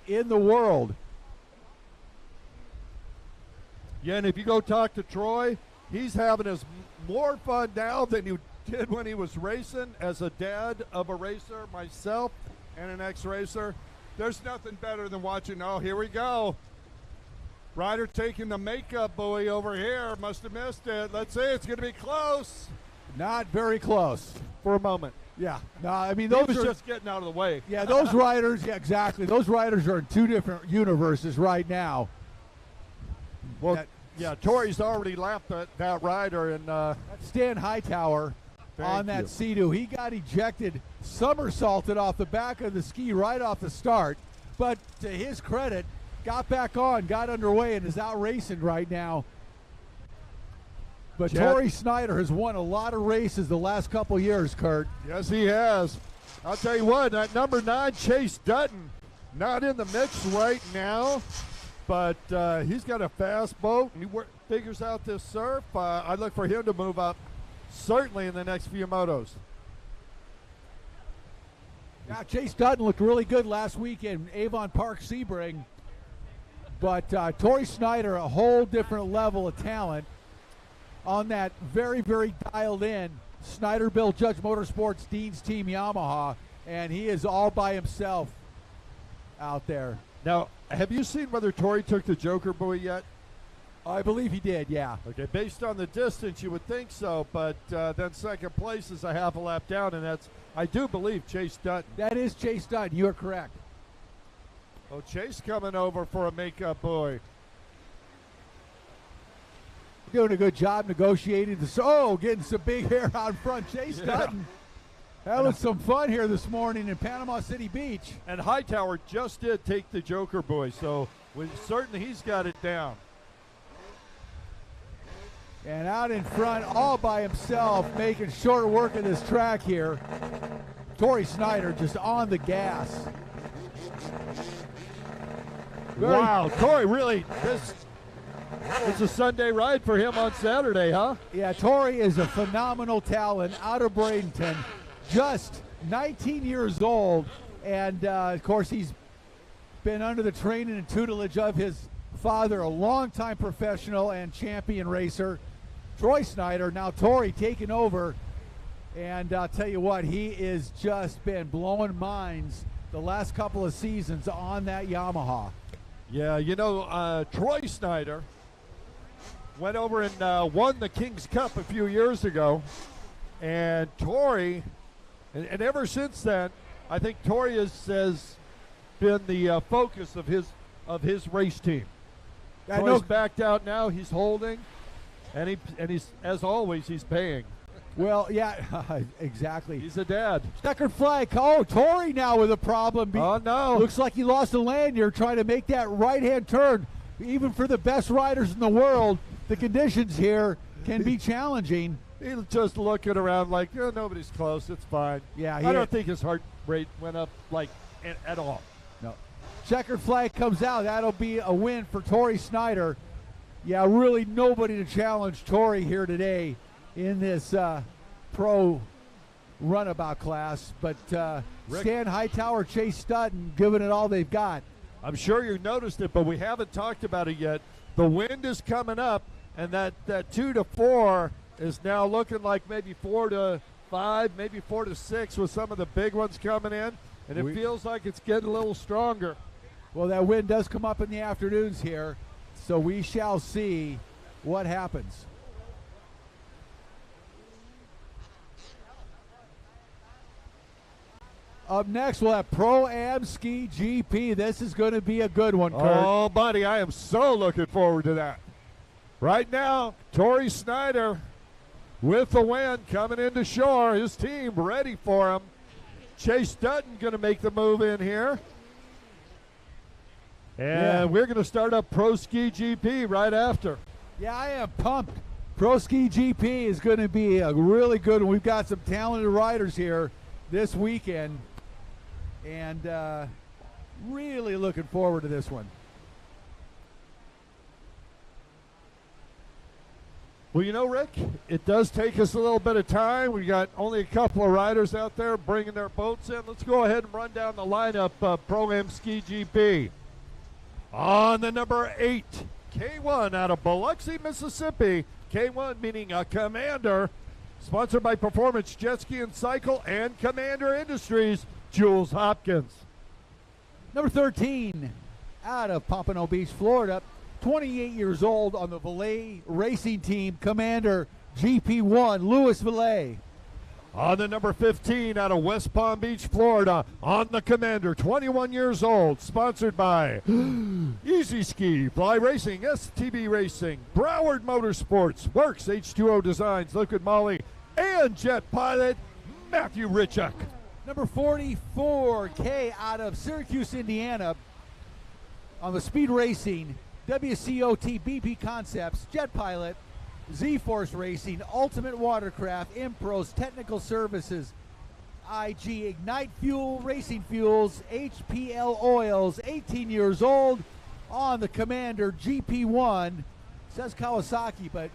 in the world. Yeah, and if you go talk to Troy, he's having as more fun now than he did when he was racing. As a dad of a racer myself and an ex-racer, there's nothing better than watching, oh, here we go. Rider taking the makeup buoy over here. Must have missed it. Let's see, it's going to be close. Not very close. For a moment. Yeah. No, I mean, those are are just getting out of the way. Yeah, those riders, yeah, exactly. Those riders are in two different universes right now. Well, yeah, Tori's already lapped that rider. And that's Stan Hightower on that Sea-Doo. He got ejected, somersaulted off the back of the ski right off the start. But to his credit, got back on, got underway, and is out racing right now. But Tori Snyder has won a lot of races the last couple years, Kurt. Yes, he has. I'll tell you what, that number 9, Chase Dutton, not in the mix right now, but he's got a fast boat, and he figures out this surf. I look for him to move up, certainly in the next few motos. Yeah, Chase Dutton looked really good last week in Avon Park Sebring, but Tori Snyder, a whole different level of talent on that very, very dialed-in Snyder-built Judge Motorsports Dean's team Yamaha, and he is all by himself out there. Now, have you seen whether Tori took the Joker buoy yet? I believe he did, yeah. Okay, based on the distance, you would think so, but then second place is a half a lap down, and that's, I do believe, Chase Dutton. That is Chase Dutton. You are correct. Oh, Chase coming over for a makeup buoy. Doing a good job negotiating. Getting some big hair out front. Chase Dutton having some fun here this morning in Panama City Beach. And Hightower just did take the Joker buoy, so we're certain he's got it down. And out in front, all by himself, making short work of this track here, Tori Snyder just on the gas. Wow, Tori really, it's a Sunday ride for him on Saturday, huh? Yeah, Tori is a phenomenal talent out of Bradenton, just 19 years old, and of course he's been under the training and tutelage of his father, a longtime professional and champion racer, Troy Snyder. Now Tori taking over And I'll tell you what, he has just been blowing minds the last couple of seasons on that Yamaha. Yeah, you know, Troy Snyder went over and won the King's Cup a few years ago. And Tori, and ever since then, I think Tori has been the focus of his race team. Tori's backed out now. He's holding, and he's, as always, he's paying. Well, yeah, exactly. He's a dad. Checkered flag. Oh, Tori now with a problem. Oh, no. Looks like he lost a lanyard trying to make that right-hand turn. Even for the best riders in the world, the conditions here can be challenging. He's just looking around like, oh, nobody's close. It's fine. Yeah, I don't think his heart rate went up like at all. No. Checkered flag comes out. That'll be a win for Tori Snyder. Yeah, really nobody to challenge Tori here today in this pro runabout class. But Stan Hightower, Chase Stutton giving it all they've got. I'm sure you noticed it, but we haven't talked about it yet. The wind is coming up, and that 2 to 4 is now looking like maybe 4 to 5, maybe 4 to 6 with some of the big ones coming in, and it feels like it's getting a little stronger. Well, that wind does come up in the afternoons here, so we shall see what happens. Up next, we'll have Pro-Am Ski GP. This is going to be a good one, Kurt. Oh, buddy, I am so looking forward to that. Right now, Tori Snyder with the win coming into shore. His team ready for him. Chase Dutton going to make the move in here. And we're going to start up Pro Ski GP right after. Yeah, I am pumped. Pro Ski GP is going to be a really good one. We've got some talented riders here this weekend. And really looking forward to this one. Well, you know, Rick, it does take us a little bit of time. We got only a couple of riders out there bringing their boats in. Let's go ahead and run down the lineup of Pro-Am Ski GP. On the number 8, K1 out of Biloxi, Mississippi. K1 meaning a Commander. Sponsored by Performance Jet Ski and Cycle and Commander Industries, Jules Hopkins. Number 13 out of Pompano Beach, Florida. 28 years old on the Valet Racing Team, Commander GP1, Louis Valet. On the number 15 out of West Palm Beach, Florida, on the Commander, 21 years old, sponsored by Easy Ski, Fly Racing, STB Racing, Broward Motorsports, Works, H2O Designs, Liquid Moly, and Jet Pilot, Matthew Richuk. Number 44, K out of Syracuse, Indiana, on the Speed Racing, WCOT BP Concepts, Jet Pilot, Z-Force Racing, Ultimate Watercraft, Impros, Technical Services, IG, Ignite Fuel, Racing Fuels, HPL Oils, 18 years old, on the Commander GP1. Says Kawasaki, but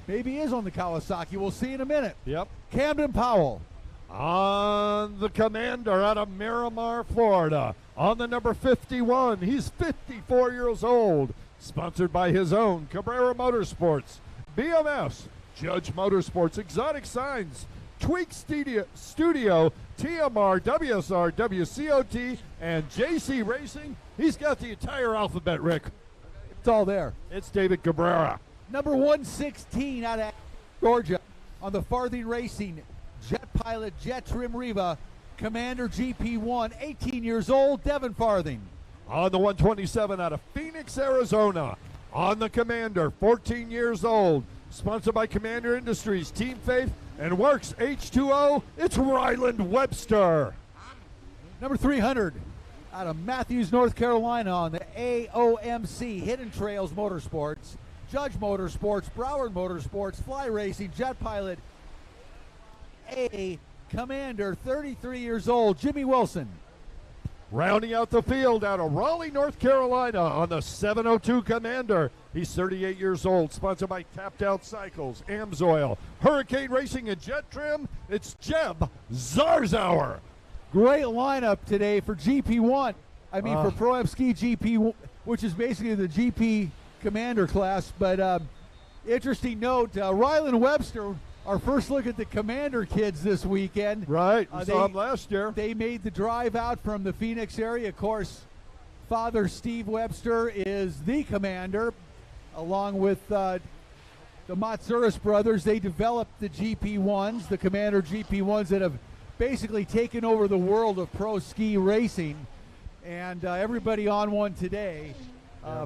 maybe he is on the Kawasaki. We'll see in a minute. Yep. Camden Powell. On the Commander out of Miramar, Florida. On the number 51, he's 54 years old. Sponsored by his own Cabrera Motorsports, BMS, Judge Motorsports, Exotic Signs, Tweak Studio, TMR, WSR, WCOT, and JC Racing. He's got the entire alphabet, Rick. It's all there. It's David Cabrera. Number 116 out of Georgia, on the Farthing Racing, Jet Pilot, Jet Trim Riva, Commander GP1, 18 years old, Devin Farthing. On the 127 out of Phoenix, Arizona, on the Commander, 14 years old, sponsored by Commander Industries, Team Faith, and Works H2O, it's Ryland Webster. Number 300 out of Matthews, North Carolina, on the AOMC, Hidden Trails Motorsports, Judge Motorsports, Broward Motorsports, Fly Racing, Jet Pilot, A Commander, 33 years old, Jimmy Wilson. Rounding out the field out of Raleigh, North Carolina, on the 702 Commander. He's 38 years old, sponsored by Tapped Out Cycles, Amsoil, Hurricane Racing, and Jet Trim. It's Jeb Zarzauer. Great lineup today for GP1. For Pro-Am Ski GP, which is basically the GP Commander class. But interesting note, Ryland Webster our first look at the Commander kids this weekend. Right, we saw them last year. They made the drive out from the Phoenix area. Of course, Father Steve Webster is the Commander, along with the Matsuris brothers. They developed the GP1s, the Commander GP1s that have basically taken over the world of pro ski racing. And everybody on one today,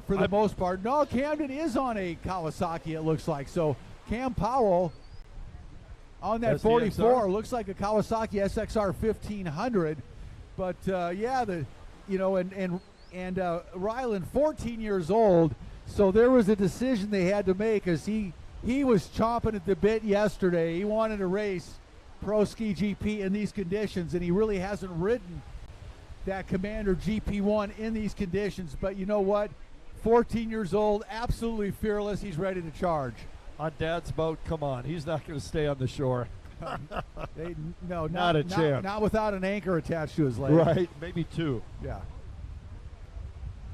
for the most part. No, Camden is on a Kawasaki, it looks like. So Cam Powell on that 44 looks like a Kawasaki SXR 1500. But yeah, and Ryland, 14 years old. So there was a decision they had to make, as he was chomping at the bit yesterday. He wanted to race Pro Ski GP in these conditions, and he really hasn't ridden that Commander GP1 in these conditions. But you know what? 14 years old, absolutely fearless. He's ready to charge. On Dad's boat, come on. He's not going to stay on the shore. Not a chance. Not without an anchor attached to his leg. Right, maybe two. Yeah.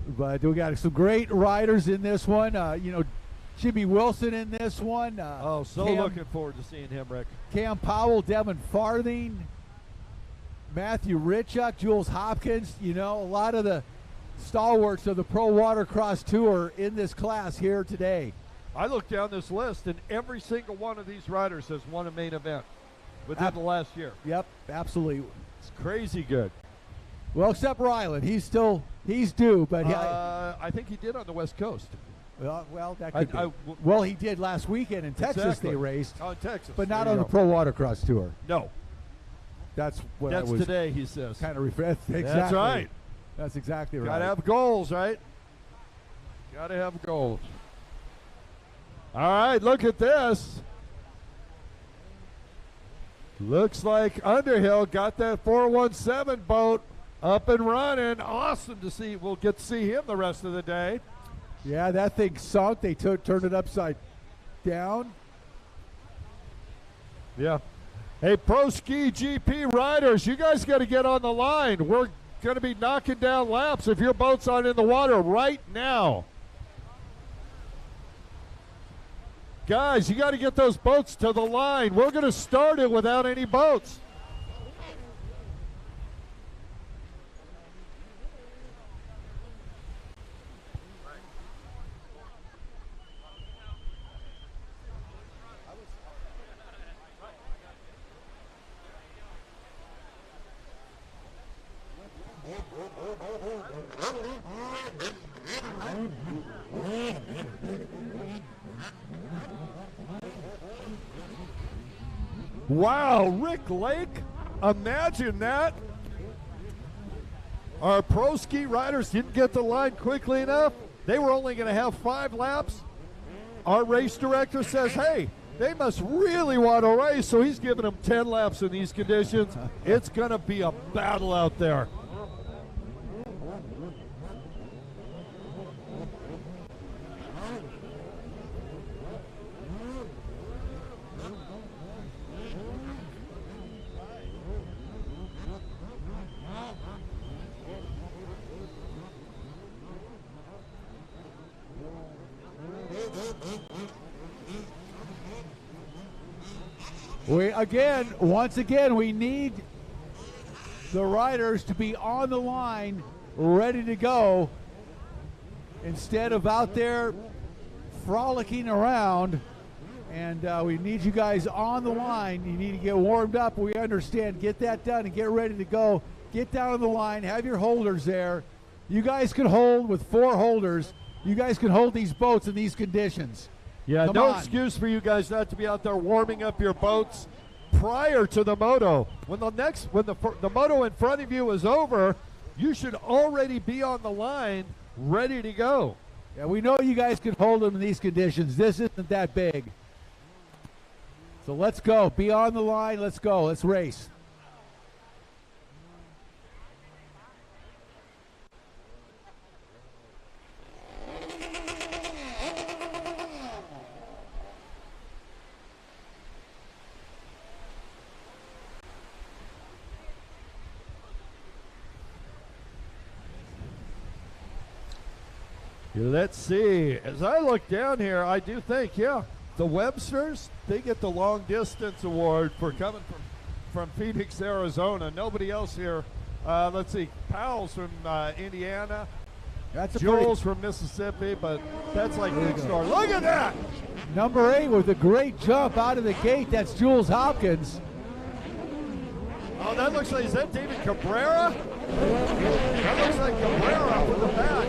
But we got some great riders in this one. Jimmy Wilson in this one. Looking forward to seeing him, Rick. Cam Powell, Devin Farthing, Matthew Ritchuk, Jules Hopkins. A lot of the stalwarts of the Pro Watercross Tour in this class here today. I looked down this list, and every single one of these riders has won a main event within the last year. Yep, absolutely. It's crazy good. Well, except Ryland. He's due, but I think he did on the West Coast. Well, that could be. Well, he did last weekend in Texas. Exactly. They raced. Oh, in Texas. But not on the Pro Watercross Tour. No. That's what That's I was today, he says. Kind of exactly. That's right. That's exactly right. Got to have goals, right? Got to have goals. All right, look at this. Looks like Underhill got that 417 boat up and running. Awesome to see. We'll get to see him the rest of the day. Yeah, that thing sunk. They turned it upside down. Yeah. Hey, Pro Ski GP riders, you guys got to get on the line. We're going to be knocking down laps if your boat's on in the water right now. Guys, you got to get those boats to the line. We're going to start it without any boats. Wow, Rick Lake, imagine that. Our pro ski riders didn't get the line quickly enough. They were only going to have 5 laps. Our race director says, hey, they must really want to race, so he's giving them 10 laps in these conditions. It's going to be a battle out there. Once again, we need the riders to be on the line, ready to go, instead of out there frolicking around. And we need you guys on the line. You need to get warmed up. We understand. Get that done and get ready to go. Get down on the line. Have your holders there. You guys can hold with 4 holders. You guys can hold these boats in these conditions. Yeah, Come no on. excuse for you guys not to be out there warming up your boats prior to the moto. When the moto in front of you is over, you should already be on the line, ready to go. Yeah, we know you guys can hold them in these conditions. This isn't that big. So let's go. Be on the line. Let's go. Let's race. Let's see. As I look down here, I do think, the Websters, they get the long distance award for coming from Phoenix, Arizona. Nobody else here. Let's see, Powell's from Indiana. That's a Jules from Mississippi, but that's like big star. Look at that! Number 8 with a great jump out of the gate. That's Jules Hopkins. Oh, that looks like, is that David Cabrera? That looks like Cabrera with the back.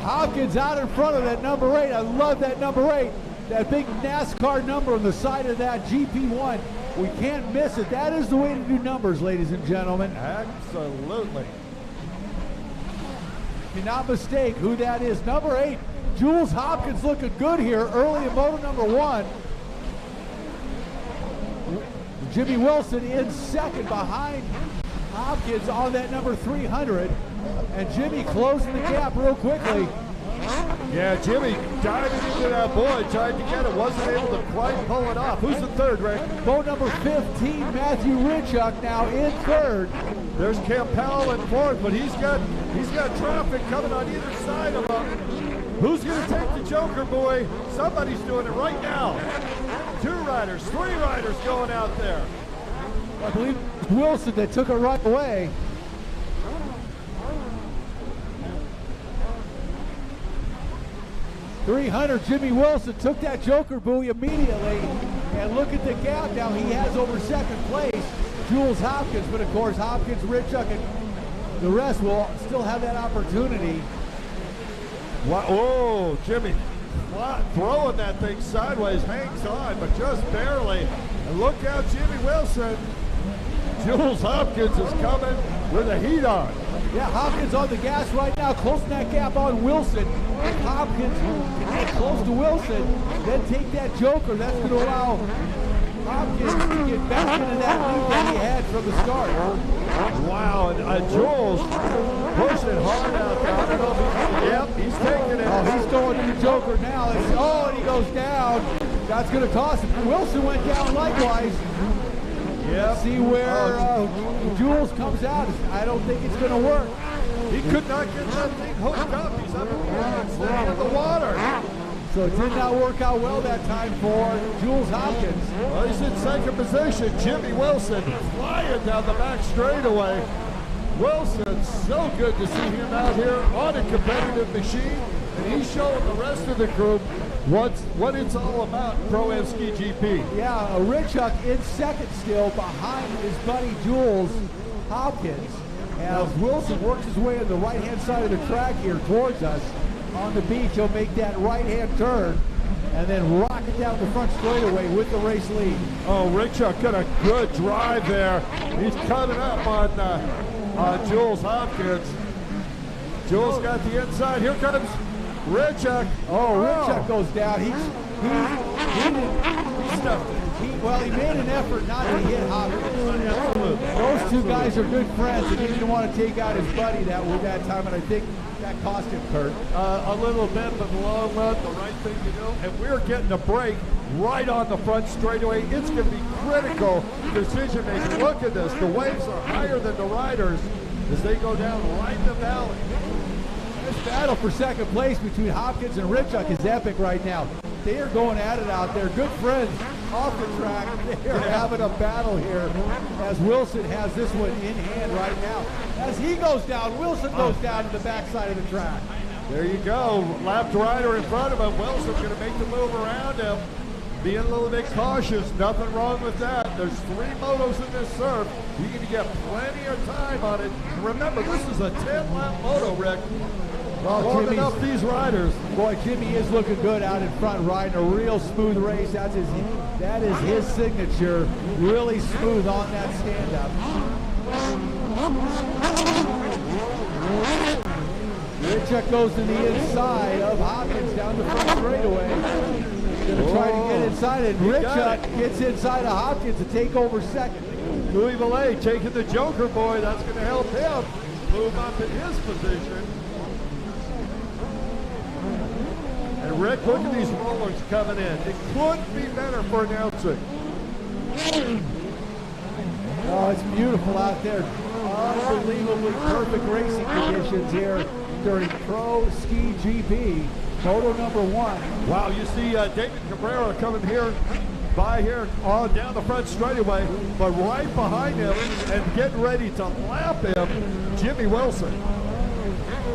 Hopkins out in front of that number 8. I love that number 8. That big NASCAR number on the side of that GP1. We can't miss it. That is the way to do numbers, ladies and gentlemen. Absolutely. Cannot mistake who that is. Number 8, Jules Hopkins looking good here early in moto number 1. Jimmy Wilson in second behind Hopkins on that number 300. And Jimmy closing the gap real quickly. Yeah, Jimmy diving into that boy, tried to get it, wasn't able to quite pull it off. Who's the third, Rick? Boat number 15, Matthew Ritchuk now in third. There's Campbell in fourth, but he's got traffic coming on either side of him. Who's going to take the Joker boy? Somebody's doing it right now. 2 riders, 3 riders going out there. I believe Wilson that took it right away. .300, Jimmy Wilson took that Joker buoy immediately, and look at the gap now. He has over second place Jules Hopkins, but of course Hopkins, Ritchuk, and the rest will still have that opportunity. Wow. Oh, Jimmy throwing that thing sideways, hangs on, but just barely. And look out, Jimmy Wilson. Jules Hopkins is coming with the heat on. Yeah, Hopkins on the gas right now, closing that gap on Wilson. If Hopkins can get close to Wilson, then take that Joker, that's going to allow Hopkins to get back into that lead that he had from the start. Wow, and Jules pushing hard out there. I don't know if he's taking it. Oh, he's going to the Joker now. And he goes down. That's going to cost him. Wilson went down likewise. Yep. See where Jules comes out. I don't think it's going to work. He could not get that thing hooked up. He's under the water. So it did not work out well that time for Jules Hopkins. Well, he's in second position. Jimmy Wilson flying down the back straightaway. Wilson, so good to see him out here on a competitive machine. And he's showing the rest of the group what it's all about in Pro Ski GP. Yeah, Ritchuk in second still behind his buddy Jules Hopkins. As Wilson works his way on the right-hand side of the track here towards us. On the beach, he'll make that right-hand turn and then rock it down the front straightaway with the race lead. Oh, Ritchuk got a good drive there. He's cutting up on Jules Hopkins. Jules got the inside. Here comes Ritchuk. Oh, Ritchuk goes down. He stuffed it. He made an effort not to hit Hopkins. Absolutely. Those two guys are good friends, and he didn't want to take out his buddy that time, and I think that cost him, Kurt. A little bit, but in the long run, the right thing to do. And we're getting a break right on the front straightaway. It's going to be critical decision making. Look at this. The waves are higher than the riders as they go down right in the valley. This battle for second place between Hopkins and Ritchuk is epic right now. They are going at it out there. Good friends off the track. They are having a battle here as Wilson has this one in hand right now. As he goes down, Wilson goes down to the backside of the track. There you go. Lapped rider in front of him. Wilson's going to make the move around him. Being a little bit cautious. Nothing wrong with that. There's 3 motos in this surf. You're going to get plenty of time on it. And remember, this is a 10-lap moto, Rick. Warming up these riders. Boy, Jimmy is looking good out in front, riding a real smooth race. That is his signature. Really smooth on that stand-up. Ritchuk goes to the inside of Hopkins down the front straightaway. Going to try to get inside it. Ritchuk gets inside of Hopkins to take over second. Louis Valet taking the Joker boy. That's going to help him move up in his position. And Rick, look at these rollers coming in. It couldn't be better for announcing. Oh, it's beautiful out there. Unbelievably perfect racing conditions here during Pro Ski GP, Moto number 1. Wow, you see David Cabrera coming here by here on down the front straightaway, but right behind him and getting ready to lap him, Jimmy Wilson.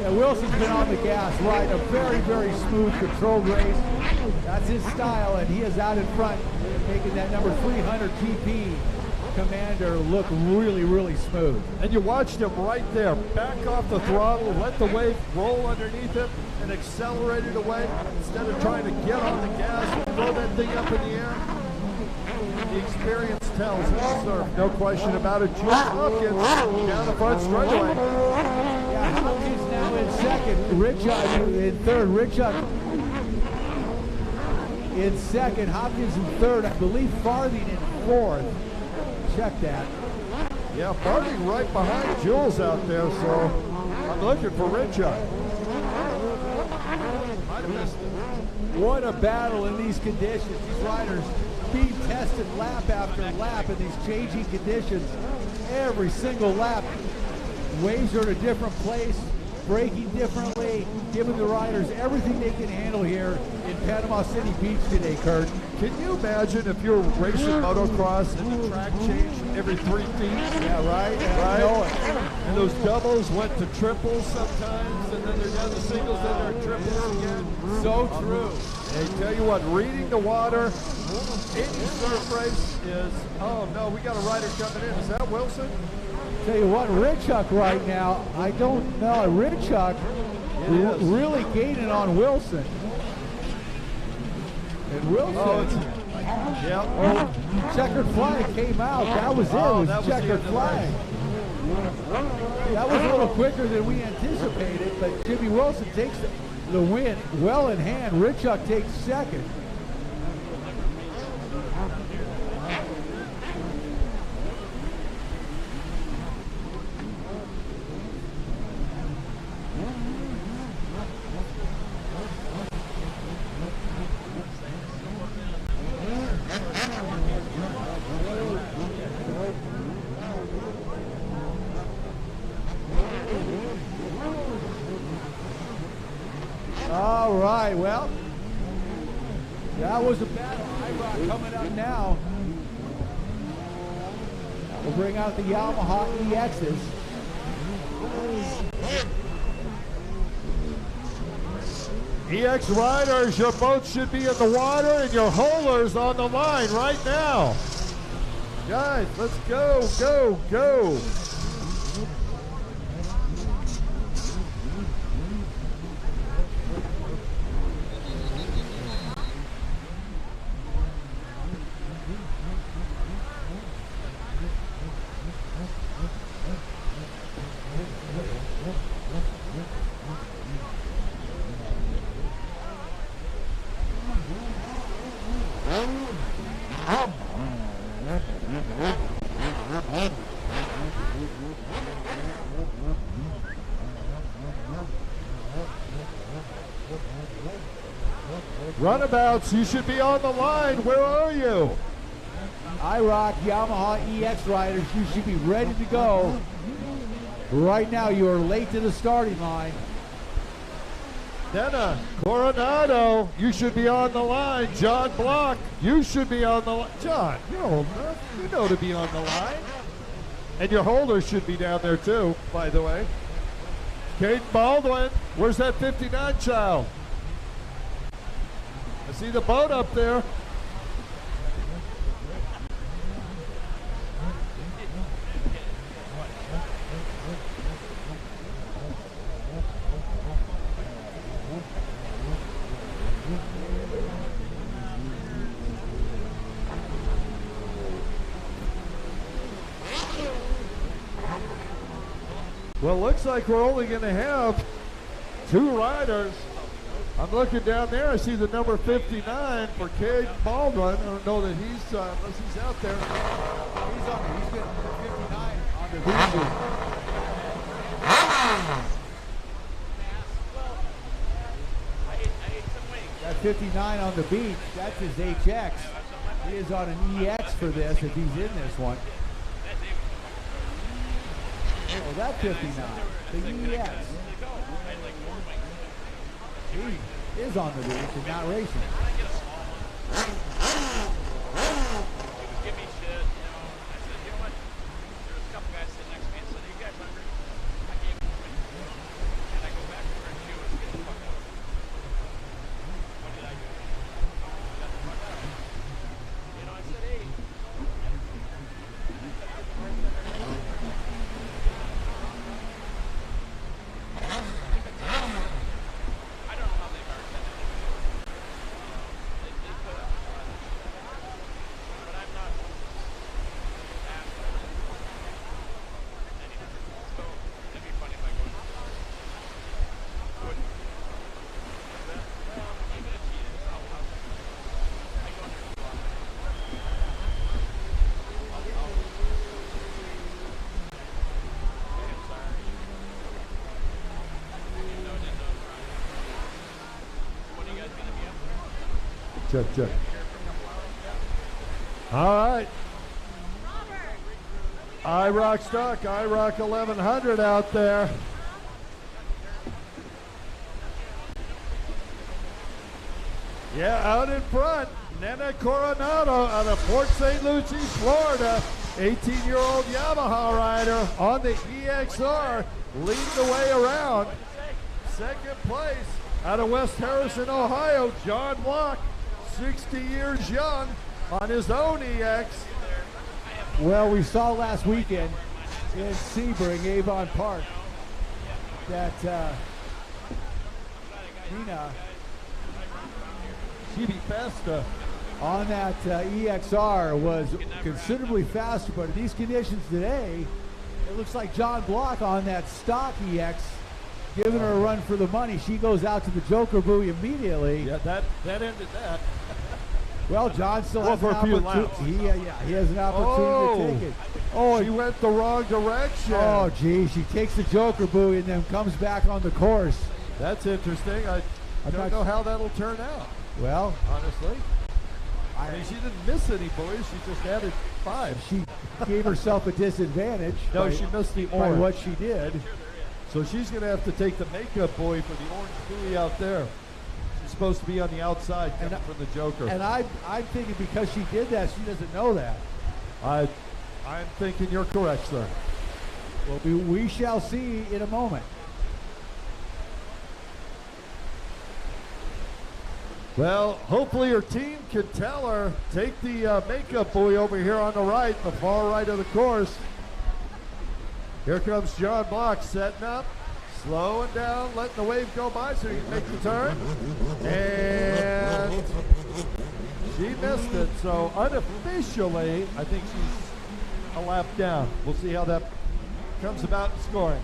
Yeah, Wilson's been on the gas, right? A very, very smooth, controlled race. That's his style, and he is out in front, making that number 300 GP Commander look really, really smooth. And you watched him right there, back off the throttle, let the wave roll underneath him, and accelerate it away instead of trying to get on the gas and throw that thing up in the air. The experience tells him, sir, no question about it. Jules Hopkins down the front straightaway. Yeah, Hopkins now in second, Richard in third, Richard in second, Hopkins in third, I believe Farthing in fourth. Check that. Yeah, Farthing right behind Jules out there, so I'm looking for Richard. Might have missed it. What a battle in these conditions. These riders being tested lap after lap in these changing conditions. Every single lap, waves are in a different place, braking differently, giving the riders everything they can handle here in Panama City Beach today, Kurt. Can you imagine if you're racing motocross and the track changed every 3 feet? Yeah, right? Yeah, right? I know it. And those doubles went to triples sometimes, and then they're down to singles, then they're triples again. So true. Hey, tell you what, reading the water, any surf race is, oh no, we got a rider coming in. Is that Wilson? Tell you what, Richuk right now, I don't know. Richuk really gaining on Wilson. And Wilson, checkered flag came out. That was it. It was checkered flag. That was a little quicker than we anticipated, but Jimmy Wilson takes the win well in hand. Richuk takes second. All right, well, that was a battle. IROC coming up now. We'll bring out the Yamaha EXs. EX riders, your boat should be in the water and your holers on the line right now. Guys, let's go, go, go. Runabouts, you should be on the line. Where are you? IROC Yamaha EX riders, you should be ready to go. Right now, you are late to the starting line. Dena Coronado, you should be on the line. John Block, you should be on the line. John, you're old enough. You know to be on the line. And your holder should be down there too, by the way. Kate Baldwin, where's that 59 child? I see the boat up there. Well, looks like we're only going to have 2 riders. I'm looking down there. I see the number 59 for Cade Baldwin. I don't know that he's, unless he's out there. He's getting 59 on the beach. That 59 on the beach, that's his HX. He is on an EX for this if he's in this one. Well, that 59, the EX. He is on the beach and not racing. Check. All right. IROC stock, IROC 1100 out there. Yeah, out in front, Nena Coronado out of Port St. Lucie, Florida. 18-year-old Yamaha rider on the EXR, leading the way around. Second place out of West Harrison, Ohio, John Block. 60 years young on his own EX. Well, we saw last weekend in Sebring, Avon Park, that Nina, she be faster. On that EXR was considerably faster, but in these conditions today, it looks like John Block on that stock EX giving her a run for the money. She goes out to the Joker buoy immediately. Yeah, that ended that. Well, John still has an opportunity. He has an opportunity to take it. Oh, she went the wrong direction. Oh, gee, she takes the Joker buoy and then comes back on the course. That's interesting. I don't know how that'll turn out. Well, honestly, I mean, she didn't miss any buoys. She just added 5. She gave herself a disadvantage. No, she missed the by orange. what she did. So she's going to have to take the makeup buoy for the orange buoy out there. She's supposed to be on the outside coming from the Joker. And I'm thinking because she did that, she doesn't know that. I'm thinking you're correct, sir. Well, we shall see in a moment. Well, hopefully her team can tell her, take the makeup buoy over here on the right, the far right of the course. Here comes John Block setting up, slowing down, letting the wave go by so he can make the turn. And she missed it. So unofficially, I think she's a lap down. We'll see how that comes about in scoring.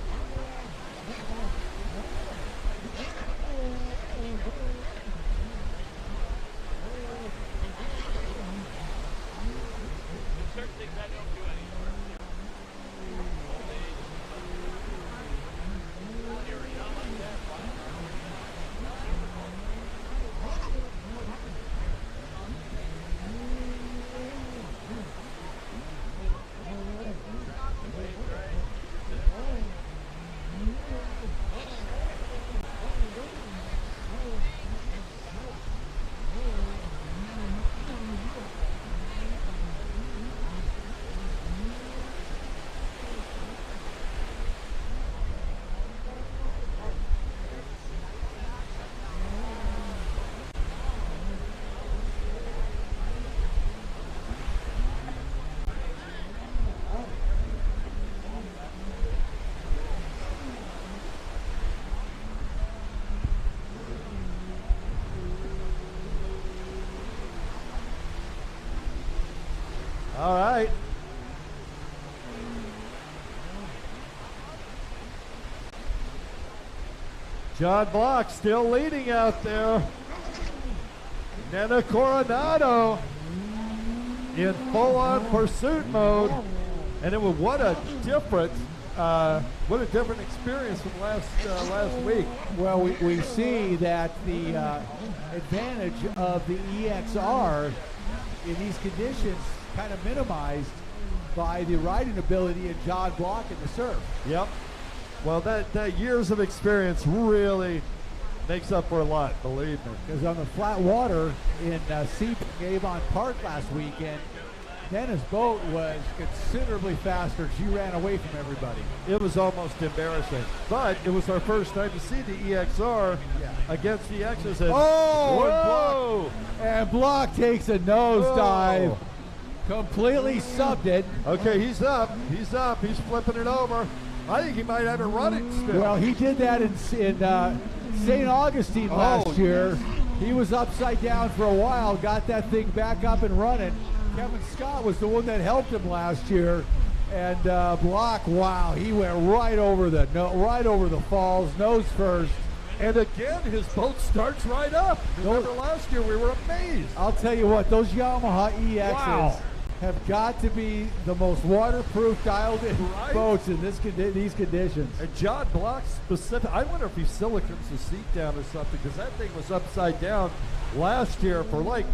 All right. John Block still leading out there. Nena Coronado in full-on pursuit mode. And it was what a different experience from last week. Well, we see that the advantage of the EXR in these conditions kind of minimized by the riding ability of John Block in the surf. Yep. Well, that years of experience really makes up for a lot, believe me. Because on the flat water in Avon Park last weekend, Nana's boat was considerably faster. She ran away from everybody. It was almost embarrassing. But it was our first time to see the EXR against the X's. And whoa! And Block takes a nosedive. Completely subbed it. Okay, he's up. He's up. He's flipping it over. I think he might have it running still. Well, he did that in St. Augustine last year. He was upside down for a while, got that thing back up and running. Kevin Scott was the one that helped him last year. And Block, wow, he went right over the falls, nose first. And again, his boat starts right up. Remember last year, we were amazed. I'll tell you what, those Yamaha EXs have got to be the most waterproof, dialed-in boats in these conditions. And John Block specific, I wonder if he silicons the seat down or something, because that thing was upside down last year for like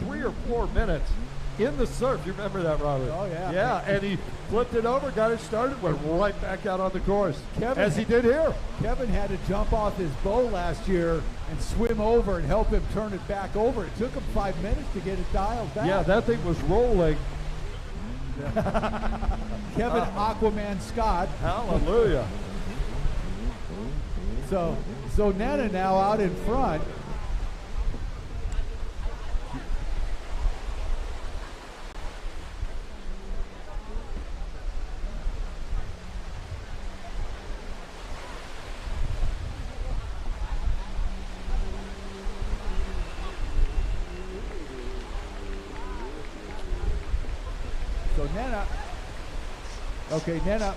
3 or 4 minutes in the surf. You remember that, Robert? Oh, yeah. Yeah, and he flipped it over, got it started, went right back out on the course, as he did here. Kevin had to jump off his boat last year and swim over and help him turn it back over. It took him 5 minutes to get it dialed back. Yeah, that thing was rolling. Kevin Aquaman Scott. Hallelujah. So Nana now out in front. So Nana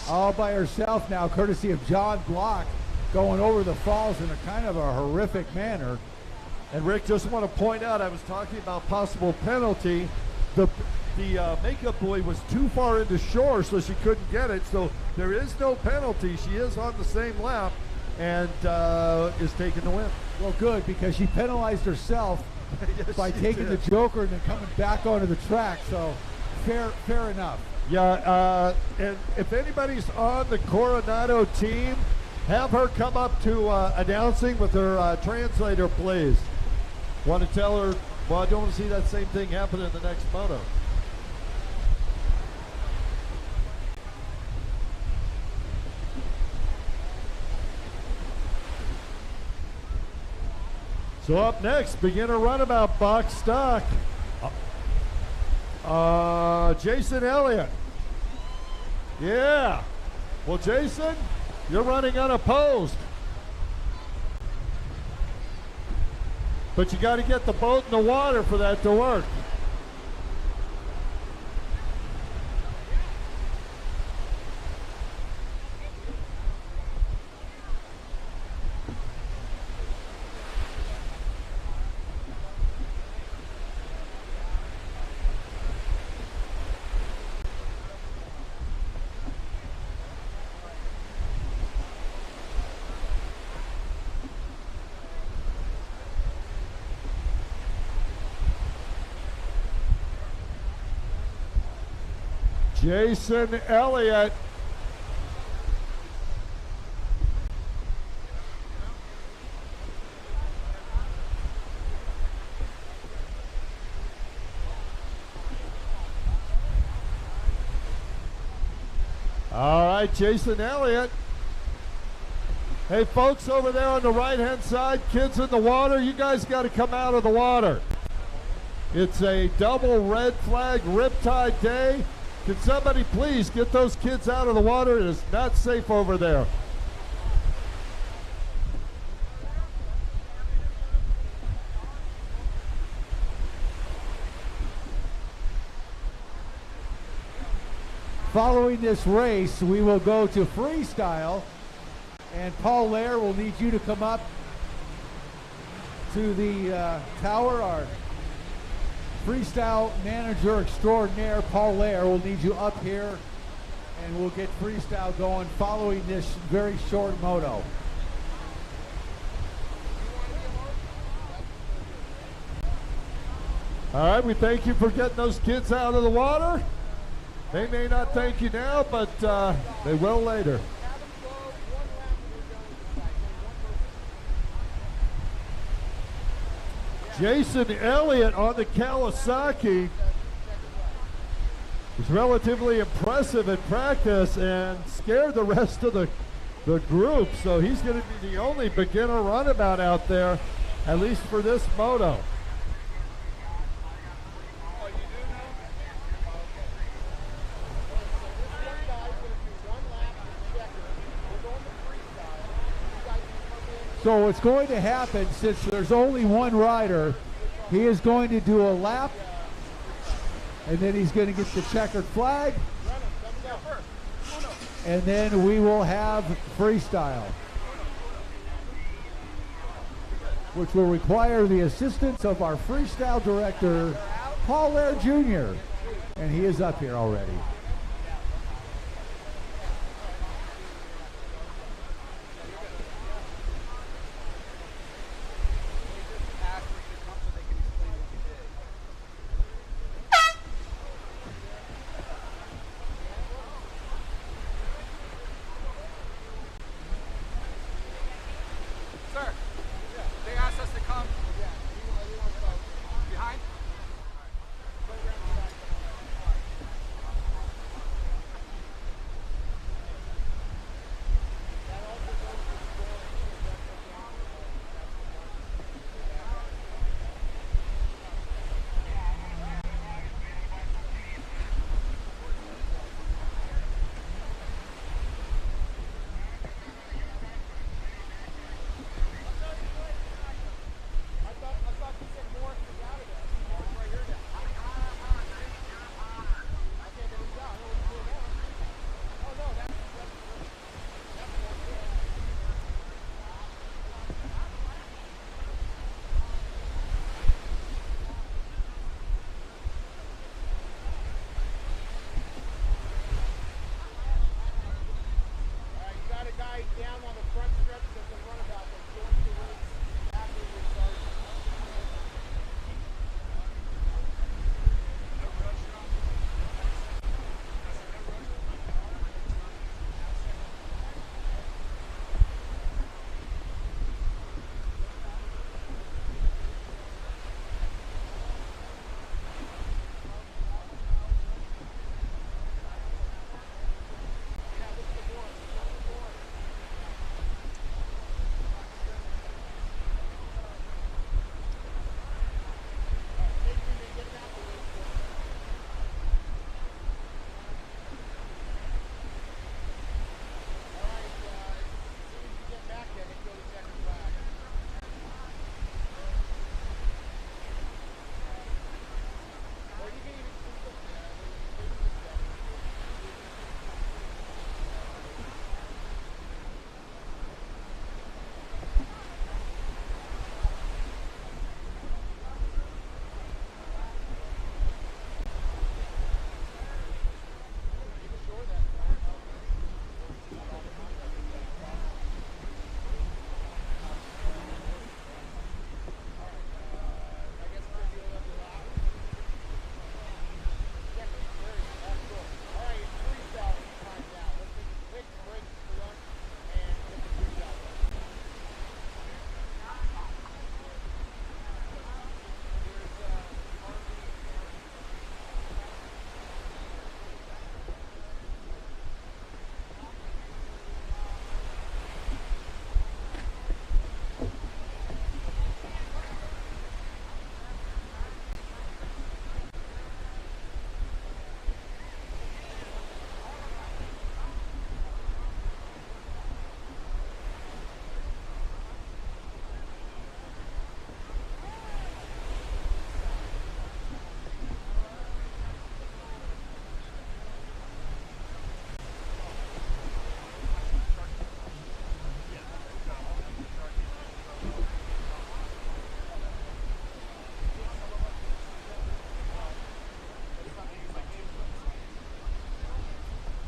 all by herself now, courtesy of John Block, going over the falls in a kind of a horrific manner. And Rick, just want to point out, I was talking about possible penalty. The makeup buoy was too far into shore, so she couldn't get it. So there is no penalty. She is on the same lap and is taking the win. Well, good, because she penalized herself Yes, by taking the joker and then coming back onto the track. So fair enough. Yeah, and if anybody's on the Coronado team, have her come up to announcing with her translator, please. Want to tell her, well, I don't want to see that same thing happen in the next moto. So up next, beginner runabout box stock. Jason Elliott. Yeah. Well, Jason, you're running unopposed. But you got to get the boat in the water for that to work. Jason Elliott. All right, Jason Elliott. Hey, folks over there on the right-hand side, kids in the water, you guys got to come out of the water. It's a double red flag riptide day. Can somebody please get those kids out of the water? It is not safe over there. Following this race, we will go to freestyle, and Paul Lair will need you to come up to the tower. Our freestyle manager extraordinaire, Paul Lair, will need you up here, and we'll get freestyle going following this very short moto. All right, we thank you for getting those kids out of the water. They may not thank you now, but they will later. Jason Elliott on the Kawasaki was relatively impressive in practice and scared the rest of the group. So he's going to be the only beginner runabout out there, at least for this moto. So what's going to happen, since there's only one rider, he is going to do a lap, and then he's going to get the checkered flag, and then we will have freestyle, which will require the assistance of our freestyle director, Paul Lair Jr., and he is up here already.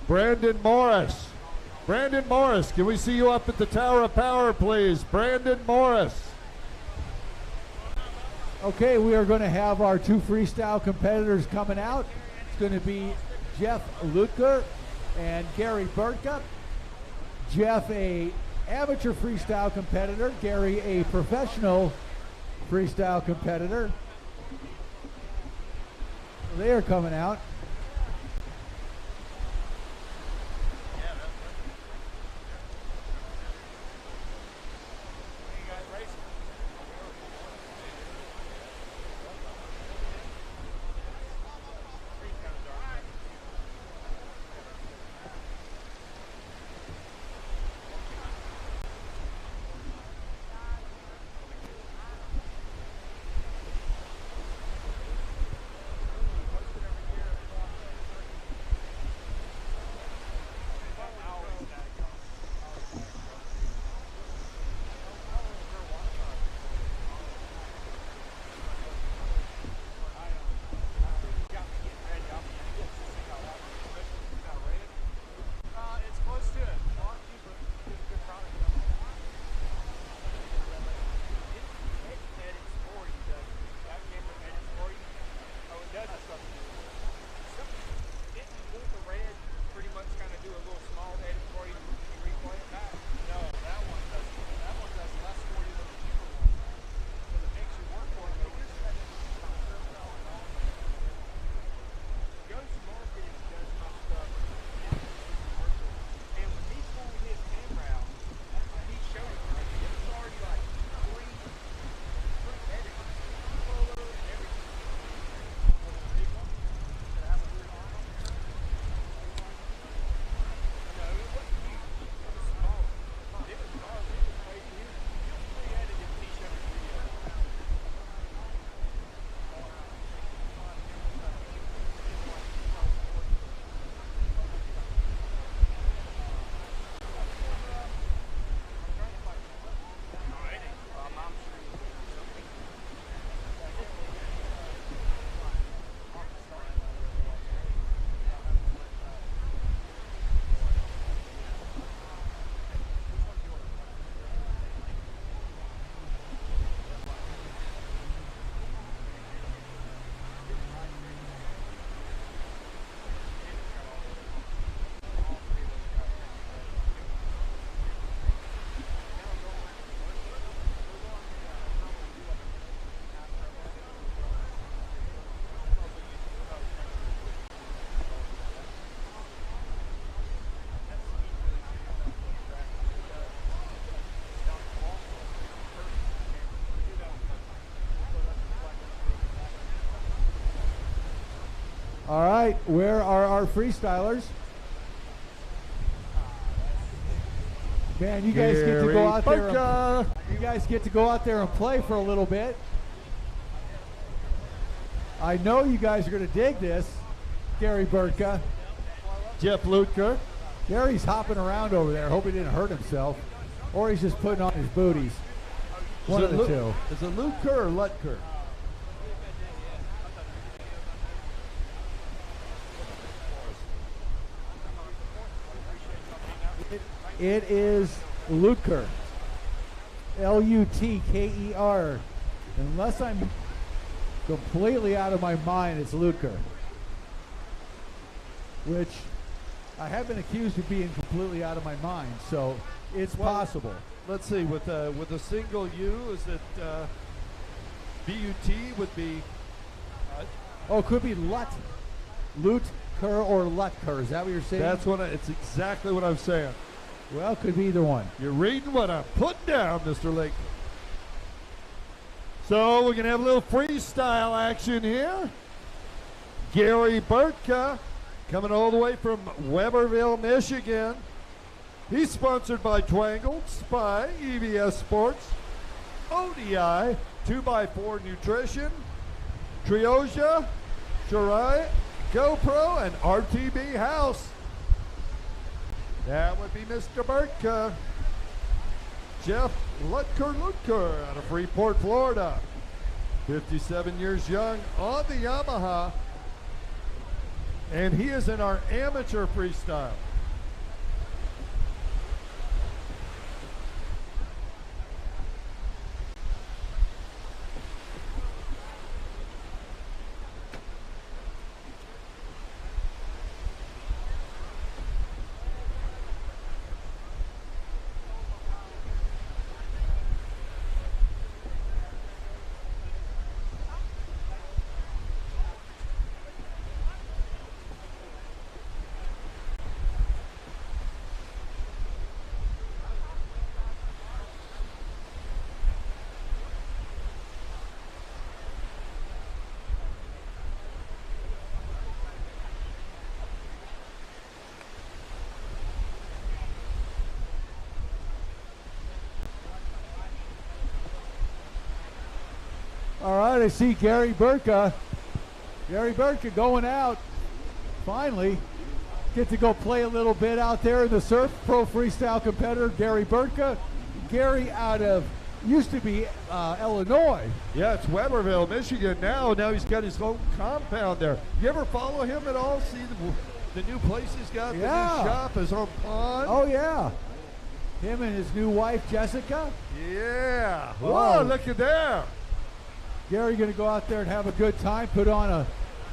Brandon Morris. Brandon Morris, can we see you up at the Tower of Power, please? Brandon Morris. Okay, we are going to have our two freestyle competitors coming out. It's going to be Jeff Lutker and Gary Burtka. Jeff, a amateur freestyle competitor. Gary, a professional freestyle competitor. They are coming out. All right, where are our freestylers? Man, you guys get to go out there. You guys get to go out there and play for a little bit. I know you guys are going to dig this. Gary Burtka, Jeff Lutker. Gary's hopping around over there. Hope he didn't hurt himself, or he's just putting on his booties. One of the two. Is it Lutker or Lutker? It is Lutker. L-U-T-K-E-R. Unless I'm completely out of my mind, it's Lutker. Which I have been accused of being completely out of my mind, so it's possible. Let's see, with a single U, is it B-U-T would be... oh, it could be Lutker or Lutker. Is that what you're saying? That's what it's exactly what I'm saying. Well, it could be either one. You're reading what I'm putting down, Mr. Lake. So we're going to have a little freestyle action here. Gary Burtka coming all the way from Weberville, Michigan. He's sponsored by Twangled, Spy, EVS Sports, ODI, 2x4 Nutrition, Trioja, Shirai, GoPro, and RTB House. That would be Mr. Burtka. Jeff Lutker out of Freeport, Florida. 57 years young on the Yamaha. And he is in our amateur freestyle. All right, I see Gary Burka. Gary Burka going out. Finally, get to go play a little bit out there in the surf. Pro freestyle competitor Gary Burka. Gary out of, used to be Illinois. Yeah, it's Weberville, Michigan now. Now he's got his own compound there. You ever follow him at all? See the new place he's got? Yeah. The new shop, his own pond? Oh, yeah. Him and his new wife, Jessica. Yeah. Oh. Whoa, look at there. Gary going to go out there and have a good time, put on a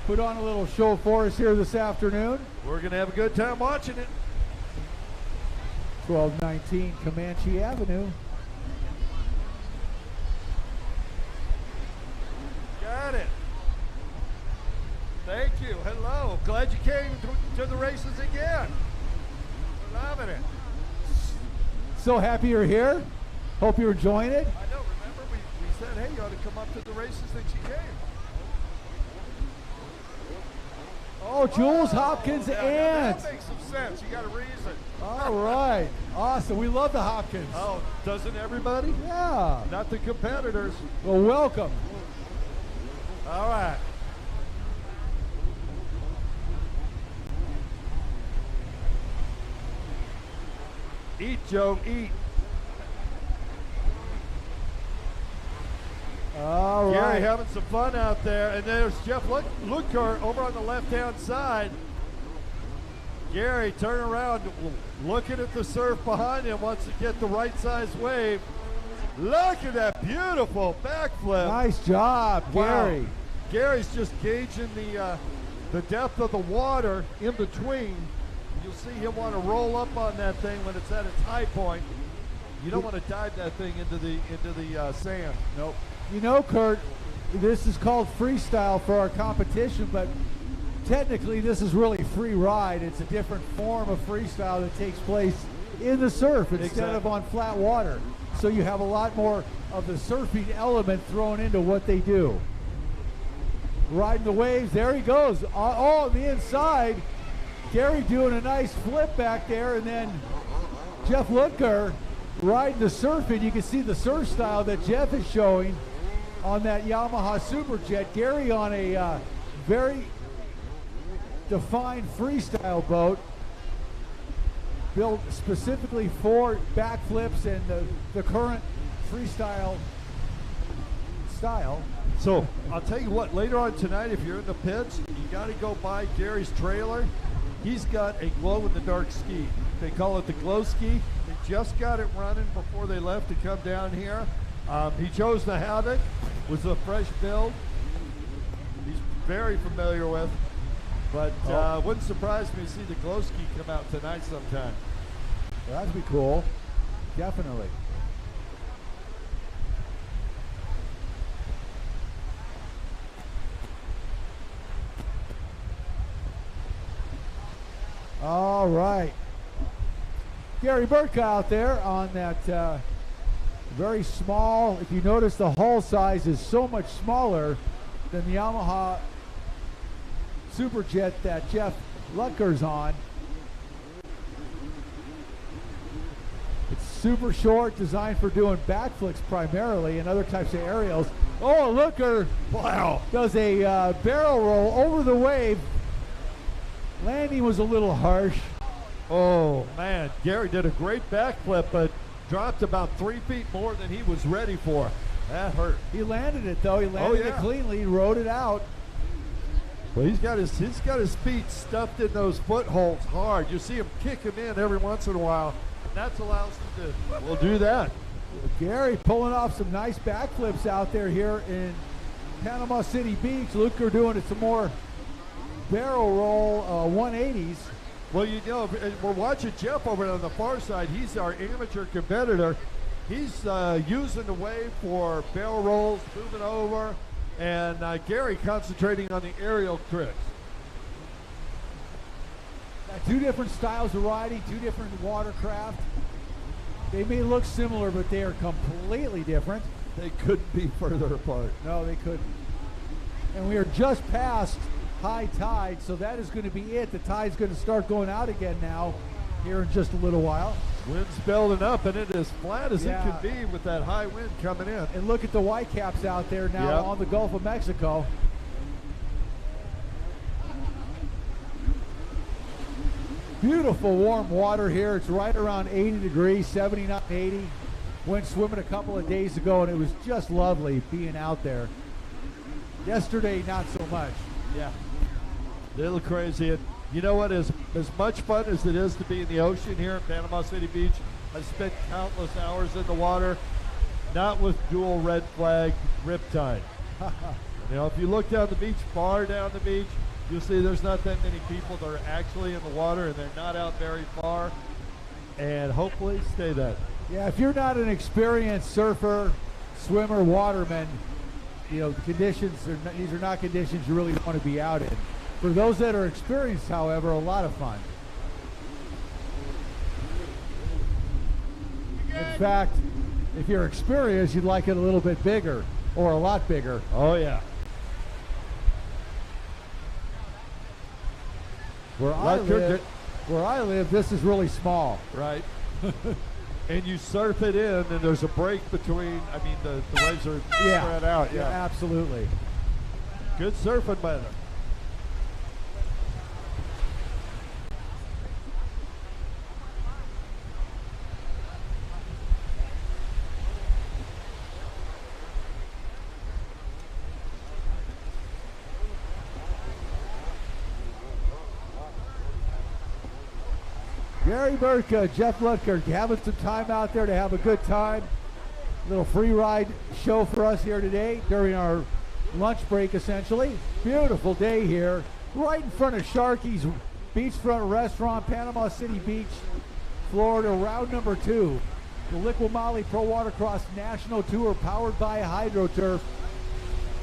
little show for us here this afternoon. We're going to have a good time watching it. 1219 Comanche Avenue. Got it. Thank you. Hello. Glad you came to the races again. We're loving it. So happy you're here. Hope you're enjoying it. I know. Remember, we said, hey, you ought to come up to the races that you came. Oh, Jules Hopkins yeah, and. that makes some sense. You got a reason. All right. Awesome. We love the Hopkins. Oh, doesn't everybody? Yeah. Not the competitors. Well, welcome. All right. Eat, Joe, eat. All right. Gary having some fun out there. And there's Jeff Lutker over on the left-hand side. Gary, turn around, looking at the surf behind him, wants to get the right size wave. Look at that beautiful backflip. Nice job, Gary. Wow. Gary's just gauging the depth of the water in between. You'll see him want to roll up on that thing when it's at its high point. You don't want to dive that thing into the sand. Nope. You know, Kurt, this is called freestyle for our competition, but technically this is really free ride. It's a different form of freestyle that takes place in the surf instead of on flat water. So you have a lot more of the surfing element thrown into what they do. Riding the waves, there he goes. Oh, on the inside, Gary doing a nice flip back there, and then Jeff Lutker riding the surf, and you can see the surf style that Jeff is showing on that Yamaha Superjet. Gary on a very defined freestyle boat built specifically for backflips and the current freestyle style. So I'll tell you what, later on tonight, if you're in the pits, you got to go by Gary's trailer. He's got a glow-in-the-dark ski. They call it the glow ski. They just got it running before they left to come down here. He chose the Havoc, was a fresh build. He's very familiar with, but wouldn't surprise me to see the glow ski come out tonight sometime. Well, that'd be cool, definitely. All right. Gary Burke out there on that very small, if you notice the hull size is so much smaller than the Yamaha Superjet that Jeff Lutker's on. It's super short, designed for doing backflips primarily and other types of aerials. Oh, Lutker, wow, does a barrel roll over the wave. Landing was a little harsh. Oh, man. Gary did a great backflip, but dropped about 3 feet more than he was ready for. That hurt. He landed it, though. He landed it cleanly. He rode it out. Well, he's got his feet stuffed in those footholds hard. You see him kick him in every once in a while. And that's allows him to will do that. Gary pulling off some nice backflips out there here in Panama City Beach. Lutker doing it some more barrel roll 180s. Well, you know, we're watching Jeff over on the far side. He's our amateur competitor. He's using the wave for barrel rolls, moving over, and Gary concentrating on the aerial tricks. Two different styles of riding, two different watercraft. They may look similar, but they are completely different. They couldn't be further apart. No, they couldn't. And we are just past high tide, so that is going to be it. The tide's going to start going out again now here in just a little while. Wind's building up, and it is flat as Yeah. it can be with that high wind coming in. And look at the whitecaps out there now Yep. on the Gulf of Mexico. Beautiful warm water here. It's right around 80 degrees, 79, 80. Went swimming a couple of days ago, and it was just lovely being out there. Yesterday, not so much. Yeah. A little crazy. And you know what? As much fun as it is to be in the ocean here in Panama City Beach, I've spent countless hours in the water, not with dual red flag riptide. You know, if you look down the beach, far down the beach, you'll see there's not that many people that are actually in the water, and they're not out very far. And hopefully stay that. Yeah, if you're not an experienced surfer, swimmer, waterman, you know, the conditions these are not conditions you really want to be out in. For those that are experienced, however, a lot of fun. In fact, if you're experienced, you'd like it a little bit bigger or a lot bigger. Oh, yeah. Where I live, this is really small. Right. And you surf it in, and there's a break between, I mean, the waves are spread out. Yeah, absolutely. Good surfing weather. Gary Burka, Jeff Lutker having some time out there to have a good time. Little free ride show for us here today during our lunch break, essentially. Beautiful day here, right in front of Sharky's beachfront restaurant, Panama City Beach, Florida, round number 2. The LIQUI-MOLY Pro Watercross National Tour powered by HydroTurf.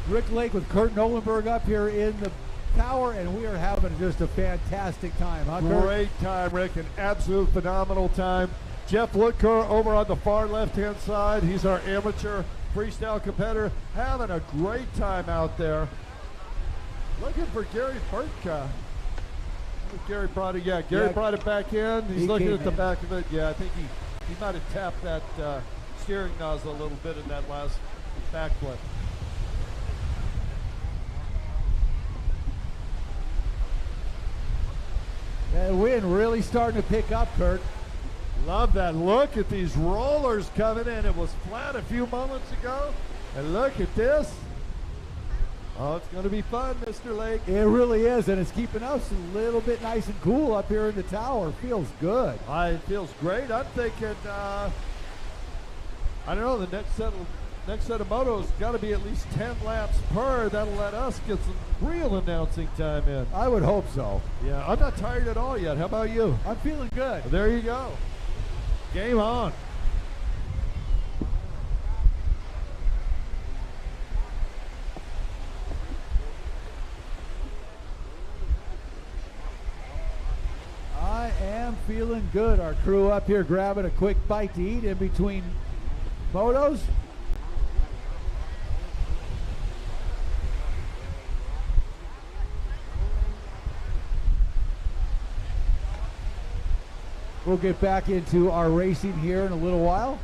Rick Lake with Kurt Nolenberg up here in the tower, and we are having just a fantastic time. Huh, Kurt? Great time, Rick. An absolute phenomenal time. Jeff Lutker over on the far left-hand side. He's our amateur freestyle competitor. Having a great time out there. Looking for Gary Burka. Gary brought it. Yeah, Gary brought it back in. He's looking at the back of it. Yeah, I think he might have tapped that steering nozzle a little bit in that last backflip. That wind really starting to pick up, Kurt. Love that. Look at these rollers coming in. It was flat a few moments ago. And look at this. Oh, it's going to be fun, Mr. Lake. It really is, and it's keeping us a little bit nice and cool up here in the tower. Feels good. It feels great. I'm thinking, I don't know, the next set of motos got to be at least 10 laps per. That'll let us get some real announcing time in. I would hope so. Yeah, I'm not tired at all yet. How about you? I'm feeling good. There you go. Game on. I am feeling good. Our crew up here grabbing a quick bite to eat in between motos. We'll get back into our racing here in a little while.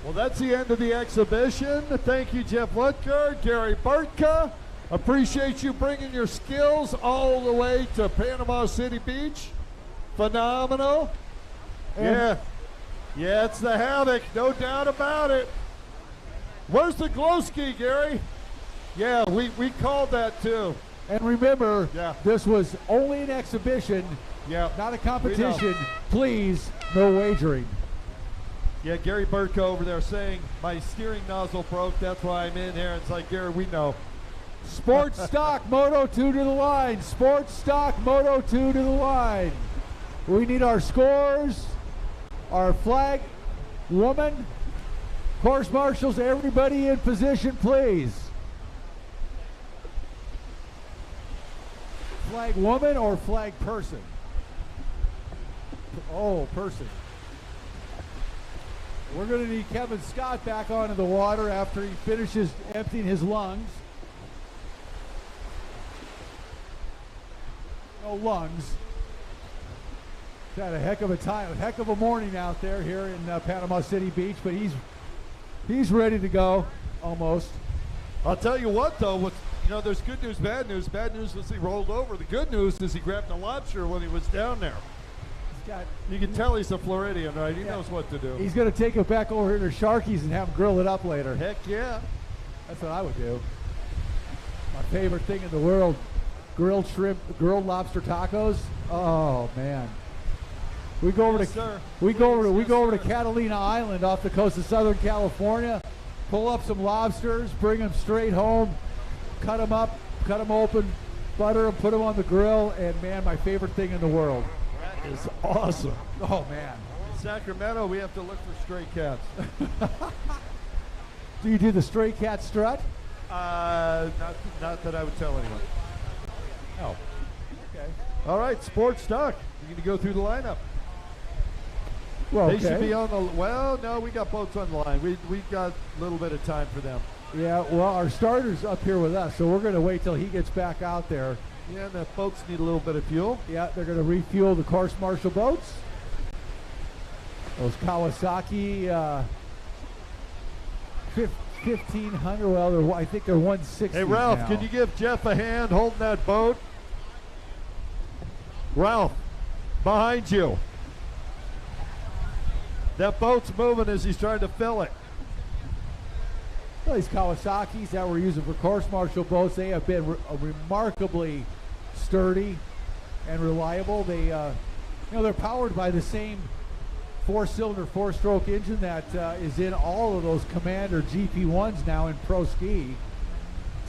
Well, that's the end of the exhibition. Thank you, Jeff Lutker, Gary Burka. Appreciate you bringing your skills all the way to Panama City Beach. Phenomenal. Yeah, it's the Havoc, no doubt about it. Where's the glow ski, Gary? Yeah, we called that too. And remember, this was only an exhibition, not a competition. Please, no wagering. Yeah, Gary Burka over there saying, my steering nozzle broke, that's why I'm in here. It's like, Gary, we know. Sports Stock Moto 2 to the line. Sports Stock Moto 2 to the line. We need our scores, our flag woman, course marshals, everybody in position, please. Flag woman or flag person? Oh, person. We're going to need Kevin Scott back onto the water after he finishes emptying his lungs. No lungs. Had a heck of a time, a heck of a morning out there here in Panama City Beach, but he's ready to go, almost. I'll tell you what, though, there's good news, bad news. Bad news is he rolled over. The good news is he grabbed a lobster when he was down there. You can tell he's a Floridian, right? He knows what to do. He's going to take it back over here to Sharky's and have him grill it up later. Heck yeah. That's what I would do. My favorite thing in the world, grilled shrimp, grilled lobster tacos. Oh, man. We go over to Catalina Island off the coast of Southern California, pull up some lobsters, bring them straight home, cut them up, cut them open, butter them, put them on the grill, and man, my favorite thing in the world. That is awesome. Oh man. In Sacramento, we have to look for stray cats. Do you do the stray cat strut? Not that I would tell anyone. Oh. Okay. All right, Sports Stock. You're going to go through the lineup. Well, they should be on the. Well, no, we got boats on the line. We got a little bit of time for them. Yeah, well, our starter's up here with us, so we're going to wait till he gets back out there. Yeah, the boats need a little bit of fuel. Yeah, they're going to refuel the course marshal boats. Those Kawasaki 1500. Well, I think they're 160. Hey, Ralph, now. can you give Jeff a hand holding that boat? Ralph, behind you. That boat's moving as he's trying to fill it. Well, these Kawasaki's that we're using for course marshal boats, they have been remarkably sturdy and reliable. They, they're powered by the same four-cylinder, four-stroke engine that is in all of those Commander GP1s now in pro ski.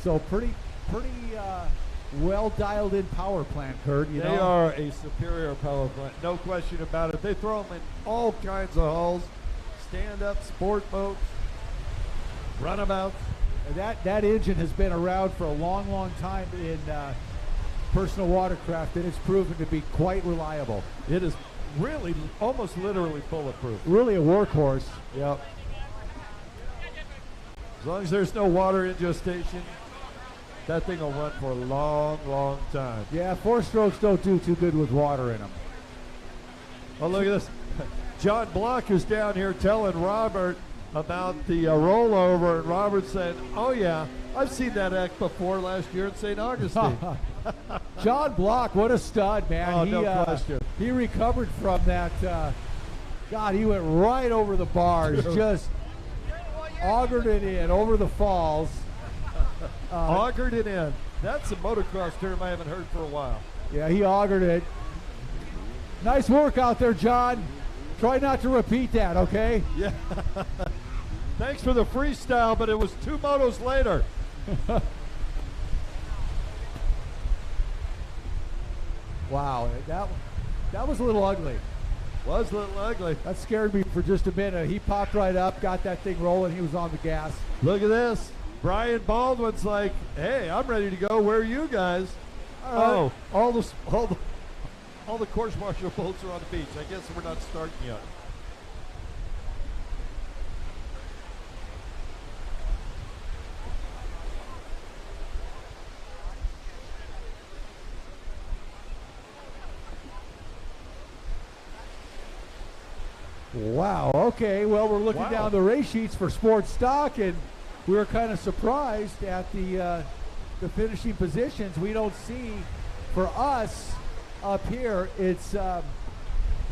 So pretty well dialed in power plant, Kurt. They are a superior power plant, no question about it. They throw them in all kinds of hulls, stand-up sport boats, runabouts. That engine has been around for a long, long time in personal watercraft, and it's proven to be quite reliable. It is really, almost literally bulletproof. Really a workhorse. Yep. As long as there's no water ingestion, that thing will run for a long, long time. Yeah, four strokes don't do too good with water in them. Oh, look at this. John Block is down here telling Robert about the rollover, and Robert said, oh yeah, I've seen that act before last year at St. Augustine. John Block, what a stud, man. Oh, no question. He recovered from that. God, he went right over the bars, just augured it in over the falls. Augured it in. That's a motocross term I haven't heard for a while. Yeah, he augured it. Nice work out there, John. Try not to repeat that, okay? Yeah. Thanks for the freestyle, but it was 2 motos later. Wow, that was a little ugly. Was a little ugly. That scared me for just a minute. He popped right up, got that thing rolling. He was on the gas. Look at this. Brian Baldwin's like, hey, I'm ready to go. Where are you guys? Oh, all the course marshal boats are on the beach. I guess we're not starting yet. Wow, okay. Well, we're looking down the race sheets for Sports Stock, and we were kind of surprised at the finishing positions. We don't see, for us up here, it's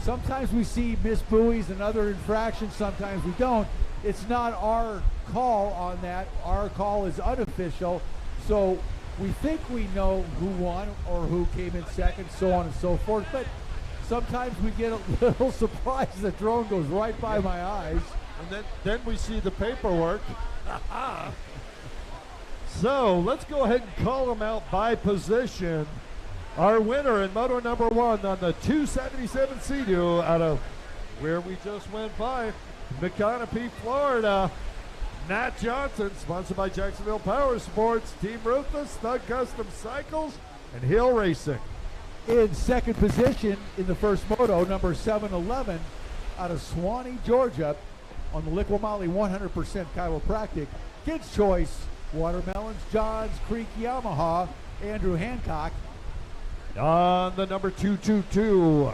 sometimes we see missed buoys and other infractions, sometimes we don't. It's not our call on that. Our call is unofficial, so we think we know who won or who came in second, so on and so forth, but sometimes we get a little surprised. The drone goes right by my eyes. And then we see the paperwork. So let's go ahead and call them out by position. Our winner in Moto number 1 on the 277 Sea-Doo out of where we just went by, McConaughey, Florida, Nat Johnson, sponsored by Jacksonville Power Sports, Team Ruthless, Thug Custom Cycles, and Hill Racing. In second position in the first moto, number 711 out of Swanee, Georgia, on the LIQUI-MOLY 100% chiropractic. Kids Choice Watermelons, Johns Creek Yamaha, Andrew Hancock. On the number 222,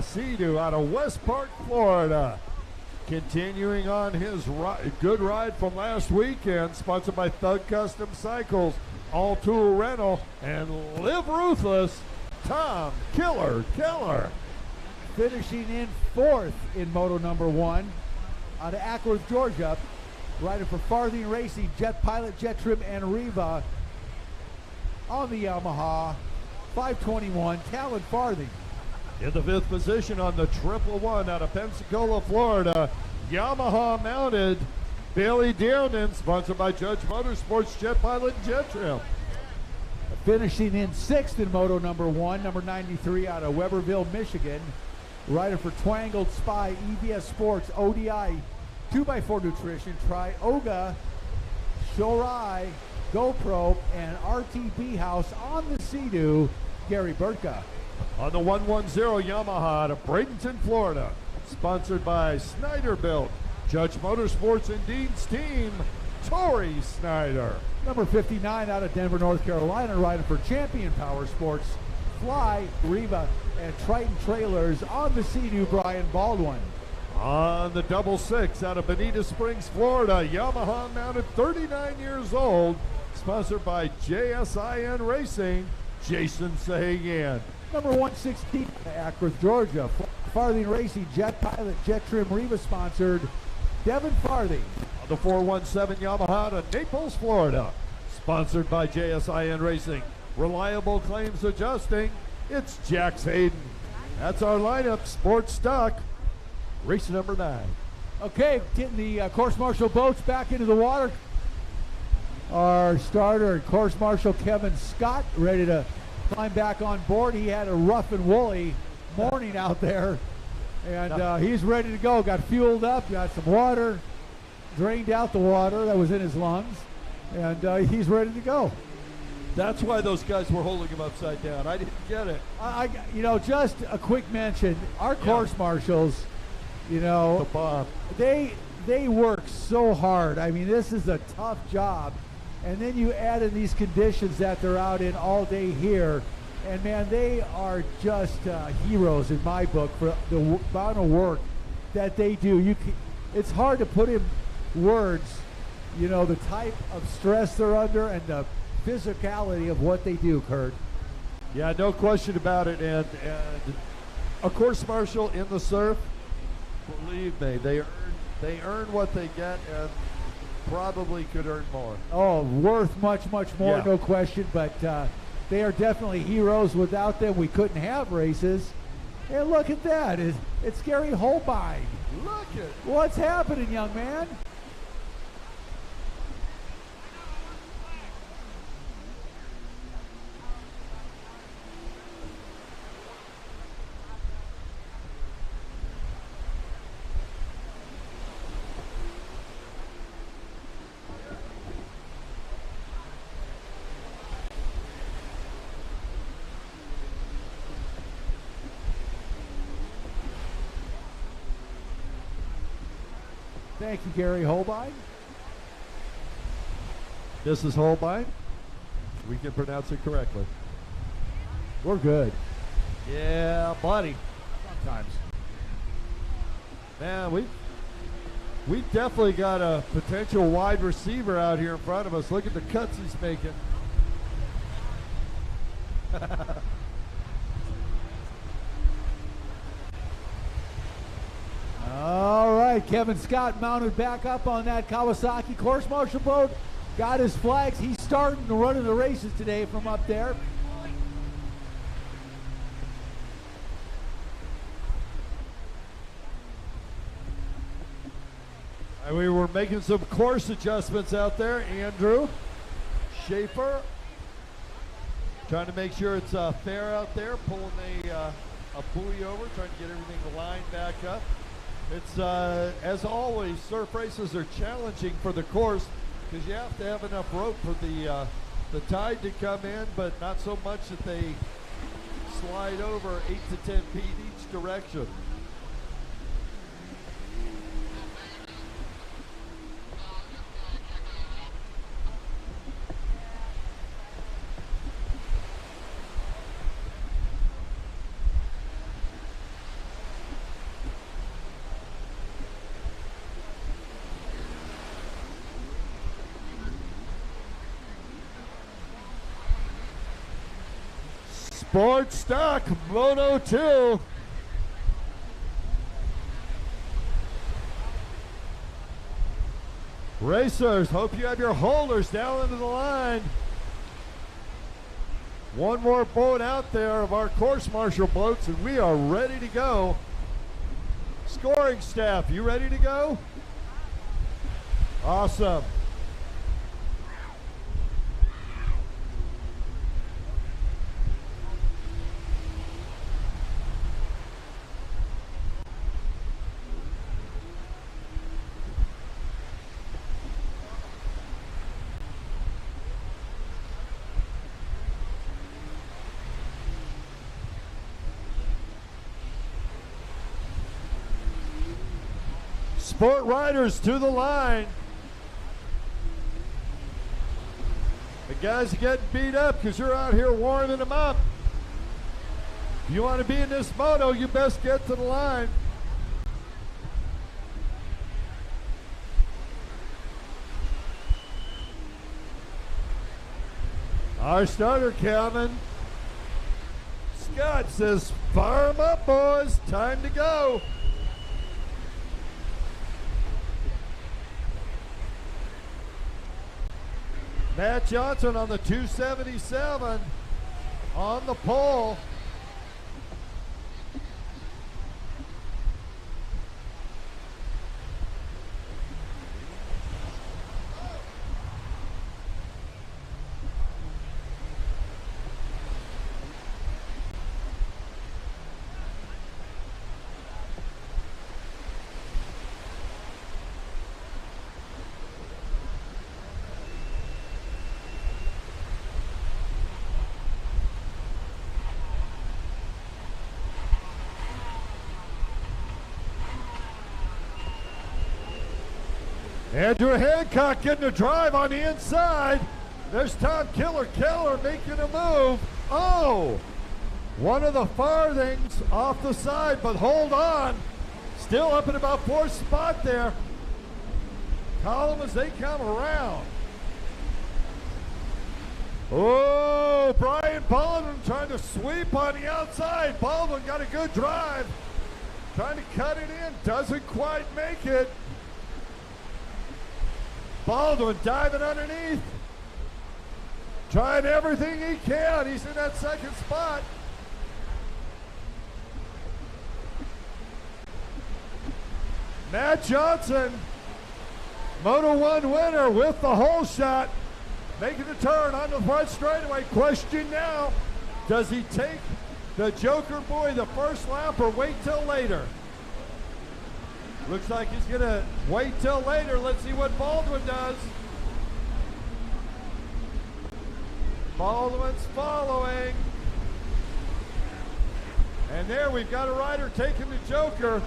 Sea-Doo out of West Park, Florida. Continuing on his good ride from last weekend, sponsored by Thug Custom Cycles, All Tool Rental, and Live Ruthless, Tom Killer Keller. Finishing in fourth in moto number 1 out of Ackworth, Georgia, riding for Farthing Racing, Jet Pilot, Jet Trim, and Riva on the Yamaha 521 Talon Farthing. In the 5th position on the 111 out of Pensacola, Florida, Yamaha mounted Bailey Dearden, sponsored by Judge Motorsports, Jet Pilot, and Jet Trim. Finishing in 6th in moto number 1, number 93 out of Weberville, Michigan, riding for Twangled Spy, EVS Sports, ODI, 2x4 Nutrition, Trioga, Shorai, GoPro, and RTB House on the Sea-Doo, Gary Burtka. On the 110 Yamaha out of Bradenton, Florida, sponsored by Snyderbuilt, Judge Motorsports and Dean's team, Tori Snyder. Number 59 out of Denver, North Carolina, riding for Champion Power Sports, Fly, Riva, and Triton Trailers on the Sea-Doo, Brian Baldwin. On the 66 out of Bonita Springs, Florida, Yamaha mounted 39 years old, sponsored by JSIN Racing, Jason Sahagan. Number 116, Ackworth, Georgia, Farthing Racing, Jet Pilot, Jet Trim, Riva sponsored, Devin Farthing. On the 417 Yamaha to Naples, Florida, sponsored by JSIN Racing, Reliable Claims Adjusting, it's Jax Hayden. That's our lineup, Sports Stock, race number 9. Okay, getting the course marshal boats back into the water. Our starter and course marshal Kevin Scott ready to climb back on board. He had a rough and woolly morning out there, and he's ready to go. Got fueled up, got some water, drained out the water that was in his lungs, and he's ready to go. That's why those guys were holding him upside down. I didn't get it. You know, just a quick mention, our course marshals, you know, the bomb. They work so hard. I mean, this is a tough job. And then you add in these conditions that they're out in all day here. And man, they are just heroes in my book for the amount of work that they do. It's hard to put in words, you know, the type of stress they're under and the physicality of what they do, Kurt. Yeah, no question about it. And a course marshal in the surf, believe me, they earn what they get and probably could earn more. Oh, worth much more, yeah. No question. But they are definitely heroes. Without them, we couldn't have races. And look at that. It's Gary Holbein. Look at what's happening, young man. Thank you, Gary Holbein. This is Holbein. We can pronounce it correctly. We're good. Yeah, buddy. Sometimes. Man, we definitely got a potential wide receiver out here in front of us. Look at the cuts he's making. All right, Kevin Scott mounted back up on that Kawasaki course marshal boat. Got his flags. He's starting to run in the races today from up there. And we were making some course adjustments out there. Andrew Schaefer Trying to make sure it's fair out there, pulling a buoy over, trying to get everything lined back up. It's, as always, surf races are challenging for the course because you have to have enough rope for the tide to come in, but not so much that they slide over 8 to 10 feet each direction. Sport Stock Moto 2. Racers, hope you have your holders down into the line. One more boat out there of our course marshal boats and we are ready to go. Scoring staff, you ready to go? Awesome. Sport riders to the line. The guys are getting beat up because you're out here warming them up. If you want to be in this moto, you best get to the line. Our starter, Calvin Scott, says, fire 'em up, boys. Time to go. Matt Johnson on the 277 on the pole. Andrew Hancock getting a drive on the inside. There's Tom Keller making a move. Oh, one of the farthings off the side, but hold on. Still up at about 4th spot there. Column as they come around. Oh, Brian Baldwin trying to sweep on the outside. Baldwin got a good drive. Trying to cut it in, doesn't quite make it. Baldwin diving underneath. Trying everything he can. He's in that 2nd spot. Matt Johnson, Moto 1 winner with the hole shot. Making the turn on the front straightaway. Question now, does he take the Joker buoy the first lap or wait till later? Looks like he's gonna wait till later. Let's see what Baldwin does. Baldwin's following. And there we've got a rider taking the Joker.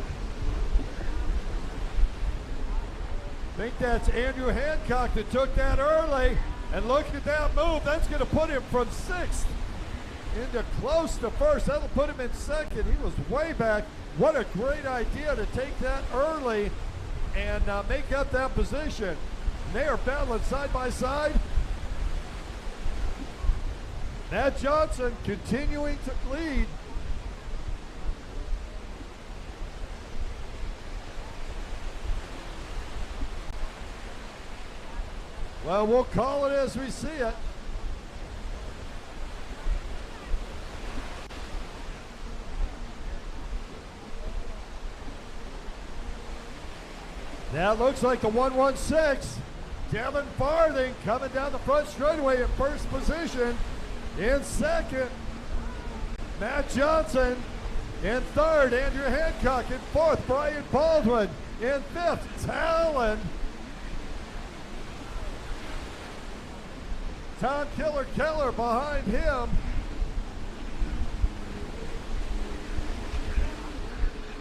I think that's Andrew Hancock that took that early. And look at that move. That's gonna put him from 6th into close to 1st. That'll put him in 2nd. He was way back. What a great idea to take that early and make up that position. And they are battling side by side. Matt Johnson continuing to lead. Well, we'll call it as we see it. That looks like the 116. Devin Farthing coming down the front straightaway in 1st position. In second, Matt Johnson. In third, Andrew Hancock. In fourth, Brian Baldwin. In fifth, Talon. Tom Killer Keller behind him.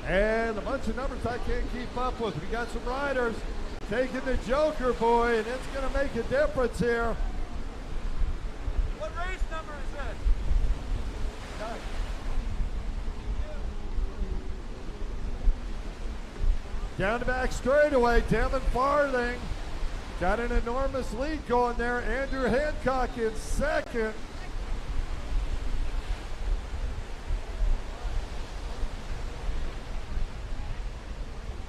And a bunch of numbers I can't keep up with. We got some riders taking the Joker boy, and it's going to make a difference here. What race number is it? Down the back straightaway, Devin Farthing got an enormous lead going there. Andrew Hancock in second.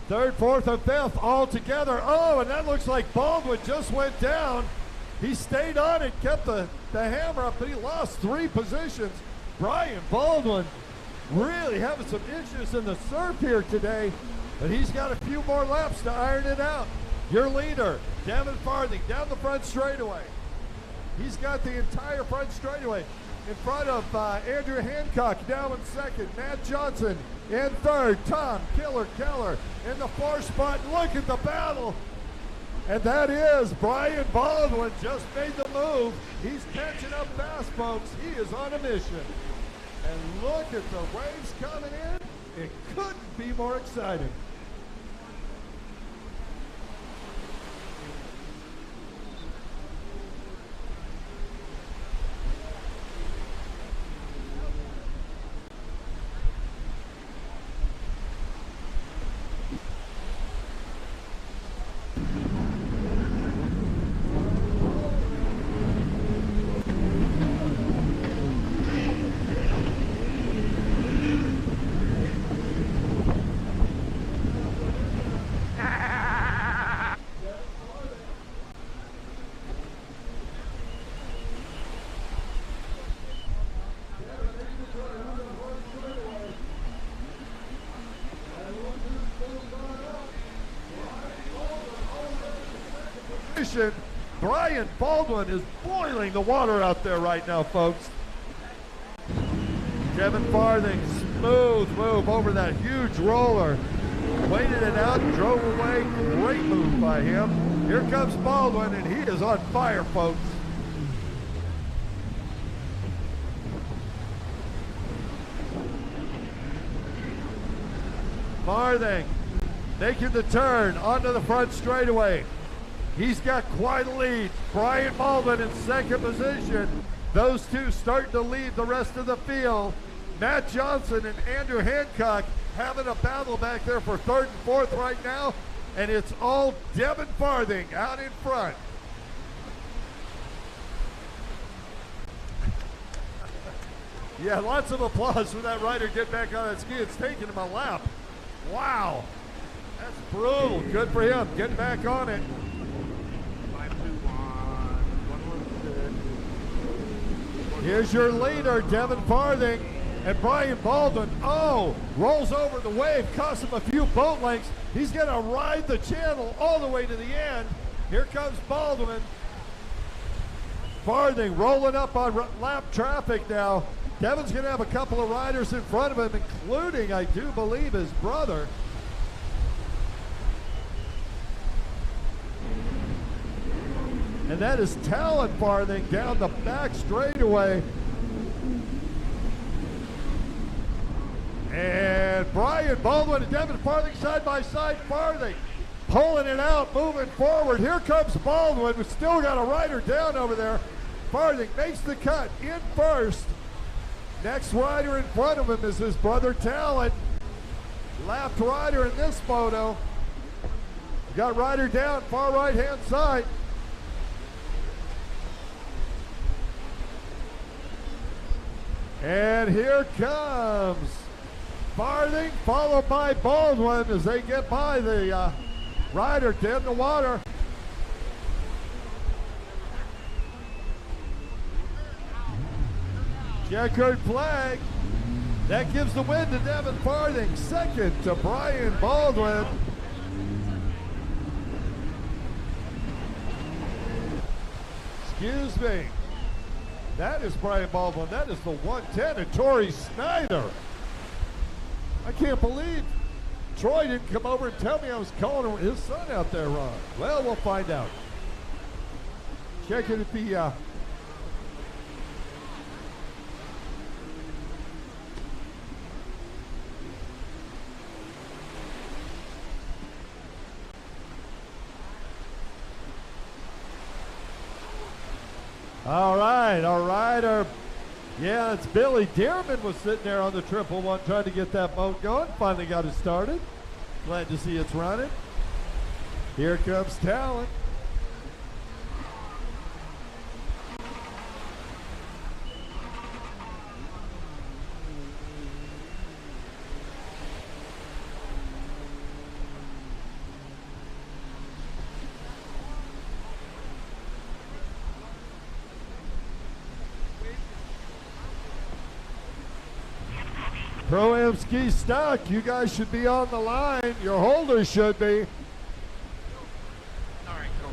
Third, fourth, and fifth all together. Oh, and that looks like Baldwin just went down. He stayed on it, kept the hammer up, but he lost 3 positions. Brian Baldwin really having some issues in the surf here today, but he's got a few more laps to iron it out. Your leader, Devin Farthing, down the front straightaway. He's got the entire front straightaway in front of Andrew Hancock, down in second. Matt Johnson in third. Tom Killer Keller in the fourth spot. Look at the battle. And that is Brian Baldwin just made the move. He's catching up fast, folks. He is on a mission. And look at the waves coming in. It couldn't be more exciting. Brian Baldwin is boiling the water out there right now, folks. Devin Farthing, smooth move over that huge roller. Waited it out, drove away. Great move by him. Here comes Baldwin, and he is on fire, folks. Farthing making the turn onto the front straightaway. He's got quite a lead. Brian Baldwin in second position. Those two starting to lead the rest of the field. Matt Johnson and Andrew Hancock having a battle back there for third and fourth right now. And it's all Devin Farthing out in front. Yeah, lots of applause for that rider getting back on that ski. It's taking him a lap. Wow. That's brutal. Good for him. Getting back on it. Here's your leader, Devin Farthing, and Brian Baldwin. Oh, rolls over the wave, costs him a few boat lengths. He's going to ride the channel all the way to the end. Here comes Baldwin. Farthing rolling up on lap traffic now. Devin's going to have a couple of riders in front of him, including, I do believe, his brother. And that is Talon Farthing down the back straightaway. And Brian Baldwin and Devin Farthing side by side. Farthing pulling it out, moving forward. Here comes Baldwin. We've still got a rider down over there. Farthing makes the cut in first. Next rider in front of him is his brother Talon. Left rider in this photo. Got rider down far right hand side. And here comes Farthing, followed by Baldwin as they get by the rider in the water. Checkered flag. That gives the win to Devin Farthing. Second to Brian Baldwin. Excuse me. That is Brian Baldwin. That is the 110 and Torrey Snyder. I can't believe Troy didn't come over and tell me I was calling his son out there wrong. Well, we'll find out. Check it at the All right. Yeah, it's Billy Dearman was sitting there on the 111 trying to get that boat going. Finally got it started. Glad to see it's running. Here comes Talent. Pro-Am Ski Stock, you guys should be on the line. Your holders should be.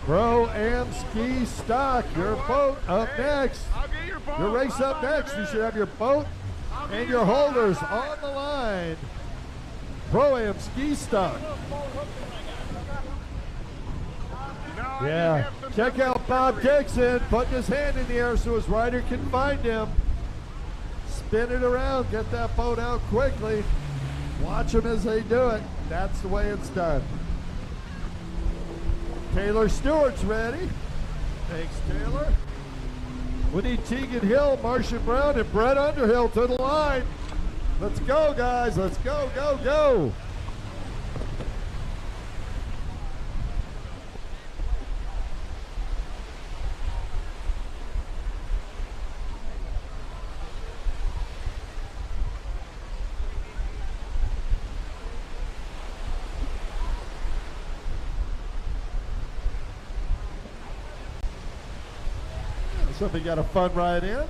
Pro-Am Ski Stock, your boat up next. Your race up next. You should have your boat and your holders on the line. Pro-Am Ski Stock. Yeah, check out Bob Dixon putting his hand in the air so his rider can find him. Spin it around, get that boat out quickly. Watch them as they do it. That's the way it's done. Taylor Stewart's ready. Thanks, Taylor. We need Tegan Hill, Marcia Brown, and Brett Underhill to the line. Let's go, guys. Let's go, go, go. Somebody got a fun ride in.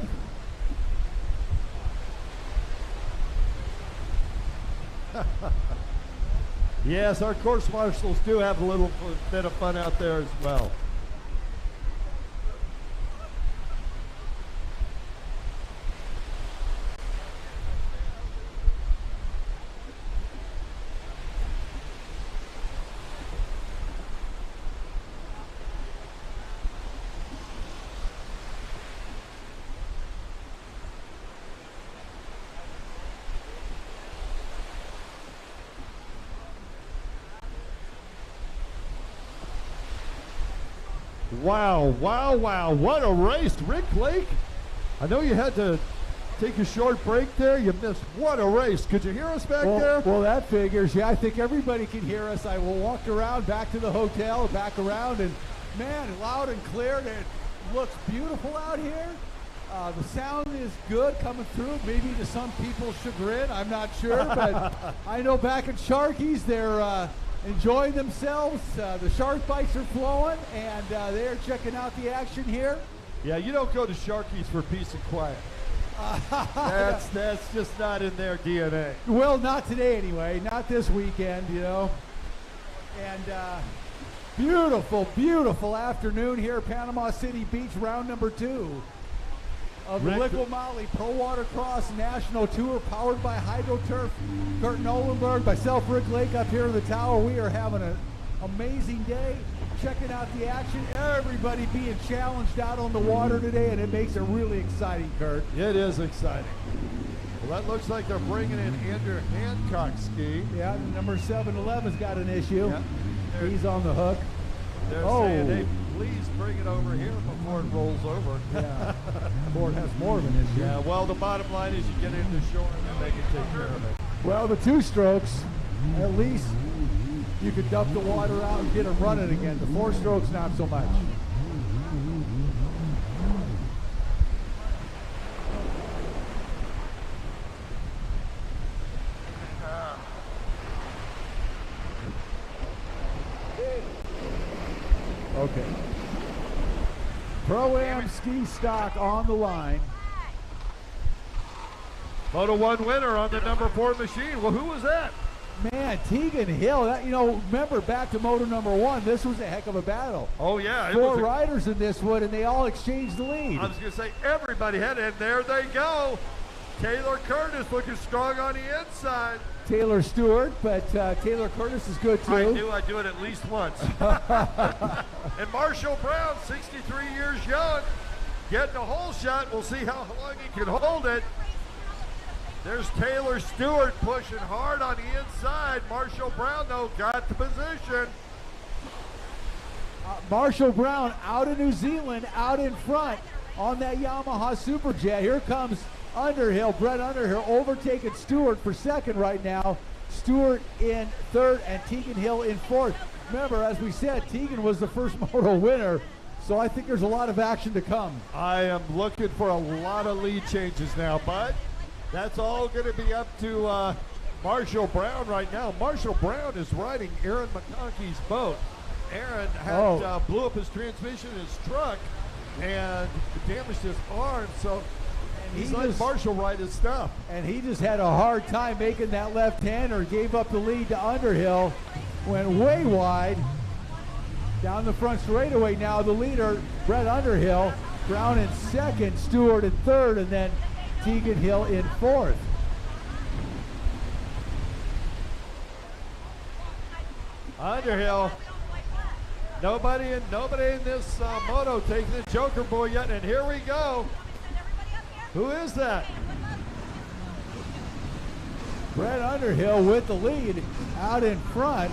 Yes, our course marshals do have a little bit of fun out there as well. Wow, what a race. Rick Lake, I know you had to take a short break there. You missed. What a race. Could you hear us back there? Well, that figures. Yeah, I think everybody can hear us. I walked around back to the hotel, back around, and man, loud and clear. It looks beautiful out here. The sound is good coming through, maybe to some people's chagrin. I'm not sure, but I know back at Sharky's, they're enjoying themselves. The shark bites are flowing, and they're checking out the action here. Yeah, you don't go to Sharky's for peace and quiet. That's just not in their DNA. Well, not today anyway. Not this weekend, you know. And beautiful afternoon here at Panama City Beach, round number 2 of the LIQUI-MOLY Pro Watercross National Tour, powered by HydroTurf. Kurt Nolenberg, myself, Rick Lake up here in the tower. We are having an amazing day, checking out the action. Everybody being challenged out on the water today, and it makes it really exciting, Kurt. It is exciting. Well, that looks like they're bringing in Andrew Hancock's ski. Yeah, number 711's got an issue. Yeah, he's on the hook. They're saying, hey, please bring it over here before it rolls over. Yeah, before it has more of an issue. Yeah, well, the bottom line is you get into shore and then they can take care of it. Well, the 2 strokes, at least you could dump the water out and get them running again. The 4 strokes, not so much. Okay. Pro-Am Ski Stock on the line. Moto 1 winner on the number 4 machine. Well, who was that? Man, Tegan Hill, that, you know, remember back to Moto #1, this was a heck of a battle. Oh, yeah. Four riders in this one, and they all exchanged the lead. I was going to say, everybody had it, and there they go. Taylor Curtis looking strong on the inside. Taylor Stewart, but Taylor Curtis is good, too. I knew I'd do it at least once. And Marshall Brown, 63 years young, getting a hole shot. We'll see how long he can hold it. There's Taylor Stewart pushing hard on the inside. Marshall Brown, though, got the position. Marshall Brown out of New Zealand, out in front on that Yamaha Superjet. Here comes Underhill, Brett Underhill overtaking Stewart for second right now. Stewart in third and Tegan Hill in fourth. Remember, as we said, Tegan was the first Moto winner, so I think there's a lot of action to come. I am looking for a lot of lead changes now, but that's all going to be up to Marshall Brown right now. Marshall Brown is riding Aaron McConkey's boat. Aaron had blew up his transmission in his truck and damaged his arm, so he's letting Marshall ride his stuff. And he just had a hard time making that left-hander, gave up the lead to Underhill, went way wide. Down the front straightaway now, the leader, Brett Underhill, Brown in second, Stewart in third, and then Tegan Hill in fourth. Underhill, nobody in this moto taking the Joker boy yet, and here we go. Who is that? Brett Underhill with the lead out in front.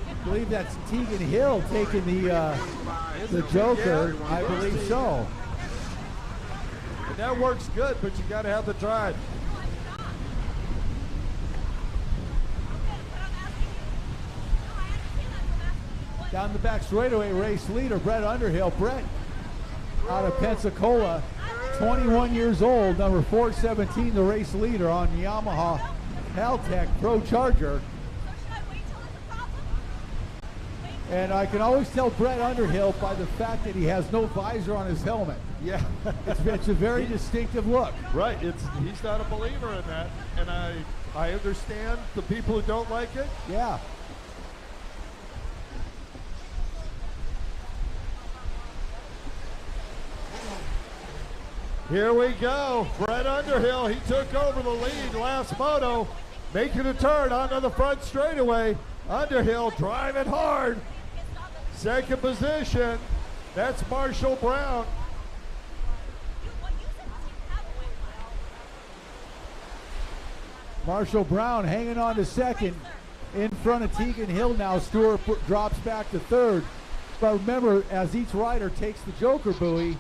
I believe that's Tegan Hill taking the Joker. I believe so. And that works good, but you got to have the drive. Down the back straightaway, race leader Brett Underhill. Brett out of Pensacola, 21 years old, number 417, the race leader on Yamaha Haltech Pro Charger. And I can always tell Brett Underhill by the fact that he has no visor on his helmet. Yeah. It's a very distinctive look. Right, he's not a believer in that, and I understand the people who don't like it. Yeah. Here we go. Brett Underhill, he took over the lead last moto, making a turn onto the front straightaway. Underhill driving hard. Second position, that's Marshall Brown. Marshall Brown hanging on to second in front of Tegan Hill now. Stewart drops back to third. But remember, as each rider takes the Joker buoy,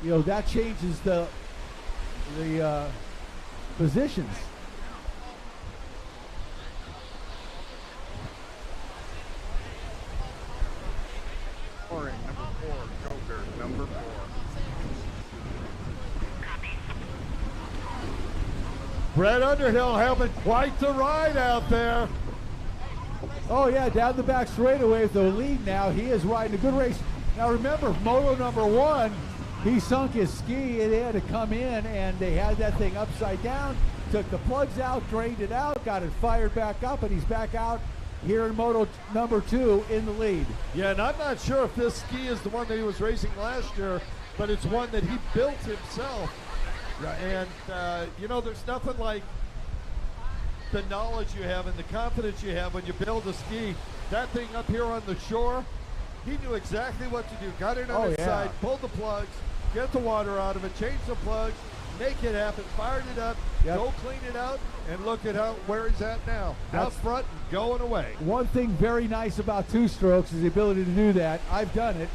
you know, that changes the positions. Number 4, Joker, number 4. Brett Underhill having quite the ride out there. Oh yeah, down the back straightaway with the lead now. He is riding a good race. Now remember, Moto #1, he sunk his ski and they had to come in and they had that thing upside down, took the plugs out, drained it out, got it fired back up, and he's back out here in Moto #2 in the lead. Yeah, and I'm not sure if this ski is the one that he was racing last year, but it's one that he built himself. Right. And, you know, there's nothing like the knowledge you have and the confidence you have when you build a ski. That thing up here on the shore, he knew exactly what to do. Got it on its side, pulled the plugs, get the water out of it, change the plugs, make it happen, fired it up, go clean it out, and look at where he's at now. Out front and going away. One thing very nice about two-strokes is the ability to do that. I've done it.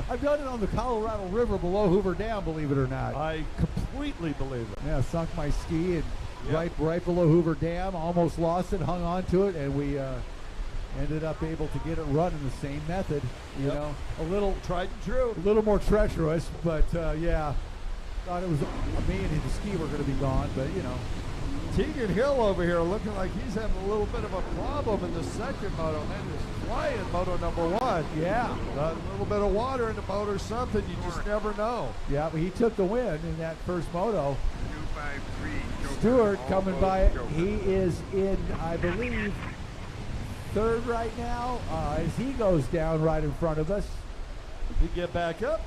I've done it on the Colorado River below Hoover Dam, believe it or not. I completely believe it. Yeah, sunk my ski and right below Hoover Dam, almost lost it, hung on to it, and we ended up able to get it running the same method. You know, a little tried and true, a little more treacherous, but yeah, thought it was me and the ski were going to be gone, but you know. Tegan Hill over here looking like he's having a little bit of a problem in the second moto. Man, just flying Moto #1. Yeah. A little bit of water in the boat or something. You just never know. Yeah, but he took the win in that first moto. 253 Stewart coming by. He is in, I believe, third right now as he goes down right in front of us. We get back up.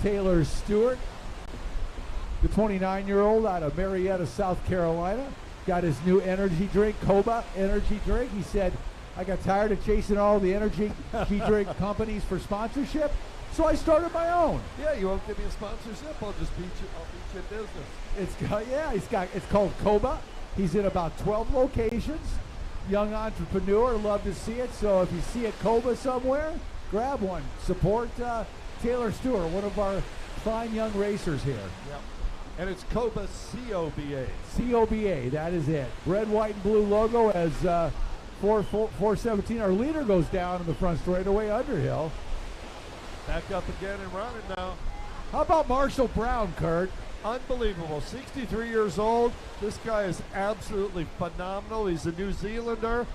Taylor Stewart, the 29-year-old out of Marietta, South Carolina, got his new energy drink, Coba energy drink. He said, I got tired of chasing all the energy drink companies for sponsorship, so I started my own. Yeah, you won't give me a sponsorship, I'll just beat you. I'll beat you in business. It's called Coba. He's in about 12 locations. Young entrepreneur, love to see it. So if you see a Coba somewhere, grab one. Support Taylor Stewart, one of our fine young racers here. Yep. And it's Coba COBA. COBA, that is it. Red, white, and blue logo as 417. Our leader goes down in the front straightaway, Underhill. Back up again and running now. How about Marshall Brown, Kurt? Unbelievable. 63 years old. This guy is absolutely phenomenal. He's a New Zealander,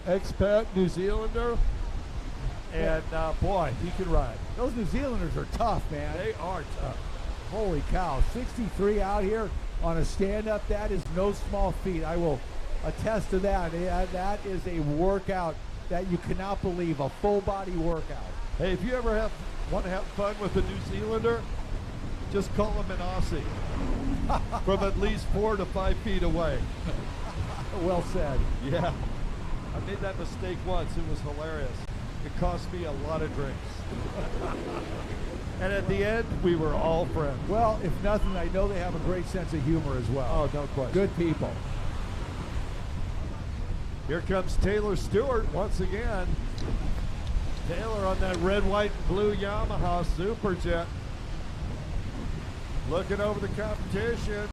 expat New Zealander. And boy, he can ride. Those New Zealanders are tough, man. They are tough. Holy cow. 63 out here on a stand-up. That is no small feat. I will attest to that. That is a workout that you cannot believe, a full-body workout. Hey, if you ever want to have fun with a New Zealander, just call him an Aussie from at least 4 to 5 feet away. Well said. Yeah. I made that mistake once. It was hilarious. It cost me a lot of drinks. And at the end, we were all friends. Well, if nothing, I know they have a great sense of humor as well. Oh, no question. Good people. Here comes Taylor Stewart once again. Taylor on that red, white, and blue Yamaha Superjet. Looking over the competition.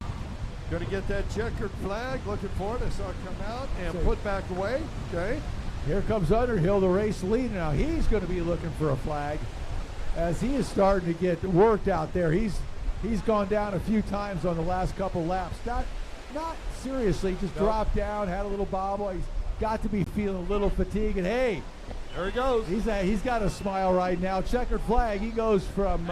Going to get that checkered flag. Looking for it. I saw it come out and put back away. Okay. Here comes Underhill, the race leader. Now he's going to be looking for a flag as he is starting to get worked out there. He's gone down a few times on the last couple laps. Not seriously, just dropped down, had a little bobble. He's got to be feeling a little fatigue. And hey, there he goes. He's got a smile right now. Checkered flag. He goes from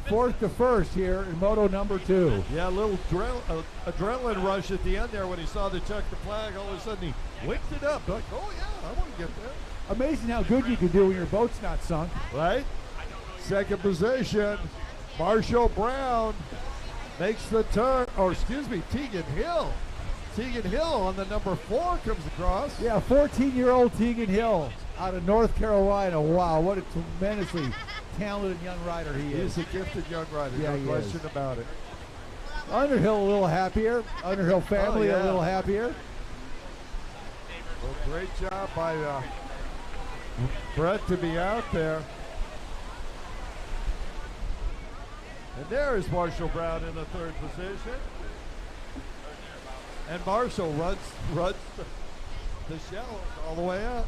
fourth to first here in Moto number 2. Yeah, a little adrenaline rush at the end there when he saw the checkered flag. All of a sudden he winked it up. Like, oh yeah, I want to get there. Amazing how good you can do when your boat's not sunk. Right? Second position, Marshall Brown makes the turn, Tegan Hill. Tegan Hill on the number 4 comes across. Yeah, 14-year-old Tegan Hill out of North Carolina. Wow, what a tremendously talented young rider he is. He's a gifted young rider, yeah, no question about it. Underhill a little happier. Underhill family a little happier. Well, great job by Brett to be out there. And there is Marshall Brown in the third position. And Marshall runs the shallows all the way up.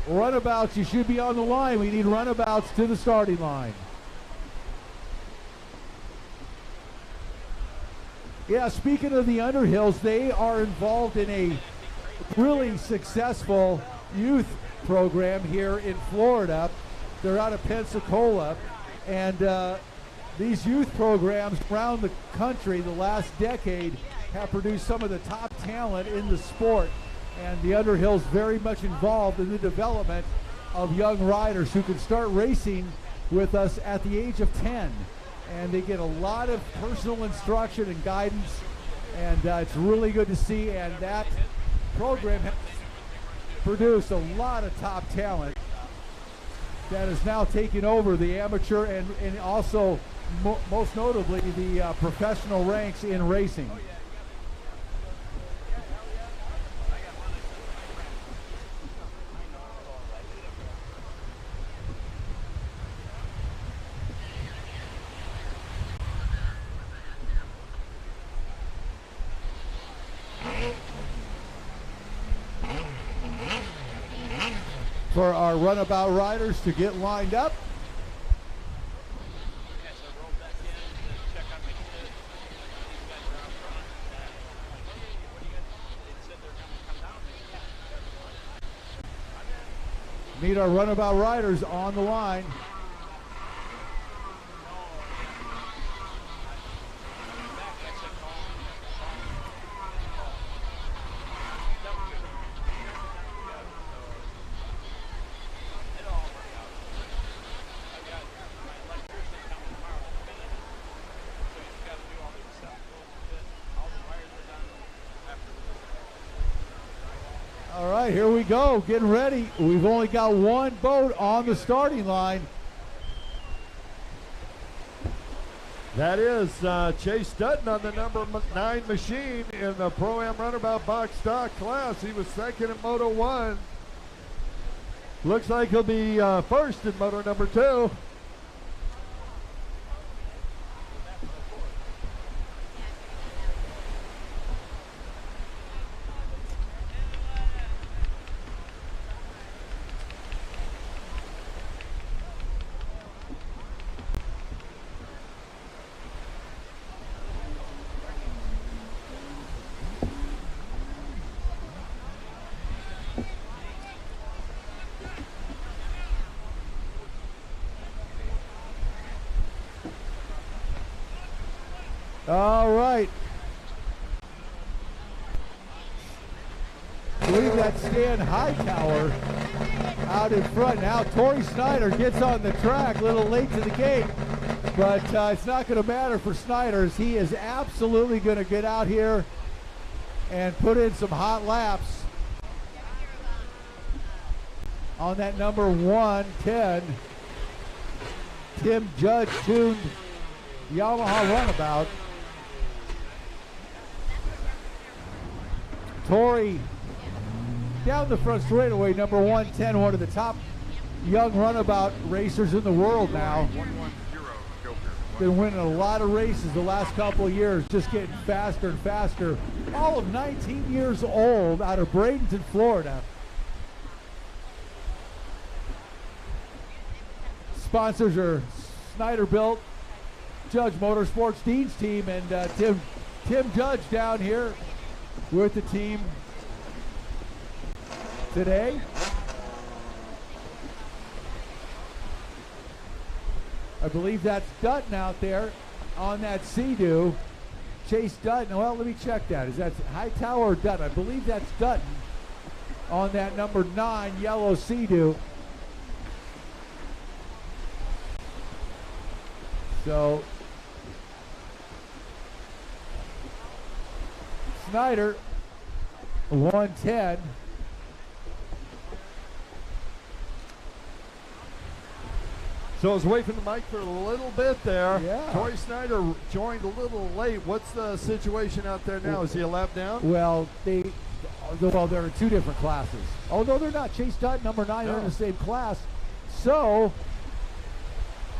Runabouts, you should be on the line. We need runabouts to the starting line. Yeah, speaking of the Underhills, they are involved in a really successful youth program here in Florida. They're out of Pensacola, and these youth programs around the country the last decade have produced some of the top talent in the sport, and the Underhills very much involved in the development of young riders who can start racing with us at the age of 10. And they get a lot of personal instruction and guidance, and it's really good to see. And that program has produced a lot of top talent that is now taking over the amateur and also most notably the professional ranks in racing. For our runabout riders to get lined up. Meet our runabout riders on the line. we go, getting ready. We've only got one boat on the starting line. That is Chase Dutton on the number 9 machine in the Pro-Am Runabout Box Stock class. He was second in Moto 1. Looks like he'll be first in Moto number 2. All right. I believe that's Stan Hightower out in front now. Tori Snyder gets on the track, a little late to the gate, but it's not going to matter for Snyder, as he is absolutely going to get out here and put in some hot laps on that number 110 Tim Judge tuned Yamaha runabout. Tori down the front straightaway, number 110, one of the top young runabout racers in the world now. Been winning a lot of races the last couple of years, just getting faster and faster. All of 19 years old, out of Bradenton, Florida. Sponsors are Snyder Built, Judge Motorsports, Dean's team, and Tim Judge down here with the team today. I believe that's Dutton out there on that Sea-Doo. Chase Dutton, well, let me check that. Is that Hightower or Dutton? I believe that's Dutton on that number 9 yellow Sea-Doo. So Snyder, 110. So I was away from the mic for a little bit there. Yeah. Tori Snyder joined a little late. What's the situation out there now? Is he a lap down? Well, they're in 2 different classes. Oh, no, they're not. Chase Dutton, number 9, are in the same class. So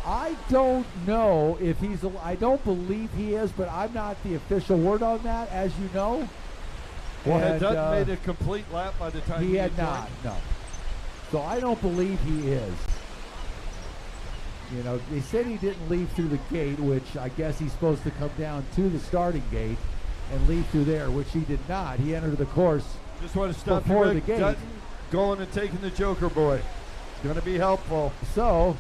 I don't know if he's, I don't believe he is, but I'm not the official word on that, as you know. Well, had Dutton made a complete lap by the time he had not, no. So I don't believe he is. You know, they said he didn't leave through the gate, which I guess he's supposed to come down to the starting gate and leave through there, which he did not. He entered the course just want to stop before you, the gate. Dutton going and taking the Joker boy. It's going to be helpful. So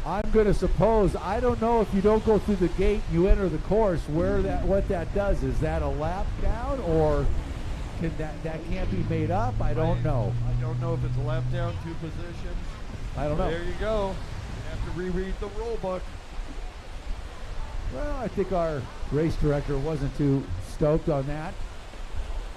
I'm going to suppose, I don't know if you don't go through the gate, you enter the course, what that does. Is that a lap down, or can that can't be made up? I don't know. I don't know if it's a lap down, 2 positions. I don't know. There you go. You have to reread the rule book. Well, I think our race director wasn't too stoked on that,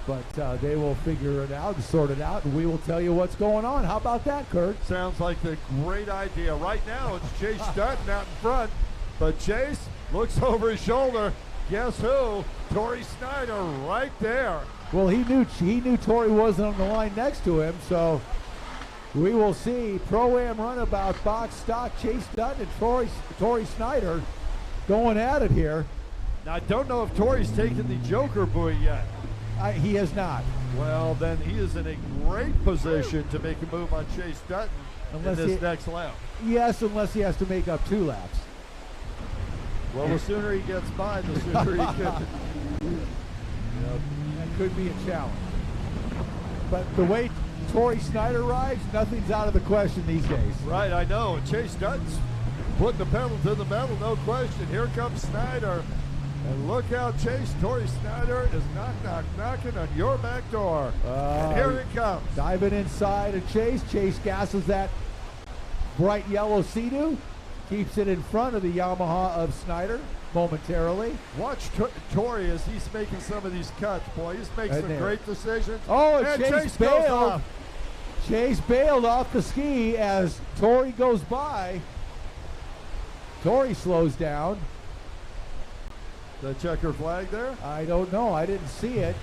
but they will figure it out and sort it out, and we will tell you what's going on. How about that, Kurt? Sounds like a great idea. Right now, it's Chase Dutton out in front, but Chase looks over his shoulder. Guess who? Tori Snyder right there. Well, he knew Tori wasn't on the line next to him, so we will see. Pro-Am Runabout Box Stock, Chase Dutton and Tori Snyder going at it here. Now, I don't know if Tori's taken the Joker buoy yet. He has not. Well, then he is in a great position to make a move on Chase Dutton in this next lap. Yes, unless he has to make up 2 laps. Well, the sooner he gets by, the sooner he can. That could be a challenge. But the way Tori Snyder rides, nothing's out of the question these days. Right, I know. Chase Dutton's putting the pedal to the metal, no question. Here comes Snyder. And look out, Chase. Tori Snyder is knocking on your back door. And here it comes. Diving inside of Chase. Chase gasses that bright yellow Sea-Doo. keeps it in front of the Yamaha of Snyder momentarily. Watch Tori as he's making some of these cuts, boy. He's making some great decisions. Oh, and Chase bailed. Chase bailed off the ski as Tori goes by. Tori slows down. The checker flag there? I don't know. I didn't see it.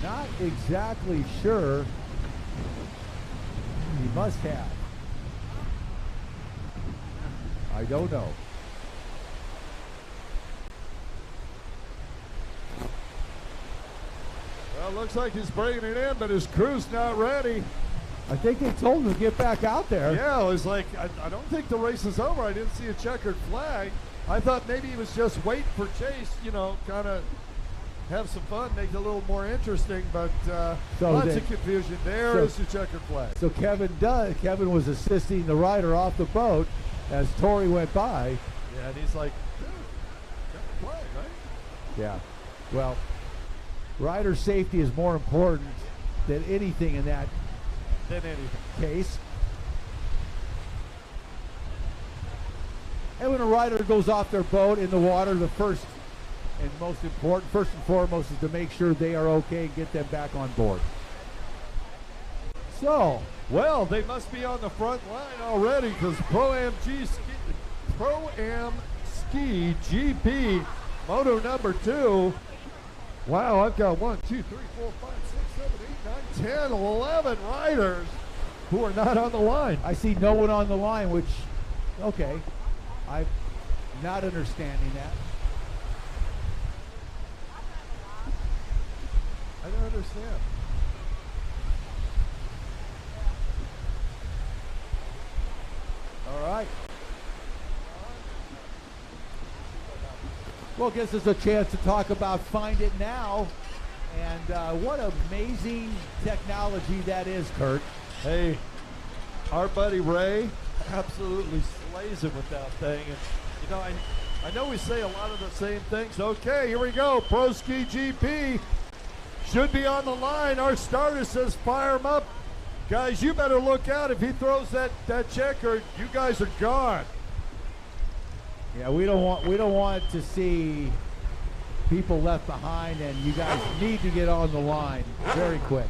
Not exactly sure. He must have. I don't know. Well, looks like he's bringing it in, but his crew's not ready. I think they told him to get back out there. Yeah, it was like, I don't think the race is over. I didn't see a checkered flag. I thought maybe he was just waiting for Chase, you know, kind of have some fun, make it a little more interesting, but lots of confusion. There is the checkered flag. So Kevin was assisting the rider off the boat as Tori went by. Yeah, and he's like, checkered flag, right? Yeah. Well, rider safety is more important than anything in that case. And when a rider goes off their boat in the water, the first and foremost is to make sure they are okay and get them back on board. So, well, they must be on the front line already because Pro-Am Ski GP Moto number 2. Wow, I've got 1, 2, 3, 4, 5, 6, 7, 8, 9, 10, 11 riders who are not on the line. I see no one on the line, which, okay, I'm not understanding that. I don't understand. All right. Well, gives us a chance to talk about Find It Now, and what amazing technology that is, Kurt. Hey, our buddy Ray absolutely slays it with that thing. And, you know, I know we say a lot of the same things. Okay, here we go. Pro Ski GP should be on the line. Our starter says fire him up. Guys, you better look out. If he throws that checker, you guys are gone. Yeah, we don't want to see people left behind, and you guys need to get on the line very quick.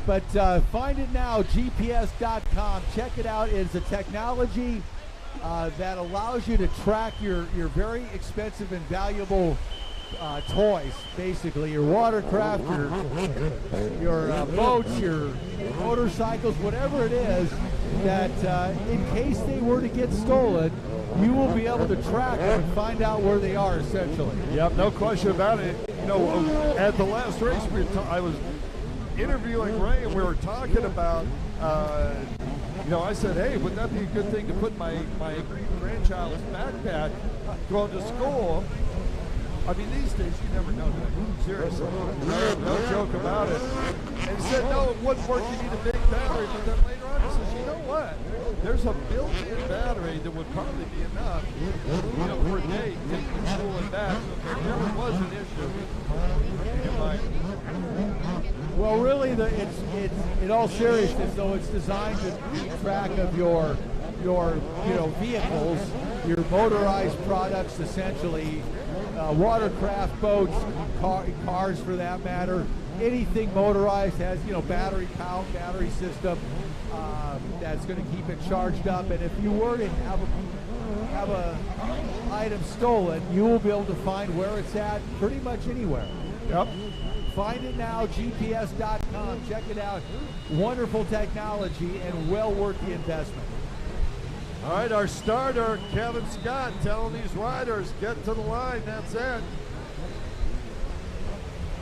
But Find It Now, GPS.com. Check it out. It's a technology that allows you to track your very expensive and valuable toys, basically your watercraft, your boats, your motorcycles, whatever it is, that in case they were to get stolen, you will be able to track them and find out where they are, essentially. Yep, no question about it. You know, at the last race, I was interviewing Ray, and we were talking about, you know, I said, hey, wouldn't that be a good thing to put my grandchild's backpack going to school? I mean, these days, you never know. Seriously, no joke about it. And he said, no, it wouldn't work. You need a big battery. But then later on, he says, you know what? There's a built-in battery that would probably be enough, you know, for a day, taking school and back. So if there ever was an issue, you might. Well, really, it's in all seriousness, though, it's designed to keep track of your vehicles, your motorized products, essentially. Watercraft boats, cars for that matter, anything motorized has, you know, battery system that's going to keep it charged up. And if you were to have a item stolen, you will be able to find where it's at pretty much anywhere. Yep. Find It Now, GPS.com. Check it out. Wonderful technology and well worth the investment. All right, our starter, Kevin Scott, telling these riders, get to the line, that's it.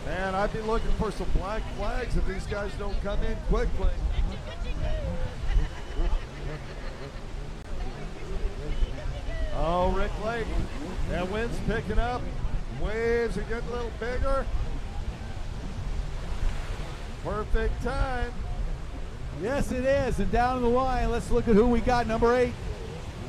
Man, I'd be looking for some black flags if these guys don't come in quickly. Oh, Rick Lake, that wind's picking up. Waves are getting a little bigger. Perfect time. Yes, it is. And down the line, let's look at who we got. Number 8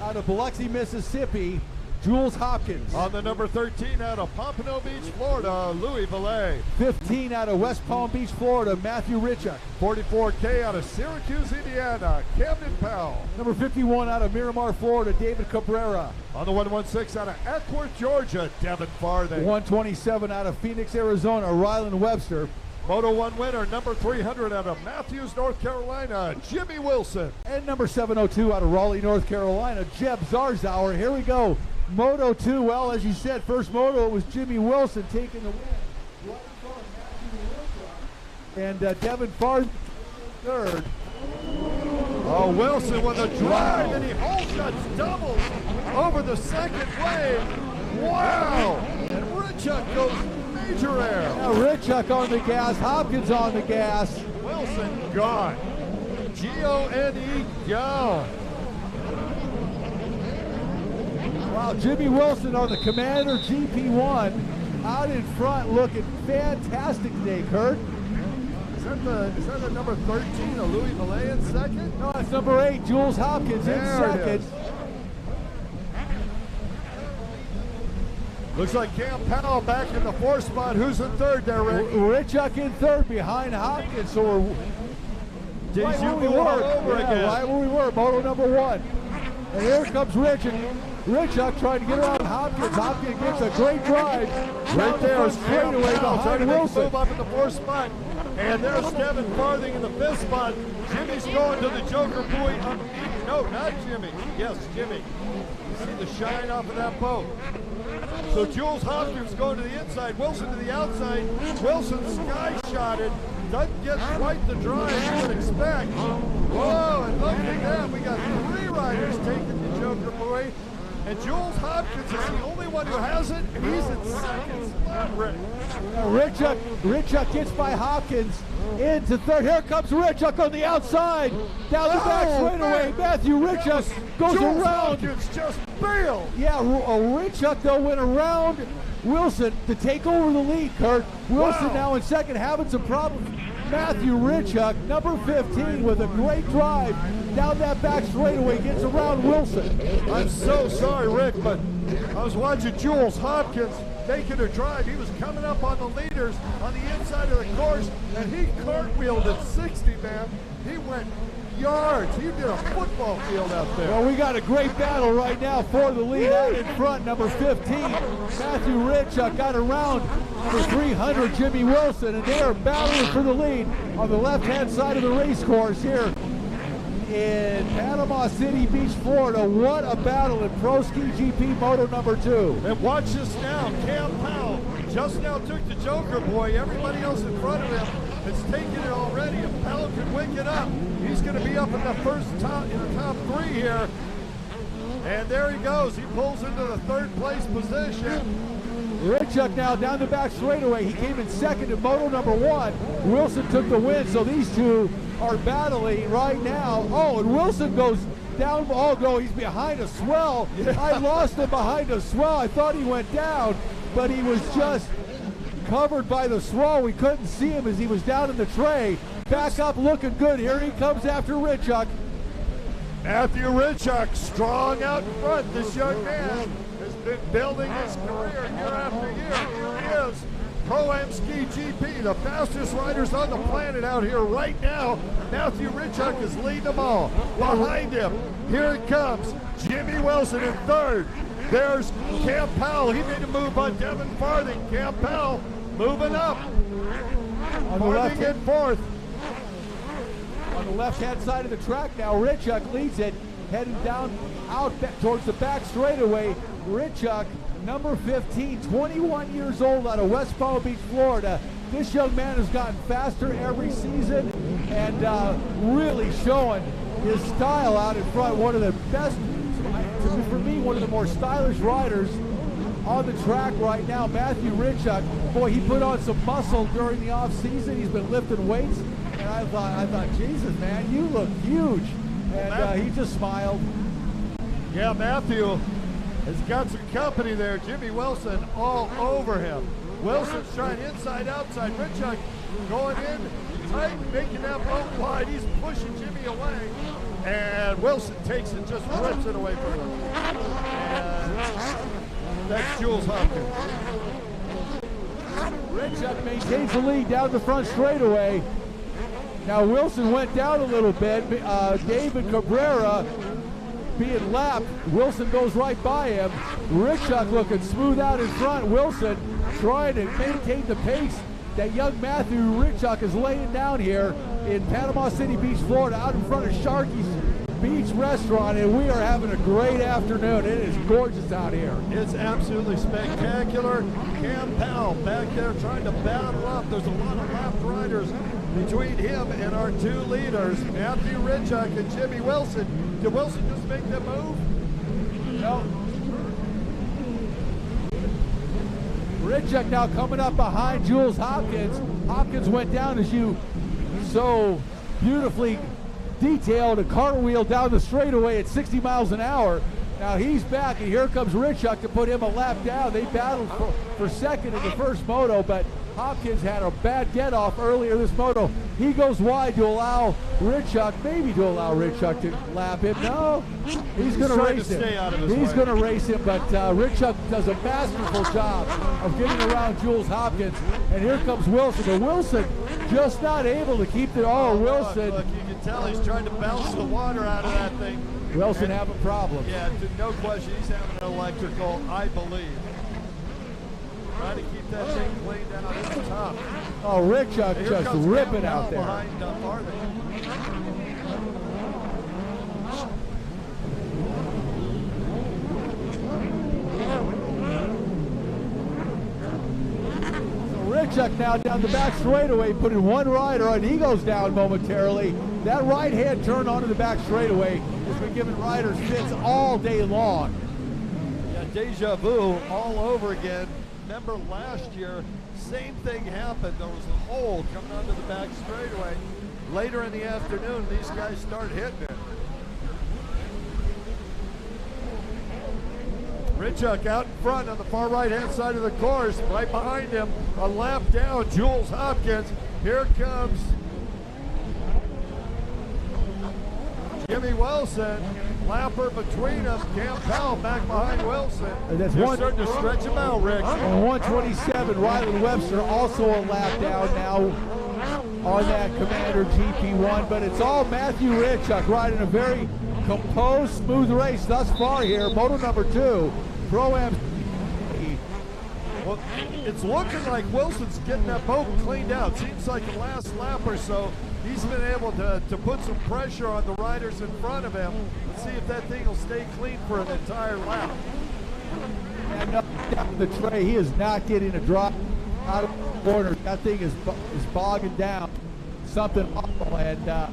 out of Biloxi, Mississippi, Jules Hopkins. On the number 13 out of Pompano Beach, Florida, Louis Valet. 15 out of West Palm Beach, Florida, Matthew Richuk. 44K out of Syracuse, Indiana, Camden Powell. Number 51 out of Miramar, Florida, David Cabrera. On the 116 out of Eckworth, Georgia, Devin Farthing. 127 out of Phoenix, Arizona, Rylan Webster. Moto 1 winner, number 300 out of Matthews, North Carolina, Jimmy Wilson. And number 702 out of Raleigh, North Carolina, Jeb Zarzauer. Here we go. Moto 2, well, as you said, first Moto, it was Jimmy Wilson taking the win. Right in front of Matthew Wilson. And Devin Farthing third. Oh, Wilson with a drive, and he hole shots double over the second wave. Wow! And Richuk goes major air. Now Richuk on the gas, Hopkins on the gas. Wilson gone. G-O-N-E gone. Wow, Jimmy Wilson on the Commander GP1 out in front looking fantastic today, Kurt. Is that the number 13 of Louis Valet in second? No, it's number 8, Jules Hopkins in second. Looks like Cam Powell back in the 4th spot. Who's in third there, Rick? Richuk in third behind Hopkins. So we're right where we were. Right where we were, Moto number 1. And here comes Richuk trying to get around Hopkins. Hopkins gets a great drive. Right there is Cam Powell trying to Wilson. move up in the 4th spot. And there's Devin Farthing in the 5th spot. Jimmy's going to the Joker buoy. No, not Jimmy. Yes, Jimmy. You see the shine off of that boat. So Jules Hopkins going to the inside, Wilson to the outside. Wilson sky-shotted, doesn't get quite the drive you would expect. Whoa, and look at that, we got 3 riders taking the Joker buoy. And Jules Hopkins is the only one who has it, and he's in second spot, Rick. Richuk gets by Hopkins into third. Here comes Richuk on the outside. Down the back straightaway. Matthew Richuk goes Jules around. Hopkins just bailed. Yeah, Richuk though went around Wilson to take over the lead, Kurt. Wilson now in second, having some problems. Matthew Richuk, number 15, with a great drive down that back straightaway, gets around Wilson. I'm so sorry, Rick, but I was watching Jules Hopkins making a drive. He was coming up on the leaders on the inside of the course, and he cartwheeled at 60, man. He went yards. He did a football field out there. Well, we got a great battle right now for the lead out in front. Number 15, Matthew Richuk got around for 300, Jimmy Wilson, and they are battling for the lead on the left-hand side of the race course here in Panama City Beach, Florida. What a battle in Pro Ski GP Moto number 2. And watch this now. Cam Powell just now took the Joker buoy. Everybody else in front of him has taken it already. If Powell can wake it up, he's going to be up in the top 3 here. And there he goes. He pulls into the 3rd place position. Richuk now down the back straightaway. He came in second in Moto number 1. Wilson took the win, so these two are battling right now. Oh, and Wilson goes down. Oh, no, he's behind a swell. Yeah. I lost him behind a swell. I thought he went down, but he was just covered by the swell. We couldn't see him as he was down in the tray. Back up, looking good. Here he comes after Richuk. Matthew Richuk, strong out in front. This young man has been building his career year after year. Here he is, Pro-Am Ski GP, the fastest riders on the planet out here right now. Matthew Richuk is leading them all. Behind him, here it comes, Jimmy Wilson in 3rd. There's Cam Powell. He made a move on Devin Farthing. Cam Powell moving up. Farthing in 4th. On the left-hand side of the track now, Richuk leads it, heading down out towards the back straightaway. Richuk, number 15, 21 years old, out of West Palm Beach, Florida. This young man has gotten faster every season and really showing his style out in front. One of the best, for me, one of the more stylish riders on the track right now. Matthew Richuk, boy, he put on some muscle during the off-season. He's been lifting weights, and I thought, Jesus, man, you look huge. And he just smiled. Yeah, Matthew has got some company there. Jimmy Wilson all over him. Wilson's trying inside, outside. Richuk going in tight, making that boat wide. He's pushing Jimmy away. And Wilson takes it, just rips it away from him. And that's Jules Hopkins. Richuk maintains the lead down the front straightaway. Now Wilson went down a little bit. David Cabrera being lapped. Wilson goes right by him. Richuk looking smooth out in front. Wilson trying to maintain the pace that young Matthew Richuk is laying down here in Panama City Beach, Florida, out in front of Sharky's Beach Restaurant, and we are having a great afternoon. It is gorgeous out here. It's absolutely spectacular. Cam Powell back there trying to battle up. There's a lot of lapped riders between him and our two leaders, Matthew Richuk and Jimmy Wilson. Did Wilson just make that move? No. Richuk now coming up behind Jules Hopkins. Hopkins went down, as you so beautifully detailed, a cartwheel down the straightaway at 60 miles an hour. Now he's back, and here comes Richuk to put him a lap down. They battled for second in the first moto, but Hopkins had a bad get-off earlier this moto. He goes wide to allow Richuk, maybe to allow Richuk to lap him. No, he's going to race him. He's going to race him, but Richuk does a masterful job of getting around Jules Hopkins. And here comes Wilson. But Wilson just not able to keep the, Wilson. Look, you can tell he's trying to bounce the water out of that thing. Wilson having problems. Yeah, no question, he's having an electrical, I believe. Trying to keep that thing clean down at the top. Oh, Richuk just ripping out there. Behind Farthing. Richuk now down the back straightaway, putting one rider on. He goes down momentarily. That right-hand turn onto the back straightaway has been giving riders fits all day long. Yeah, deja vu all over again. Remember last year, same thing happened. There was a hole coming onto the back straightaway. Later in the afternoon, these guys start hitting it. Richuk out in front on the far right-hand side of the course. Right behind him, a lap down, Jules Hopkins. Here comes Jimmy Wilson. Lapper between us. Cam Powell back behind Wilson. And that's They're starting to stretch him out, Rick. And 127, Riley Webster also a lap down now on that Commander GP1. But it's all Matthew Richuk riding a very composed, smooth race thus far here. Moto number 2, Pro-Am. Well, it's looking like Wilson's getting that boat cleaned out. Seems like the last lap or so, he's been able to put some pressure on the riders in front of him. Let's see if that thing will stay clean for an entire lap. And up down the tray, he is not getting a drop out of the corner. That thing is bogging down. Something awful. And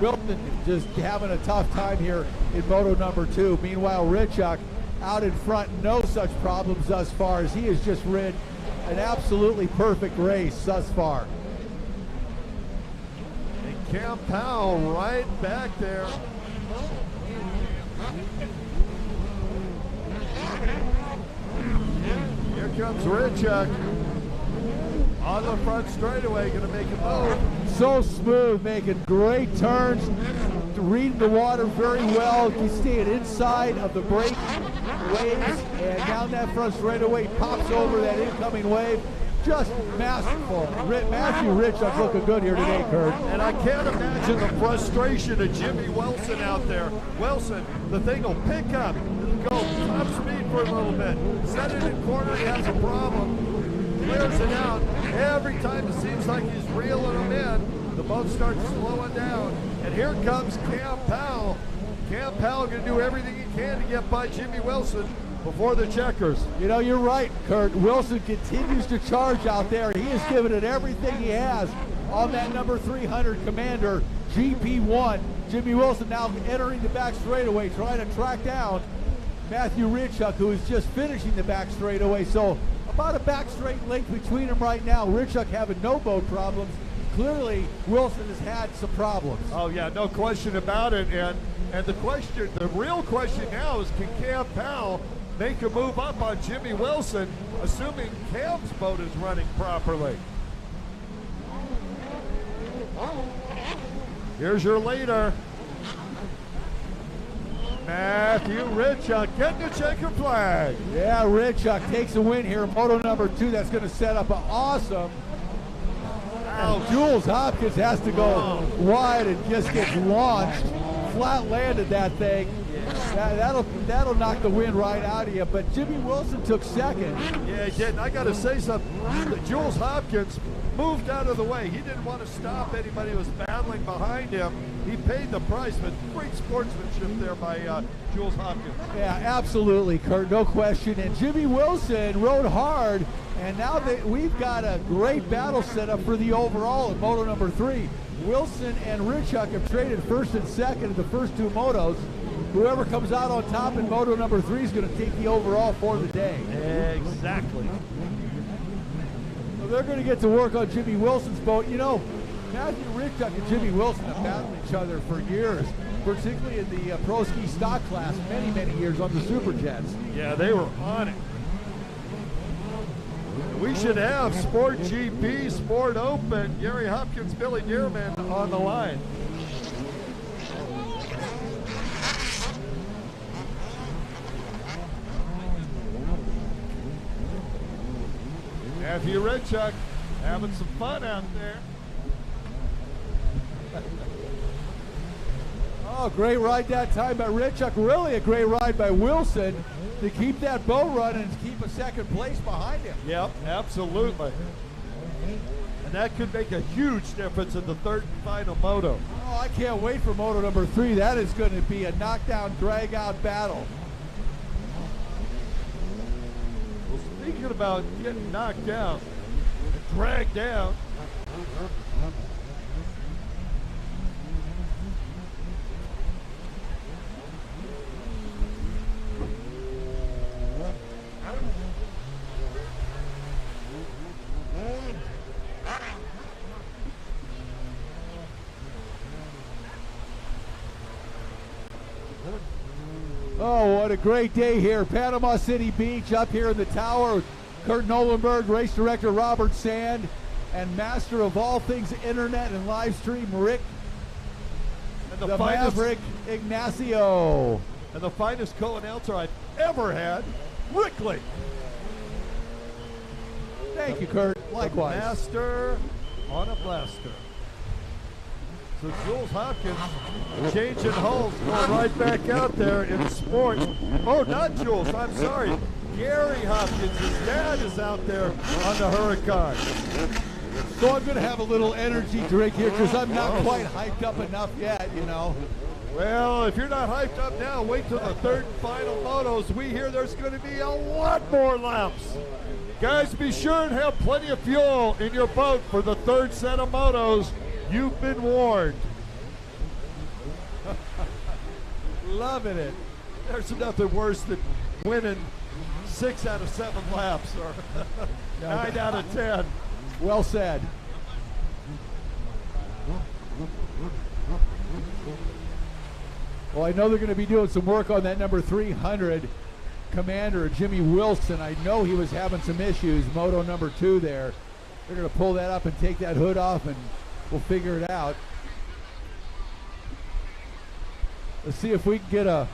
Wilson just having a tough time here in Moto number 2. Meanwhile, Richuk out in front, no such problems thus far, as he has just ridden an absolutely perfect race thus far. And Cam Powell right back there. Here comes Richuk on the front straightaway, going to make a move. So smooth, making great turns, reading the water very well. You see it inside of the brake waves, and down that front straightaway, pops over that incoming wave. Just masterful. Matthew Richuk looking good here today, Kurt. And I can't imagine the frustration of Jimmy Wilson out there. Wilson, the thing will pick up. It'll go top speed for a little bit. Set it in corner, he has a problem. Clears it out. Every time it seems like he's reeling them in, the boat starts slowing down. And here comes Cam Powell. Cam Powell going to do everything he can to get by Jimmy Wilson before the checkers. You know, you're right, Kurt. Wilson continues to charge out there. He has given it everything he has on that number 300 Commander GP1. Jimmy Wilson now entering the back straightaway, trying to track down Matthew Richuk, who is just finishing the back straightaway. So about a back straight length between them right now. Richuk having no boat problems. Clearly, Wilson has had some problems. Oh yeah, no question about it. And the real question now is, can Cam Powell make a move up on Jimmy Wilson, assuming Cam's boat is running properly? Here's your leader. Matthew Richuk getting the checker flag. Yeah, Richuk takes a win here. Moto number 2. That's going to set up an awesome. And Jules Hopkins has to go wide and just gets launched. Flat landed that thing. That'll knock the wind right out of you. But Jimmy Wilson took second. Yeah, he did. And I got to say something. Jules Hopkins moved out of the way. He didn't want to stop anybody who was battling behind him. He paid the price, but great sportsmanship there by Jules Hopkins. Yeah, absolutely, Kurt. No question. And Jimmy Wilson rode hard. And now that we've got a great battle set up for the overall in Moto number 3. Wilson and Richuk have traded first and second in the first 2 motos. Whoever comes out on top in Moto number 3 is going to take the overall for the day. Exactly. So they're going to get to work on Jimmy Wilson's boat. You know, Matthew Richuk and Jimmy Wilson have battled each other for years, particularly in the pro ski stock class, many years on the Super Jets. Yeah, they were on it. We should have Sport GP, Sport Open, Gary Hopkins, Billy Dearman on the line. Matthew Richuk having some fun out there. Oh, great ride that time by Richuk. Really a great ride by Wilson to keep that boat running and keep a second place behind him. Yep, absolutely. And that could make a huge difference in the third and final moto. Oh, I can't wait for Moto number 3. That is going to be a knockdown, drag-out battle. Well, speaking about getting knocked down and dragged down, Oh, what a great day here. Panama City Beach up here in the tower with Kurt Nolenberg, race director Robert Sand, and master of all things internet and live stream, Rick and the Maverick Ignacio. And the finest co-announcer I've ever had, Rickley. Thank you, Kurt. Likewise. Master on a blaster. So Jules Hopkins changing hulls, going right back out there in sport. Oh, not Jules, I'm sorry. Gary Hopkins, his dad, is out there on the Huracan. So I'm going to have a little energy drink here because I'm not quite hyped up enough yet, you know. Well, if you're not hyped up now, wait till the third and final motos. We hear there's going to be a lot more laps. Guys, be sure and have plenty of fuel in your boat for the third set of motos. You've been warned. Loving it. There's nothing worse than winning 6 out of 7 laps or 9 out of 10. Well said. Well, I know they're going to be doing some work on that number 300 commander, Jimmy Wilson. I know he was having some issues, Moto number 2 there. They're going to pull that up and take that hood off, and we'll figure it out. Let's see if we can get a...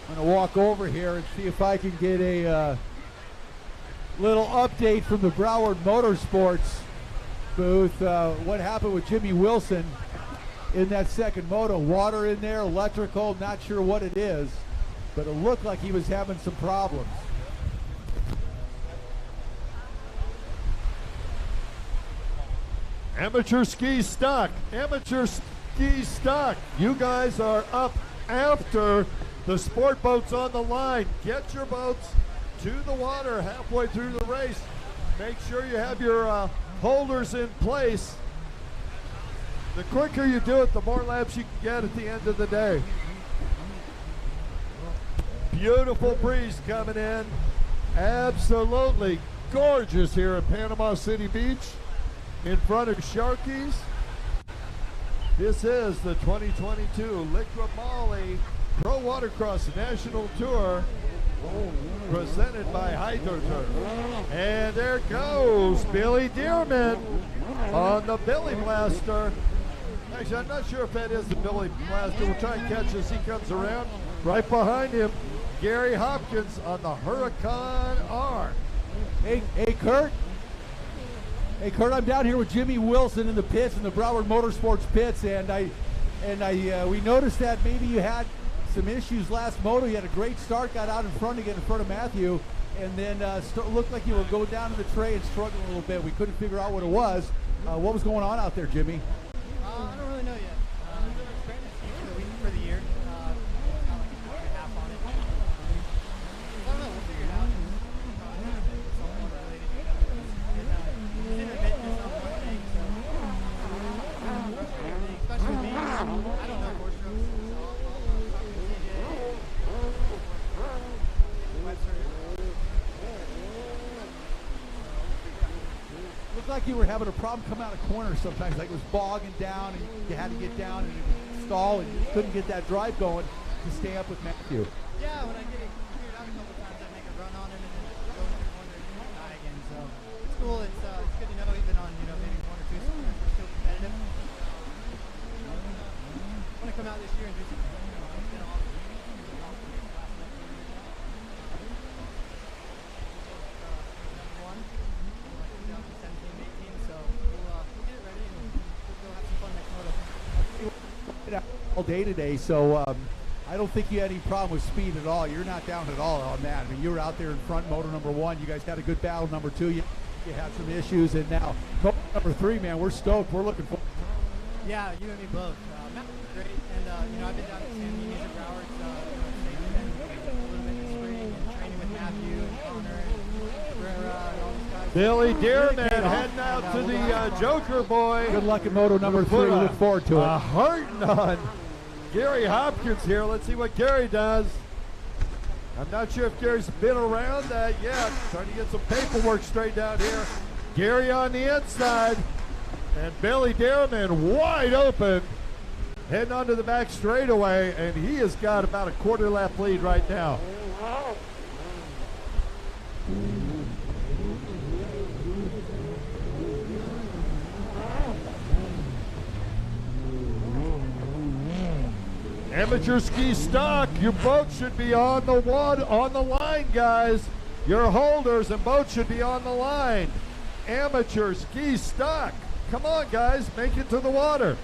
I'm going to walk over here and see if I can get a little update from the Broward Motorsports booth. What happened with Jimmy Wilson in that second moto? Water in there, electrical, not sure what it is, but it looked like he was having some problems. Amateur ski stock. Amateur ski stock. You guys are up after the sport boats on the line. Get your boats to the water halfway through the race. Make sure you have your holders in place. The quicker you do it, the more laps you can get at the end of the day. Beautiful breeze coming in. Absolutely gorgeous here at Panama City Beach in front of Sharky's. This is the 2022 LIQUI-MOLY Pro Watercross National Tour presented by HydroTurf. And there goes Billy Dearman on the Billy Blaster. Actually, I'm not sure if that is the Billy Blaster. We'll try and catch as he comes around. Right behind him, Gary Hopkins on the Huracan R. Hey, Kurt. Hey, Kurt, I'm down here with Jimmy Wilson in the pits, in the Broward Motorsports pits, and we noticed that maybe you had some issues last moto. You had a great start, got out in front to get in front of Matthew, and then looked like you were going down to the tray and struggling a little bit. We couldn't figure out what it was. What was going on out there, Jimmy? I don't really know yet. Expecting to see for the week for the year. Got like a week and a half on it. I don't know. We'll figure it out. Something related. It's intermittent. It's not one thing. So especially me. I don't know four strokes. So I'll talk to CJ. Webster. Looked like you were having a problem coming out of corners sometimes, like it was bogging down and you had to get down and stall and you couldn't get that drive going to stay up with Matthew. Yeah, when I get it figured out a couple times, I make a run on him and then go into the corner and die again. So it's cool. It's good to know even on maybe one or two corners we're still competitive. I want to come out this year and do something. It's been a long all day today, so I don't think you had any problem with speed at all. You're not down at all on that. I mean, you were out there in front, moto number 1. You guys had a good battle. Number 2, you had some issues, and now moto number 3, man, we're stoked. We're looking for. Yeah, you and me both. Matt was great, and I've been down at San Diego and Broward, a little bit this spring, and training with Matthew and Connor and Cabrera and all these guys. Billy Dearman heading out to the Joker boy. Good luck in moto number 3. We look forward to it. Hurting on Gary Hopkins here. Let's see what Gary does. I'm not sure if Gary's been around that yet. Trying to get some paperwork straightened out here. Gary on the inside. And Billy Dearman wide open. Heading onto the back straightaway. And he has got about a quarter lap lead right now. Amateur ski stock, your boat should be on the line, guys. Your holders and boats should be on the line. Amateur ski stock. Come on, guys, make it to the water.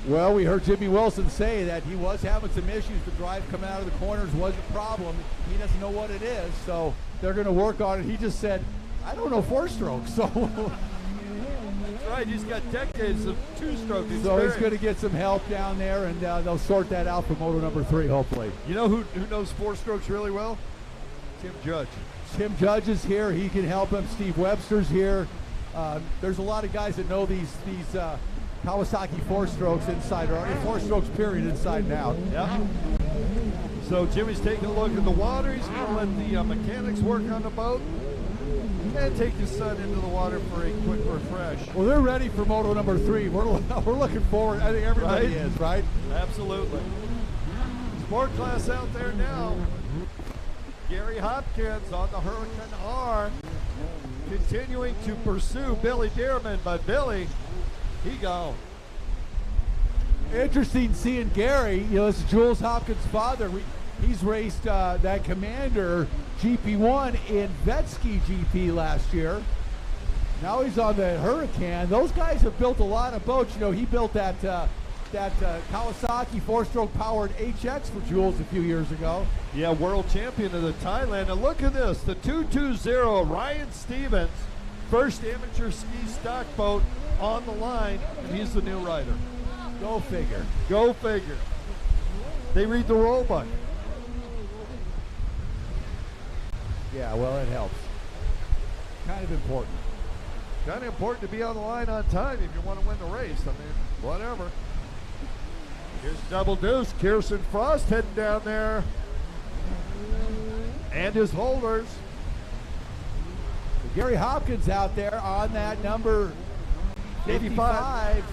Well, we heard Jimmy Wilson say that he was having some issues. The drive coming out of the corners was a problem. He doesn't know what it is, so they're going to work on it. He just said, I don't know 4-stroke, so... That's right, he's got decades of 2-stroke experience. So he's going to get some help down there, and they'll sort that out for moto number 3, hopefully. You know who knows 4-strokes really well? Tim Judge. Tim Judge is here. He can help him. Steve Webster's here. There's a lot of guys that know these Kawasaki 4-strokes inside, or 4-strokes period inside and out. Yeah. So Jimmy's taking a look at the water. He's going to let the mechanics work on the boat and take his son into the water for a quick refresh. Well, they're ready for moto number 3. We're looking forward. I think everybody is, right? Absolutely. Sport class out there now. Gary Hopkins on the Huracan R, continuing to pursue Billy Dearman, but Billy, he gone. Interesting seeing Gary. This is Jules Hopkins' father. He's raced that Commander GP1 in Vetski GP last year. Now he's on the Huracan. Those guys have built a lot of boats. He built that Kawasaki 4-stroke powered HX for Jules a few years ago. Yeah, world champion of the Thailand. And look at this, the 220 Ryan Stevens, first amateur ski stock boat on the line, and he's the new rider. Go figure. Go figure. They read the rule book. Yeah, well, it helps. Kind of important. Kind of important to be on the line on time if you want to win the race. I mean, whatever. Here's Double Deuce. Kirsten Frost heading down there. And his holders. So Gary Hopkins out there on that number 55.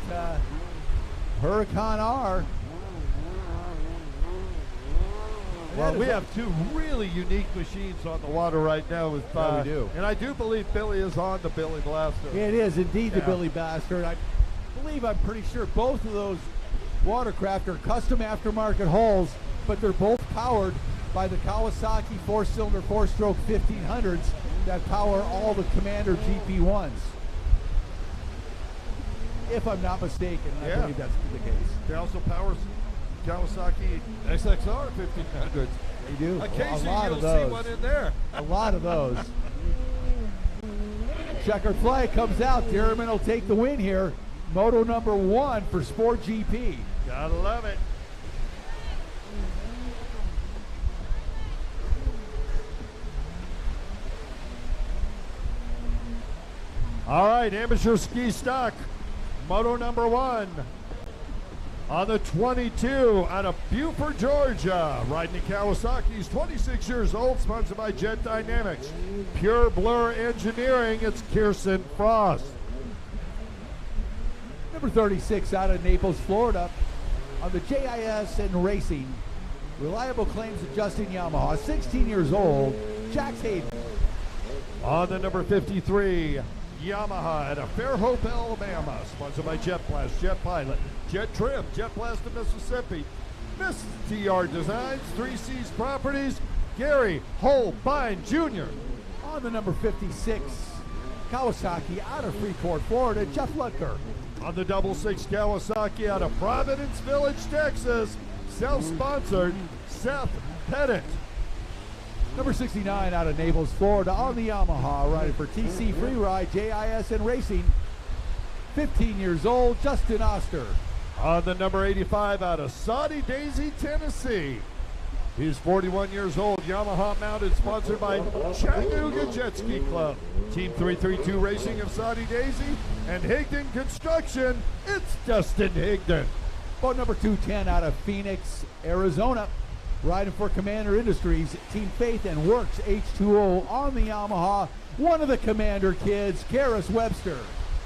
That Huracan R. Well, we have two really unique machines on the water right now. With Yeah, we do. And I do believe Billy is on the Billy Blaster. It is indeed the Yeah. Billy Blaster. I believe, I'm pretty sure both of those Watercraft are custom aftermarket hulls, but they're both powered by the Kawasaki 4-cylinder 4-stroke 1500s that power all the Commander GP1s. If I'm not mistaken, I believe that's the case. They also power Kawasaki SXR 1500s. They do. Occasionally A lot you'll of those. see one in there. A lot of those. Checkered flag comes out. Dierman will take the win here. Moto number 1 for Sport GP. Gotta love it. All right, amateur ski stock, Moto number 1. On the 22 out of Beaufort, Georgia, riding the Kawasaki. He's 26 years old, sponsored by Jet Dynamics. Pure Blur Engineering, it's Kirsten Frost. Number 36 out of Naples, Florida, on the JIS and Racing. Reliable claims adjusting Yamaha, 16 years old, Jax Hayden. On the number 53, Yamaha out of Fairhope, Alabama, sponsored by Jet Blast, Jet Pilot, Jet Trim, Jet Blast of Mississippi, Miss TR Designs, 3C's Properties, Gary Holbein Jr. On the number 56, Kawasaki out of Freeport, Florida, Jeff Lutker. On the 66 Kawasaki out of Providence Village, Texas, self-sponsored Seth Pettit. Number 69 out of Naples, Florida, on the Yamaha, riding for TC Freeride, JIS and Racing. 15 years old, Justin Oster. On the number 85 out of Saudi Daisy, Tennessee. He's 41 years old, Yamaha mounted, sponsored by Chattanooga Jet Ski Club, Team 332 Racing of Saudi Daisy, and Higdon Construction. It's Dustin Higdon. Boat number 210 out of Phoenix, Arizona, riding for Commander Industries, Team Faith and Works H2O on the Yamaha. One of the Commander kids, Karis Webster.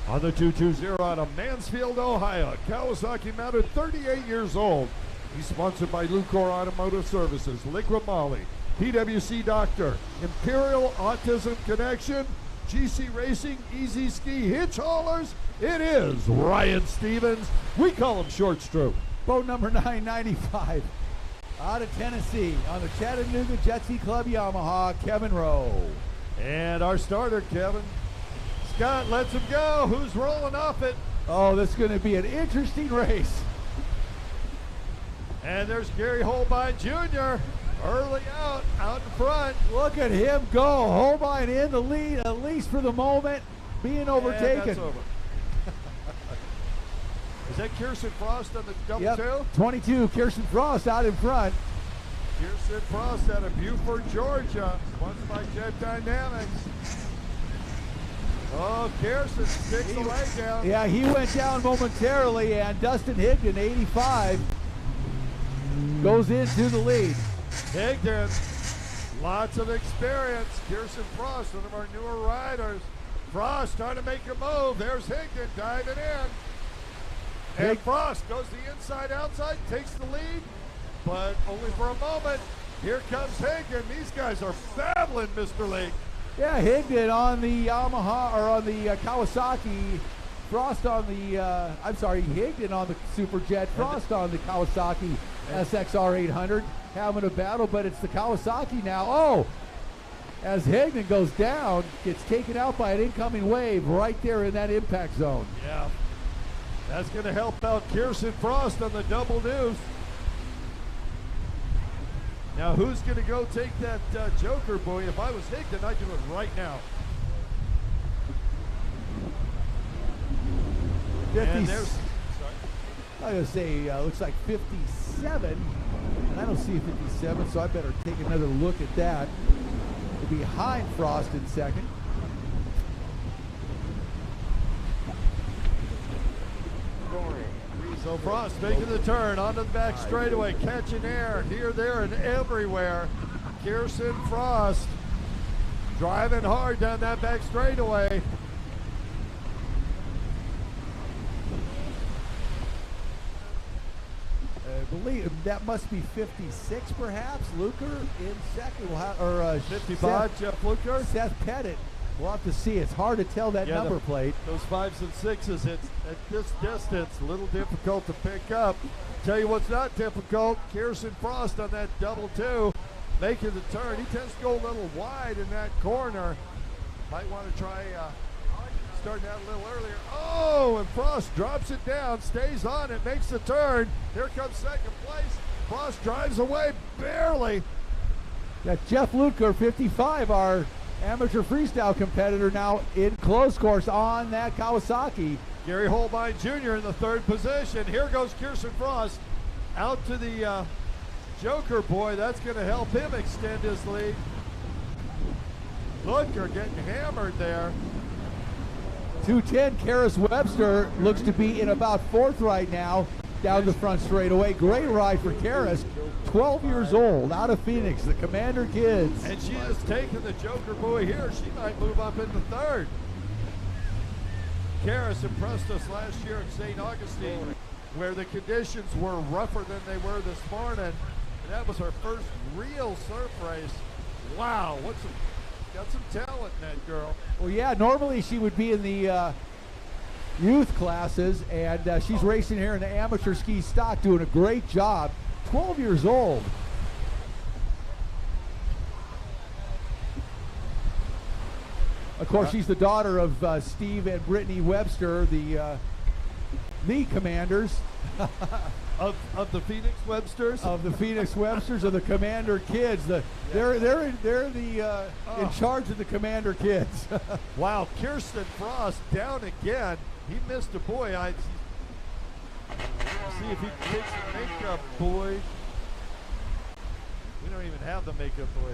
On the 220 out of Mansfield, Ohio, Kawasaki mounted, 38 years old. He's sponsored by Lucor Automotive Services, LIQUI-MOLY, PWC Doctor, Imperial Autism Connection, GC Racing, Easy Ski Hitch Haulers. It is Ryan Stevens. We call him Short Stroke. Boat number 995 out of Tennessee on the Chattanooga Jet Ski Club Yamaha, Kevin Rowe. And our starter, Kevin. Scott lets him go. Who's rolling off it? Oh, this is going to be an interesting race. And there's Gary Holbein Jr. early out in front. Look at him go. Holbein in the lead, at least for the moment, being overtaken. And that's over. Is that Kirsten Frost on the double Yep. two? 22, Kirsten Frost out in front. Kirsten Frost out of Beaufort, Georgia, sponsored by Jet Dynamics. Oh, Kirsten sticks the leg down. Yeah, he went down momentarily, and Dustin Higdon, 85, goes into the lead. Higdon, lots of experience. Kirsten Frost, one of our newer riders. Frost trying to make a move. There's Higdon diving in. And Frost goes the inside, outside, takes the lead, but only for a moment. Here comes Higdon. These guys are battling, Mr. Lake. Yeah, Higdon on the Yamaha, or on the Kawasaki. Frost on the, Higdon on the Superjet. Frost on the Kawasaki SXR 800. Having a battle, but it's the Kawasaki now. Oh, as Higdon goes down, gets taken out by an incoming wave right there in that impact zone. Yeah. That's going to help out Kirsten Frost on the double deuce. Now, who's going to go take that Joker buoy? If I was Higdon, I'd do it right now. 50, And there's, I'm going to say, looks like 57. And I don't see a 57, so I better take another look at that. Behind Frost in second. So Frost making the turn onto the back straightaway, catching air here, there, and everywhere. Kirsten Frost driving hard down that back straightaway. I believe that must be 56, perhaps. Luker in second. We'll have, or 55, Jeff Luker. Seth Pettit. We'll have to see. It's hard to tell that number plate. Those 5s and 6s, it's at this distance, a little difficult to pick up. Tell you what's not difficult, Kirsten Frost on that double 2, making the turn. He tends to go a little wide in that corner. Might want to try starting out a little earlier. Oh, and Frost drops it down, stays on it, makes the turn. Here comes second place. Frost drives away barely. Got Jeff Luker, 55, our amateur freestyle competitor, now in close course on that Kawasaki. Gary Holbein Jr. in the 3rd position. Here goes Kirsten Frost out to the Joker boy. That's going to help him extend his lead. Luker getting hammered there. 210, Karis Webster looks to be in about 4th right now, down the front straightaway. Great ride for Karis, 12 years old, out of Phoenix, the Commander Kids. And she has taken the Joker boy here. She might move up into 3rd. Karis impressed us last year in St. Augustine, where the conditions were rougher than they were this morning. And that was our first real surf race. Wow, got some talent in that girl. Well, yeah, normally she would be in the youth classes, and she's racing here in the amateur ski stock, doing a great job. 12 years old. Of course, she's the daughter of Steve and Brittany Webster, the commanders. Of the Phoenix Websters? Of the Phoenix Websters, of the Commander Kids. They're in charge of the Commander Kids. Wow, Kirsten Frost down again. He missed a boy. See if he takes the makeup boy. We don't even have the makeup boy.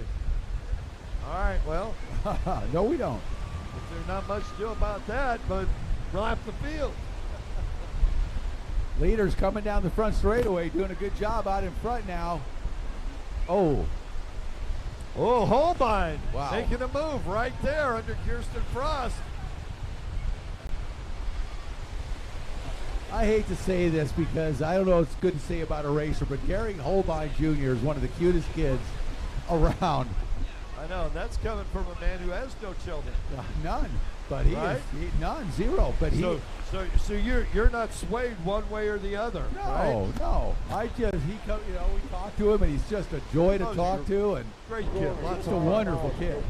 All right, well. No, we don't. There's not much to do about that, but lap the field. Leaders coming down the front straightaway, doing a good job out in front now. Oh, Holbein wow, making a move right there under Kirsten Frost. I hate to say this because I don't know what's good to say about a racer, but Gary Holbein Jr. is one of the cutest kids around. I know, and that's coming from a man who has no children. None, but none, zero. But so you're not swayed one way or the other. No, right? no. We talk to him, and he's just a joy to talk to, and great kid, just a wonderful kid.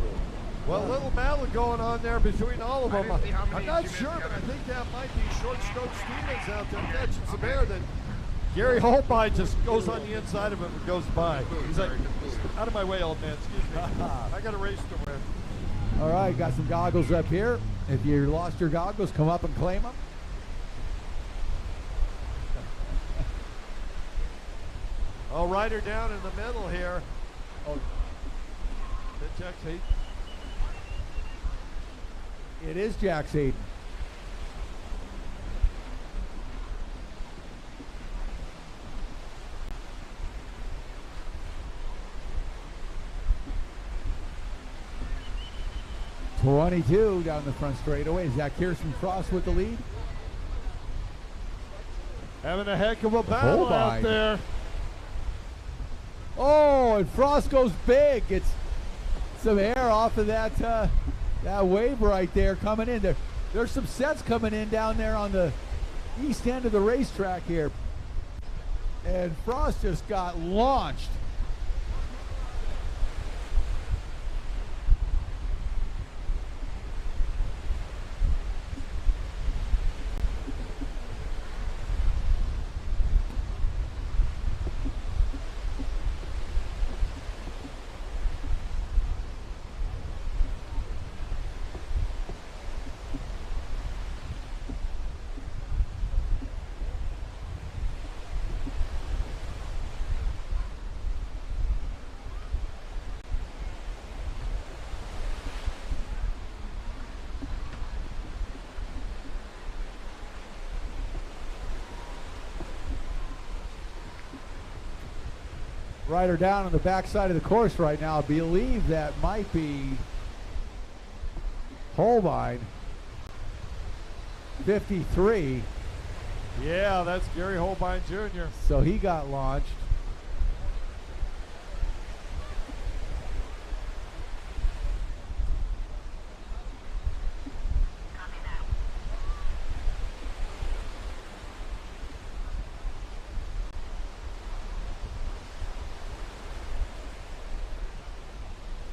Well, a little battle going on there between all of them. I'm not sure, but I think that might be Short Stroke Stevens out there catching some air. That Gary Holbein just goes on the inside of him and goes by. He's like, out of my way, old man. Excuse me. I got a race to win. All right, got some goggles up here. If you lost your goggles, come up and claim them. Oh, rider down in the middle here. Oh, Jack Hayden. It is Jack Hayden. .22 down the front straightaway. Is that Kirsten Frost with the lead? Having a heck of a battle out there. Oh, and Frost goes big. It's some air off of that that wave right there coming in. There's some sets coming in down there on the east end of the racetrack here. And Frost just got launched. Rider down on the backside of the course right now. I believe that might be Holbein, 53. Yeah, that's Gary Holbein Jr. So he got launched.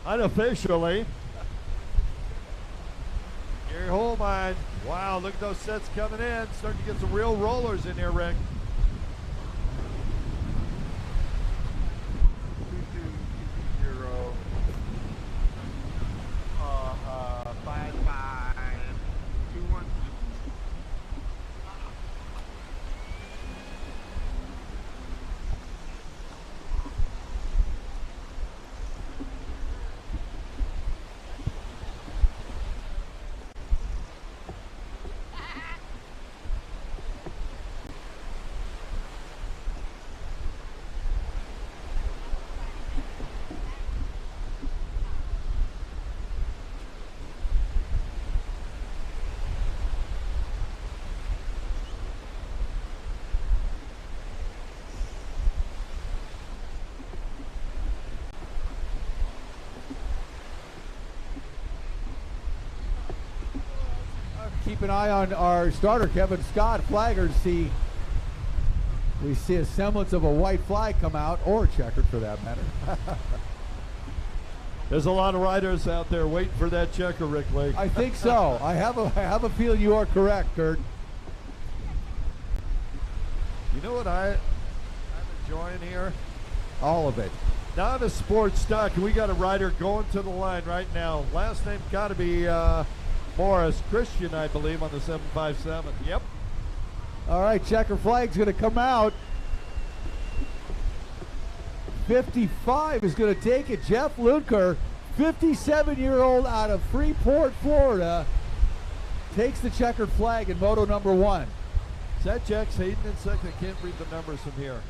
Unofficially, Gary Holbein. Wow, look at those sets coming in. Starting to get some real rollers in here, Rick. Keep an eye on our starter, Kevin Scott, flagger, to see we see a semblance of a white flag come out, or a checkered for that matter. There's a lot of riders out there waiting for that checker, Rick Lake. I think so. I have a feeling you are correct, Kurt. You know what I'm enjoying here? All of it. Not a sports stock, and we got a rider going to the line right now. Last name got to be Morris Christian, I believe, on the 757. Yep. All right, checker flag's going to come out. 55 is going to take it. Jeff Luker, 57-year-old out of Freeport, Florida, takes the checkered flag in Moto number 1. Is that Jack Hayden in second? I can't read the numbers from here.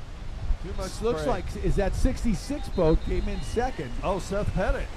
Too much Looks spray. like, is that 66 boat came in second. Oh, Seth Pettit.